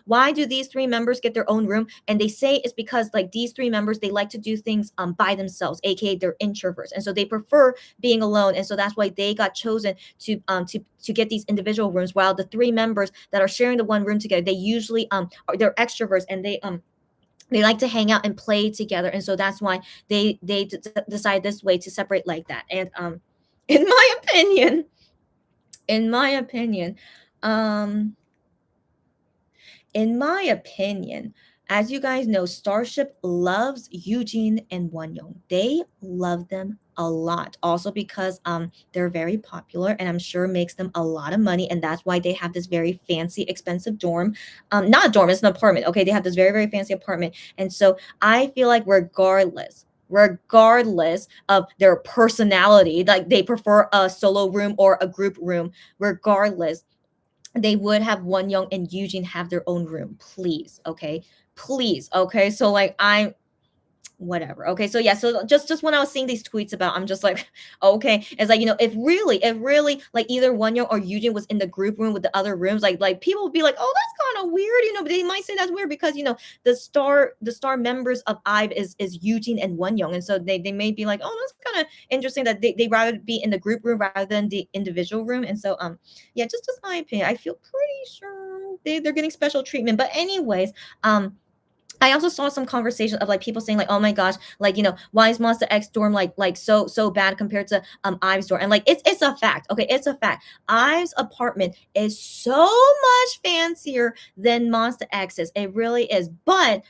why do these three members get their own room? And they say it's because like these three members, they like to do things by themselves, aka they're introverts, and so they prefer being alone. And so that's why they got chosen to get these individual rooms. While the three members that are sharing the one room together, they usually they're extroverts, and they like to hang out and play together, and so that's why they decide this way to separate like that. And in my opinion, in my opinion, um, in my opinion, as you guys know, Starship loves Eugene and Wonyoung. They love them a lot. Also because they're very popular, and I'm sure makes them a lot of money, and that's why they have this very fancy, expensive dorm. Not a dorm, it's an apartment. Okay, they have this very, very fancy apartment, and so I feel like regardless of their personality, like they prefer a solo room or a group room, regardless, they would have Wonyoung and Eugene have their own room, please. Okay, please. Okay, so like I'm whatever. Okay, so yeah, so just when I was seeing these tweets about, I'm just like, okay, it's like, if really like either Wonyoung or Eugene was in the group room with the other rooms, like people would be like, oh, that's kind of weird, but they might say that's weird because the star members of IVE is Eugene and Wonyoung, and so they may be like, oh, that's kind of interesting that they rather be in the group room rather than the individual room. And so yeah, just my opinion, I feel pretty sure they're getting special treatment. But anyways, I also saw some conversation of like people saying like, oh my gosh, like, why is Monster X dorm like so bad compared to Ives dorm? And like it's a fact. Okay, it's a fact. Ives apartment is so much fancier than Monster X's. It really is. But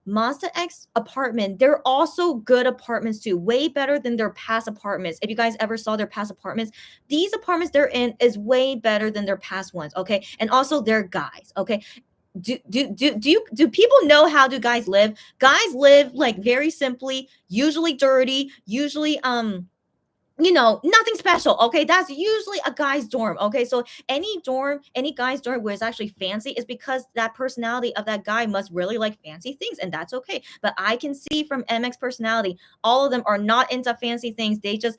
Monster X apartment, they're also good apartments too, way better than their past apartments. If you guys ever saw their past apartments, these apartments they're in is way better than their past ones. Okay, and also they're guys. Okay, do people know how do guys live? Guys live like very simply, usually dirty, usually nothing special. Okay, that's usually a guy's dorm. Okay, so any dorm, any guy's dorm where it's actually fancy is because that personality of that guy must really like fancy things, and that's okay. But I can see from MX personality, all of them are not into fancy things. They just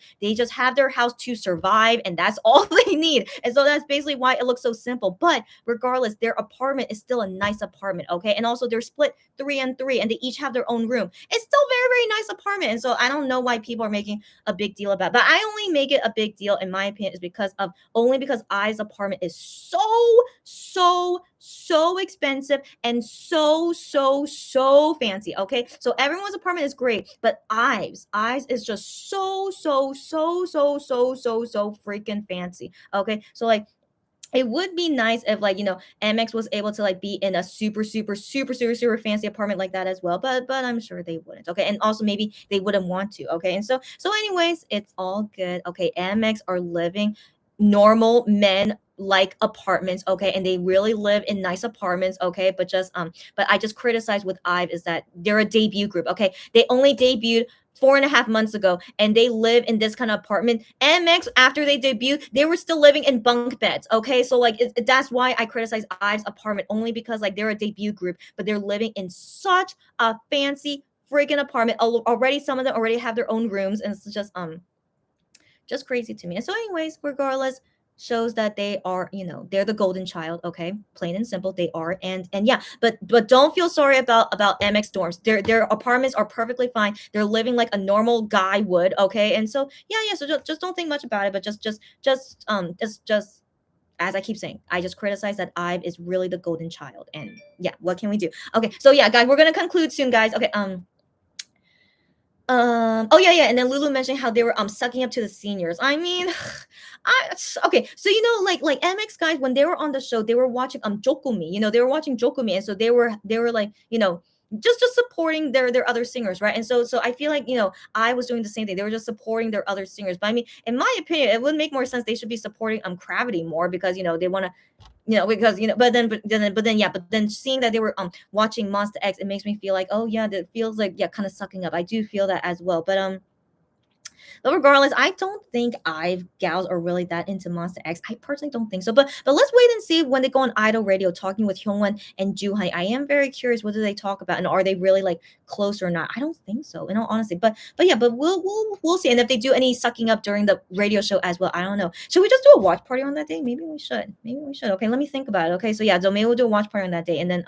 have their house to survive, and that's all they need. And so that's basically why it looks so simple. But regardless, their apartment is still a nice apartment. Okay, and also they're split 3 and 3, and they each have their own room. It's still very very nice apartment, and so I don't know why people are making a big deal about. But I only make it a big deal, in my opinion, is because I's apartment is so expensive and so fancy. Okay, so everyone's apartment is great, but I's is just so freaking fancy. Okay, so like it would be nice if MX was able to like be in a super fancy apartment like that as well, but I'm sure they wouldn't. Okay, and also maybe they wouldn't want to. Okay, and so anyways, it's all good. Okay, MX are living normal men like apartments. Okay, and they really live in nice apartments. Okay, but I just criticize with IVE is that they're a debut group. Okay, they only debuted 4.5 months ago, and they live in this kind of apartment. MX, after they debuted, they were still living in bunk beds. Okay, so like that's why I criticize Ive's apartment, only because like they're a debut group, but they're living in such a fancy freaking apartment already. Some of them already have their own rooms, and it's just crazy to me. And so, anyways, regardless, shows that they are, they're the golden child. Okay, plain and simple, they are. And yeah, but don't feel sorry about MX dorms. Their apartments are perfectly fine. They're living like a normal guy would. Okay, and so yeah. So just don't think much about it. But just as I keep saying, I just criticize that IVE is really the golden child. And yeah, what can we do? Okay, so yeah, guys, we're gonna conclude soon, guys. Okay, oh yeah, and then Lulu mentioned how they were sucking up to the seniors. I mean, okay, so like MX guys, when they were on the show, they were watching Jokumi. They were watching Jokumi, and so they were like, just supporting their other singers, right? And so I feel like I was doing the same thing. They were just supporting their other singers. But I mean, in my opinion, it would make more sense they should be supporting Gravity more, because they want to, because but then seeing that they were watching Monster X, it makes me feel like, oh yeah, that feels like, yeah, kind of sucking up. I do feel that as well. But regardless, I don't think IVE gals are really that into Monster X. I personally don't think so. But let's wait and see when they go on Idol Radio talking with Hyungwon and Juhai. I am very curious, what do they talk about, and are they really like close or not? I don't think so, in all honesty. But yeah, but we'll see. And if they do any sucking up during the radio show as well, I don't know. Should we just do a watch party on that day? Maybe we should. Okay, let me think about it. Okay, so yeah, so maybe we'll do a watch party on that day, and then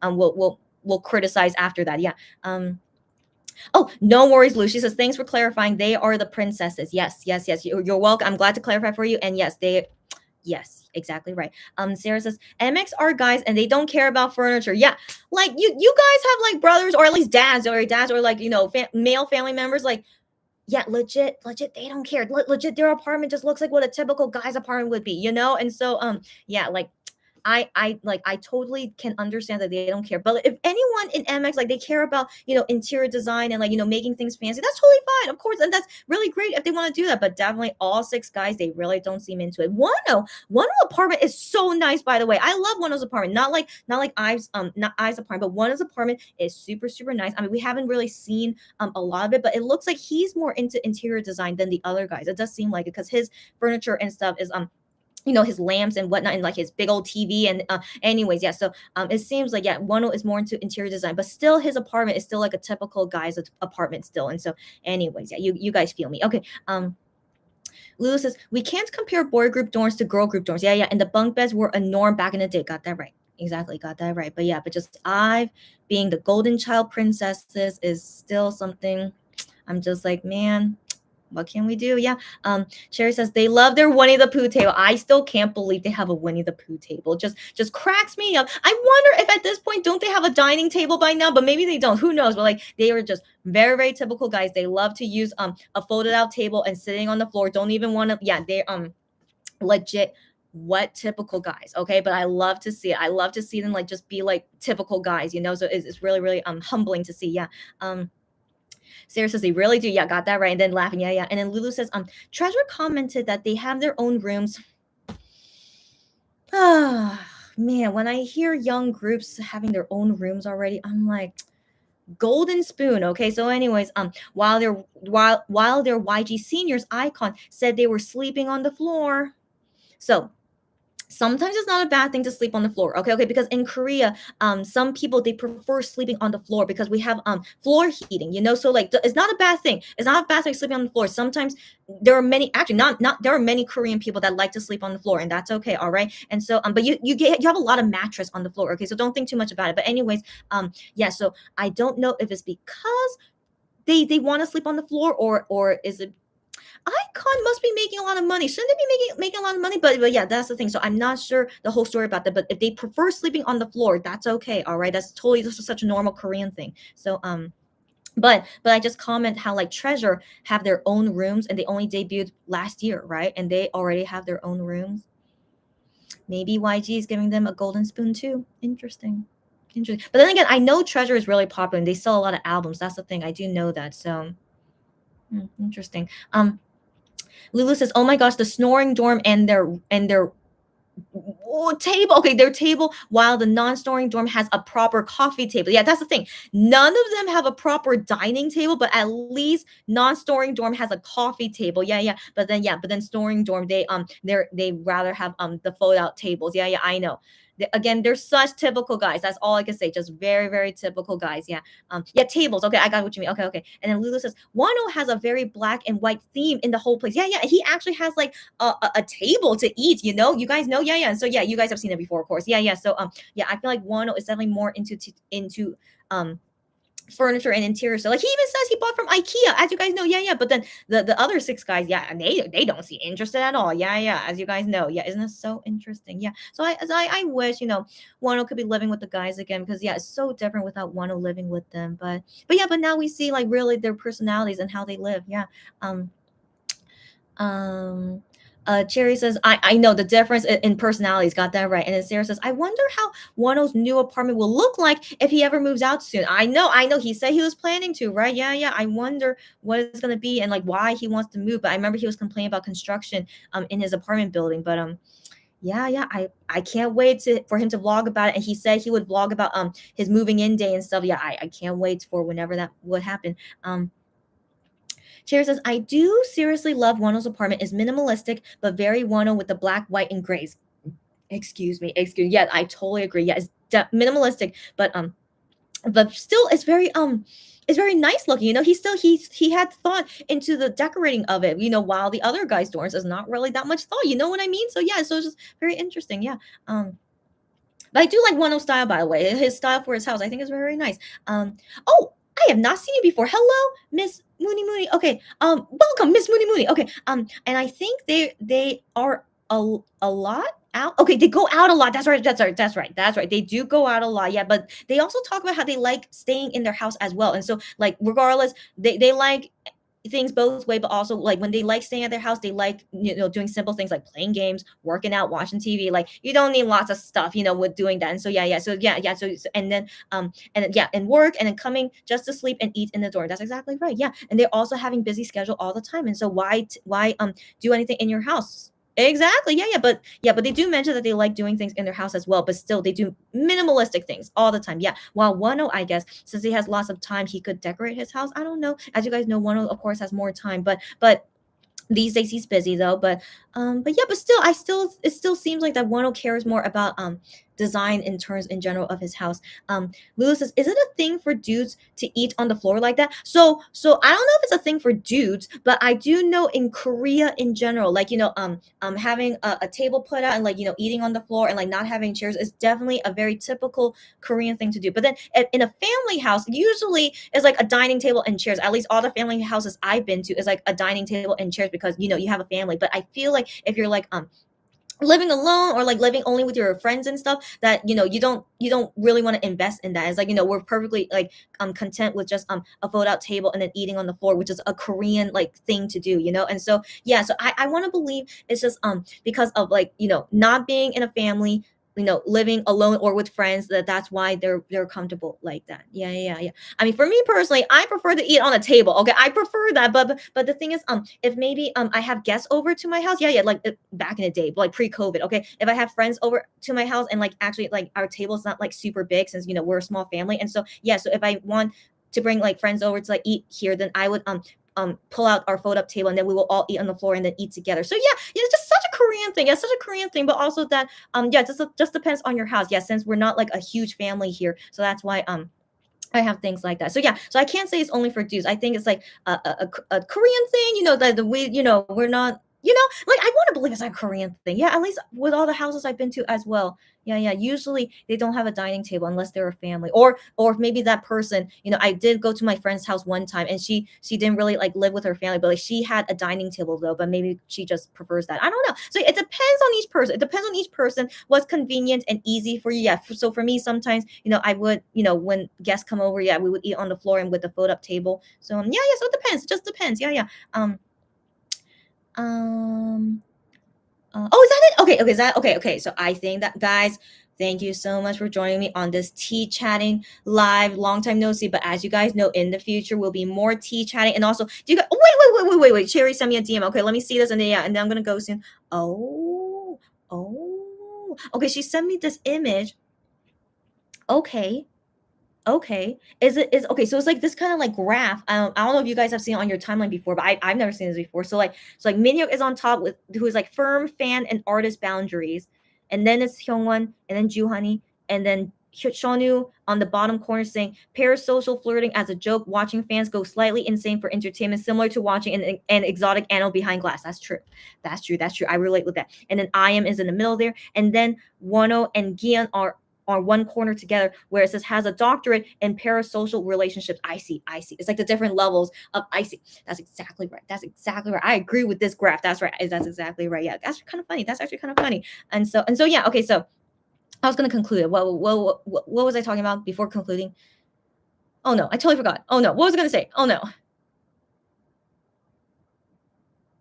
we'll criticize after that. Yeah. Oh, no worries, Lou. She says, thanks for clarifying. They are the princesses. Yes. You're welcome. I'm glad to clarify for you. And yes, exactly right. Sarah says, MX are guys and they don't care about furniture. Yeah, like you guys have like brothers, or at least dads, or like, male family members. Like, yeah, legit, they don't care. Legit, their apartment just looks like what a typical guy's apartment would be, And so, yeah, like I totally can understand that they don't care. But if anyone in MX, like, they care about interior design and like making things fancy, that's totally fine, of course, and that's really great if they want to do that. But definitely all six guys, they really don't seem into it. One apartment is so nice, by the way. I love One's apartment. Not like Ive's not Ive's apartment, but One's apartment is super nice. I mean, we haven't really seen a lot of it, but it looks like he's more into interior design than the other guys. It does seem like it, because his furniture and stuff is his lamps and whatnot, and like his big old TV. And anyways, yeah, so it seems like, yeah, Wano is more into interior design, but still his apartment is still like a typical guy's apartment still. And so anyways, yeah, you guys feel me. Okay. Lulu says, we can't compare boy group dorms to girl group dorms. Yeah, and the bunk beds were a norm back in the day. Got that right. Exactly, got that right. But yeah, but just Ive being the golden child princesses is still something. I'm just like, man, what can we do? Yeah. Sherry says they love their Winnie the Pooh table. I still can't believe they have a Winnie the Pooh table. Just cracks me up. I wonder if at this point, don't they have a dining table by now? But maybe they don't. Who knows? But like, they are just very, very typical guys. They love to use a folded out table and sitting on the floor. Don't even want to. Yeah, they legit. What typical guys? Okay, but I love to see it. I love to see them like just be like typical guys. So it's really, really humbling to see. Yeah. Sarah says they really do. Yeah, got that right. And then laughing. Yeah. And then Lulu says, Treasure commented that they have their own rooms. Ah, man, when I hear young groups having their own rooms already, I'm like, golden spoon. Okay, so anyways, while their YG seniors icon said they were sleeping on the floor. So sometimes it's not a bad thing to sleep on the floor. Okay, because in Korea, some people they prefer sleeping on the floor because we have floor heating, so like it's not a bad thing. It's not a bad thing sleeping on the floor. Sometimes there are many, actually not there are many Korean people that like to sleep on the floor, and that's okay, all right. And so but you have a lot of mattress on the floor, okay, so don't think too much about it. But anyways, yeah, so I don't know if it's because they want to sleep on the floor, or is it Icon must be making a lot of money. Shouldn't they be making a lot of money? But yeah, that's the thing. So I'm not sure the whole story about that. But if they prefer sleeping on the floor, that's okay. All right, that's totally just such a normal Korean thing. So but I just comment how like Treasure have their own rooms and they only debuted last year, right? And they already have their own rooms. Maybe YG is giving them a golden spoon too. Interesting. Interesting. But then again, I know Treasure is really popular and they sell a lot of albums. That's the thing. I do know that. So interesting. Lulu says, "Oh my gosh, the snoring dorm and their table. Okay, their table, while the non-snoring dorm has a proper coffee table. Yeah, that's the thing. None of them have a proper dining table, but at least non-snoring dorm has a coffee table. Yeah. But then snoring dorm they rather have the fold out tables. Yeah, I know. Again, they're such typical guys. That's all I can say. Just very, very typical guys. Yeah, tables. Okay, I got what you mean. Okay. And then Lulu says, Wano has a very black and white theme in the whole place. Yeah. He actually has like a table to eat. You guys know. Yeah. So yeah, you guys have seen it before, of course. Yeah. So yeah, I feel like Wano is definitely more into furniture and interior. So like he even says he bought from IKEA, as you guys know. Yeah. But then the other six guys, yeah, and they don't seem interested at all. Yeah. As you guys know. Yeah, isn't it so interesting? Yeah. So I wish Wano could be living with the guys again, because yeah, it's so different without Wano living with them. But now we see like really their personalities and how they live. Yeah. Um um, Cherry says, I know the difference in personalities. Got that right. And then Sarah says, I wonder how Wano's new apartment will look like if he ever moves out soon. I know. He said he was planning to, right? Yeah. I wonder what it's gonna be and like why he wants to move. But I remember he was complaining about construction in his apartment building. But yeah. I can't wait for him to vlog about it. And he said he would vlog about his moving in day and stuff. Yeah, I can't wait for whenever that would happen. Cherry says, I do seriously love Wano's apartment. Is minimalistic, but very Wano with the black, white, and grays. Excuse me. Yeah, I totally agree. Yeah, it's minimalistic, but still it's very nice looking. He had thought into the decorating of it, while the other guy's dorms is not really that much thought. You know what I mean? So yeah, so it's just very interesting. Yeah. But I do like Wano's style, by the way. His style for his house, I think, is very nice. Oh, I have not seen you before. Hello, Miss Mooney Mooney. Okay. Welcome, Miss Mooney Mooney. Okay. And I think they are a lot out. Okay, they go out a lot. That's right. They do go out a lot. Yeah, but they also talk about how they like staying in their house as well. And so, like, regardless, they like things both way, but also like when they like staying at their house, they like doing simple things like playing games, working out, watching TV. Like you don't need lots of stuff with doing that. And so and then and work, and then coming just to sleep and eat in the dorm. That's exactly right. Yeah, and they're also having busy schedule all the time. And so why do anything in your house? Exactly. But they do mention that they like doing things in their house as well, but still they do minimalistic things all the time. Yeah. While Wano, I guess, since he has lots of time, he could decorate his house. I don't know. As you guys know, Wano, of course, has more time, but these days he's busy though. But still, it still seems like that Wano cares more about design in terms in general of his house. Lewis says, is it a thing for dudes to eat on the floor like that? So I don't know if it's a thing for dudes, but I do know in Korea in general, like having a table put out and like eating on the floor and like not having chairs is definitely a very typical Korean thing to do. But then in a family house, usually it's like a dining table and chairs. At least all the family houses I've been to is like a dining table and chairs because you have a family. But I feel like if you're like living alone or like living only with your friends and stuff, that you don't really want to invest in that. It's like we're perfectly like content with just a fold out table and then eating on the floor, which is a Korean like thing to do. And so yeah, so I want to believe it's just because of like not being in a family, living alone or with friends, that's why they're comfortable like that. Yeah. I mean, for me personally, I prefer to eat on a table. Okay, I prefer that. But the thing is, if maybe I have guests over to my house, yeah, like back in the day, like pre-COVID. Okay, if I have friends over to my house and like actually like our table's not like super big since we're a small family, and so yeah, so if I want to bring like friends over to like eat here, then I would pull out our fold up table and then we will all eat on the floor and then eat together. So yeah, it's just such a Korean thing. Yeah, such a Korean thing, but also that yeah, just depends on your house. Yeah, since we're not like a huge family here, so that's why I have things like that. So yeah, so I can't say it's only for dudes. I think it's like a Korean thing, that the we, we're not, like I want to believe it's a Korean thing. Yeah, at least with all the houses I've been to as well. Yeah, yeah. Usually they don't have a dining table unless they're a family, or maybe that person. I did go to my friend's house one time, and she didn't really like live with her family, but like she had a dining table though. But maybe she just prefers that. I don't know. So it depends on each person. It depends on each person what's convenient and easy for you. Yeah. So for me, sometimes I would when guests come over, yeah, we would eat on the floor and with the fold up table. So yeah, yeah. So it depends. It just depends. Yeah, yeah. Um. Oh, is that it? Okay, okay, is that okay? Okay, so I think that guys, thank you so much for joining me on this tea chatting live. Long time no see, but as you guys know, in the future will be more tea chatting. And also, do you guys? Oh, wait! Cherry sent me a DM. Okay, let me see this, and then yeah, and then I'm gonna go soon. Oh, oh, okay. She sent me this image. Okay, okay. Is okay, so it's like this kind of like graph. I don't know if you guys have seen it on your timeline before, but I've never seen this before. So like Minhyuk is on top with who is like firm fan and artist boundaries, and then it's Hyungwon, and then Juhani, and then Shonu on the bottom corner saying parasocial flirting as a joke, watching fans go slightly insane for entertainment, similar to watching an exotic animal behind glass. That's true. That's true. I relate with that. And then I am is in the middle there, and then Wano and Gian are on one corner together where it says has a doctorate in parasocial relationships. I see. It's like the different levels of I see. That's exactly right. That's exactly right. I agree with this graph. That's right. That's exactly right. Yeah, that's kind of funny. That's actually kind of funny. And so yeah. Okay, so I was gonna conclude it. What was I talking about before concluding? Oh no, I totally forgot. Oh no, what was I gonna say? Oh no.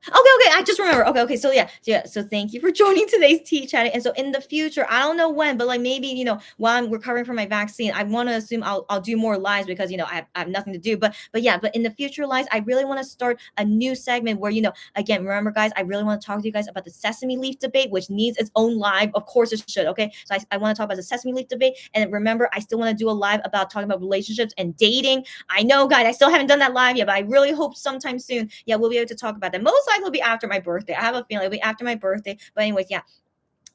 Okay, I just remember. Okay, so yeah. So thank you for joining today's tea chatting. And so in the future, I don't know when, but like maybe while I'm recovering from my vaccine, I want to assume I'll do more lives because I have nothing to do. But yeah, but in the future lives, I really want to start a new segment where again, remember guys, I really want to talk to you guys about the sesame leaf debate, which needs its own live. Of course it should. Okay, so I want to talk about the sesame leaf debate, and remember, I still want to do a live about talking about relationships and dating. I know, guys, I still haven't done that live yet, but I really hope sometime soon, yeah, we'll be able to talk about that. Most likely it'll be after my birthday. I have a feeling it'll be after my birthday. But anyways, yeah.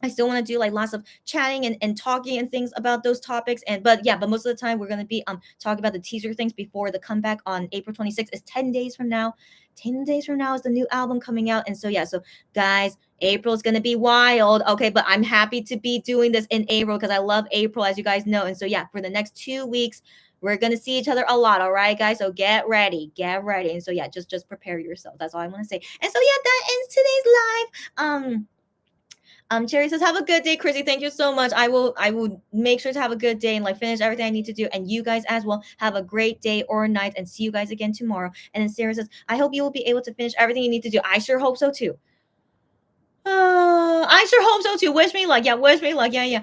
I still want to do like lots of chatting and talking and things about those topics. But most of the time we're gonna be talking about the teaser things before the comeback on April 26th. Is 10 days from now. 10 days from now is the new album coming out. And so yeah, so guys, April is gonna be wild. Okay, but I'm happy to be doing this in April because I love April, as you guys know. And so yeah, for the next 2 weeks, we're gonna see each other a lot, all right, guys. So get ready, get ready. And so yeah, just prepare yourself. That's all I want to say. And so yeah, that ends today's live. Cherry says, "Have a good day, Chrissy. Thank you so much. I will make sure to have a good day and like finish everything I need to do. And you guys as well have a great day or night, and see you guys again tomorrow." And then Sarah says, "I hope you will be able to finish everything you need to do." I sure hope so too. I sure hope so too. Wish me luck. Yeah, wish me luck. Yeah, yeah.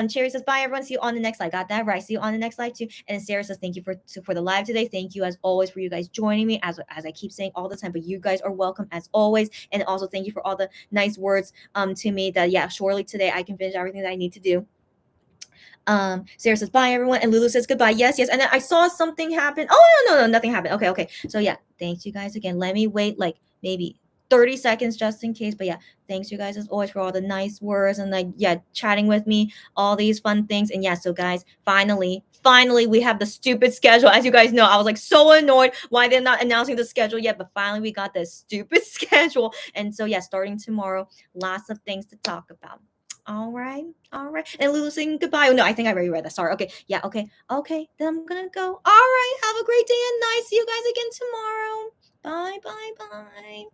Cherry says, "Bye, everyone. See you on the next live." Got that right. See you on the next live too. And Sarah says, "Thank you for the live today. Thank you as always for you guys joining me as I keep saying all the time. But you guys are welcome as always. And also thank you for all the nice words to me. That yeah, surely today I can finish everything that I need to do." Sarah says, "Bye, everyone." And Lulu says, "Goodbye." Yes, yes. And then I saw something happen. Oh, no, nothing happened. Okay, okay. So yeah, thanks you guys again. Let me wait like maybe 30 seconds just in case. But yeah, thanks you guys as always for all the nice words and like, yeah, chatting with me, all these fun things. And yeah, so guys, finally, we have the stupid schedule. As you guys know, I was like so annoyed why they're not announcing the schedule yet. But finally, we got this stupid schedule. And so yeah, starting tomorrow, lots of things to talk about. All right. All right. And Lulu saying goodbye. Oh, no, I think I already read that. Sorry. Okay. Yeah. Okay. Okay. Then I'm going to go. All right. Have a great day and night. See you guys again tomorrow. Bye.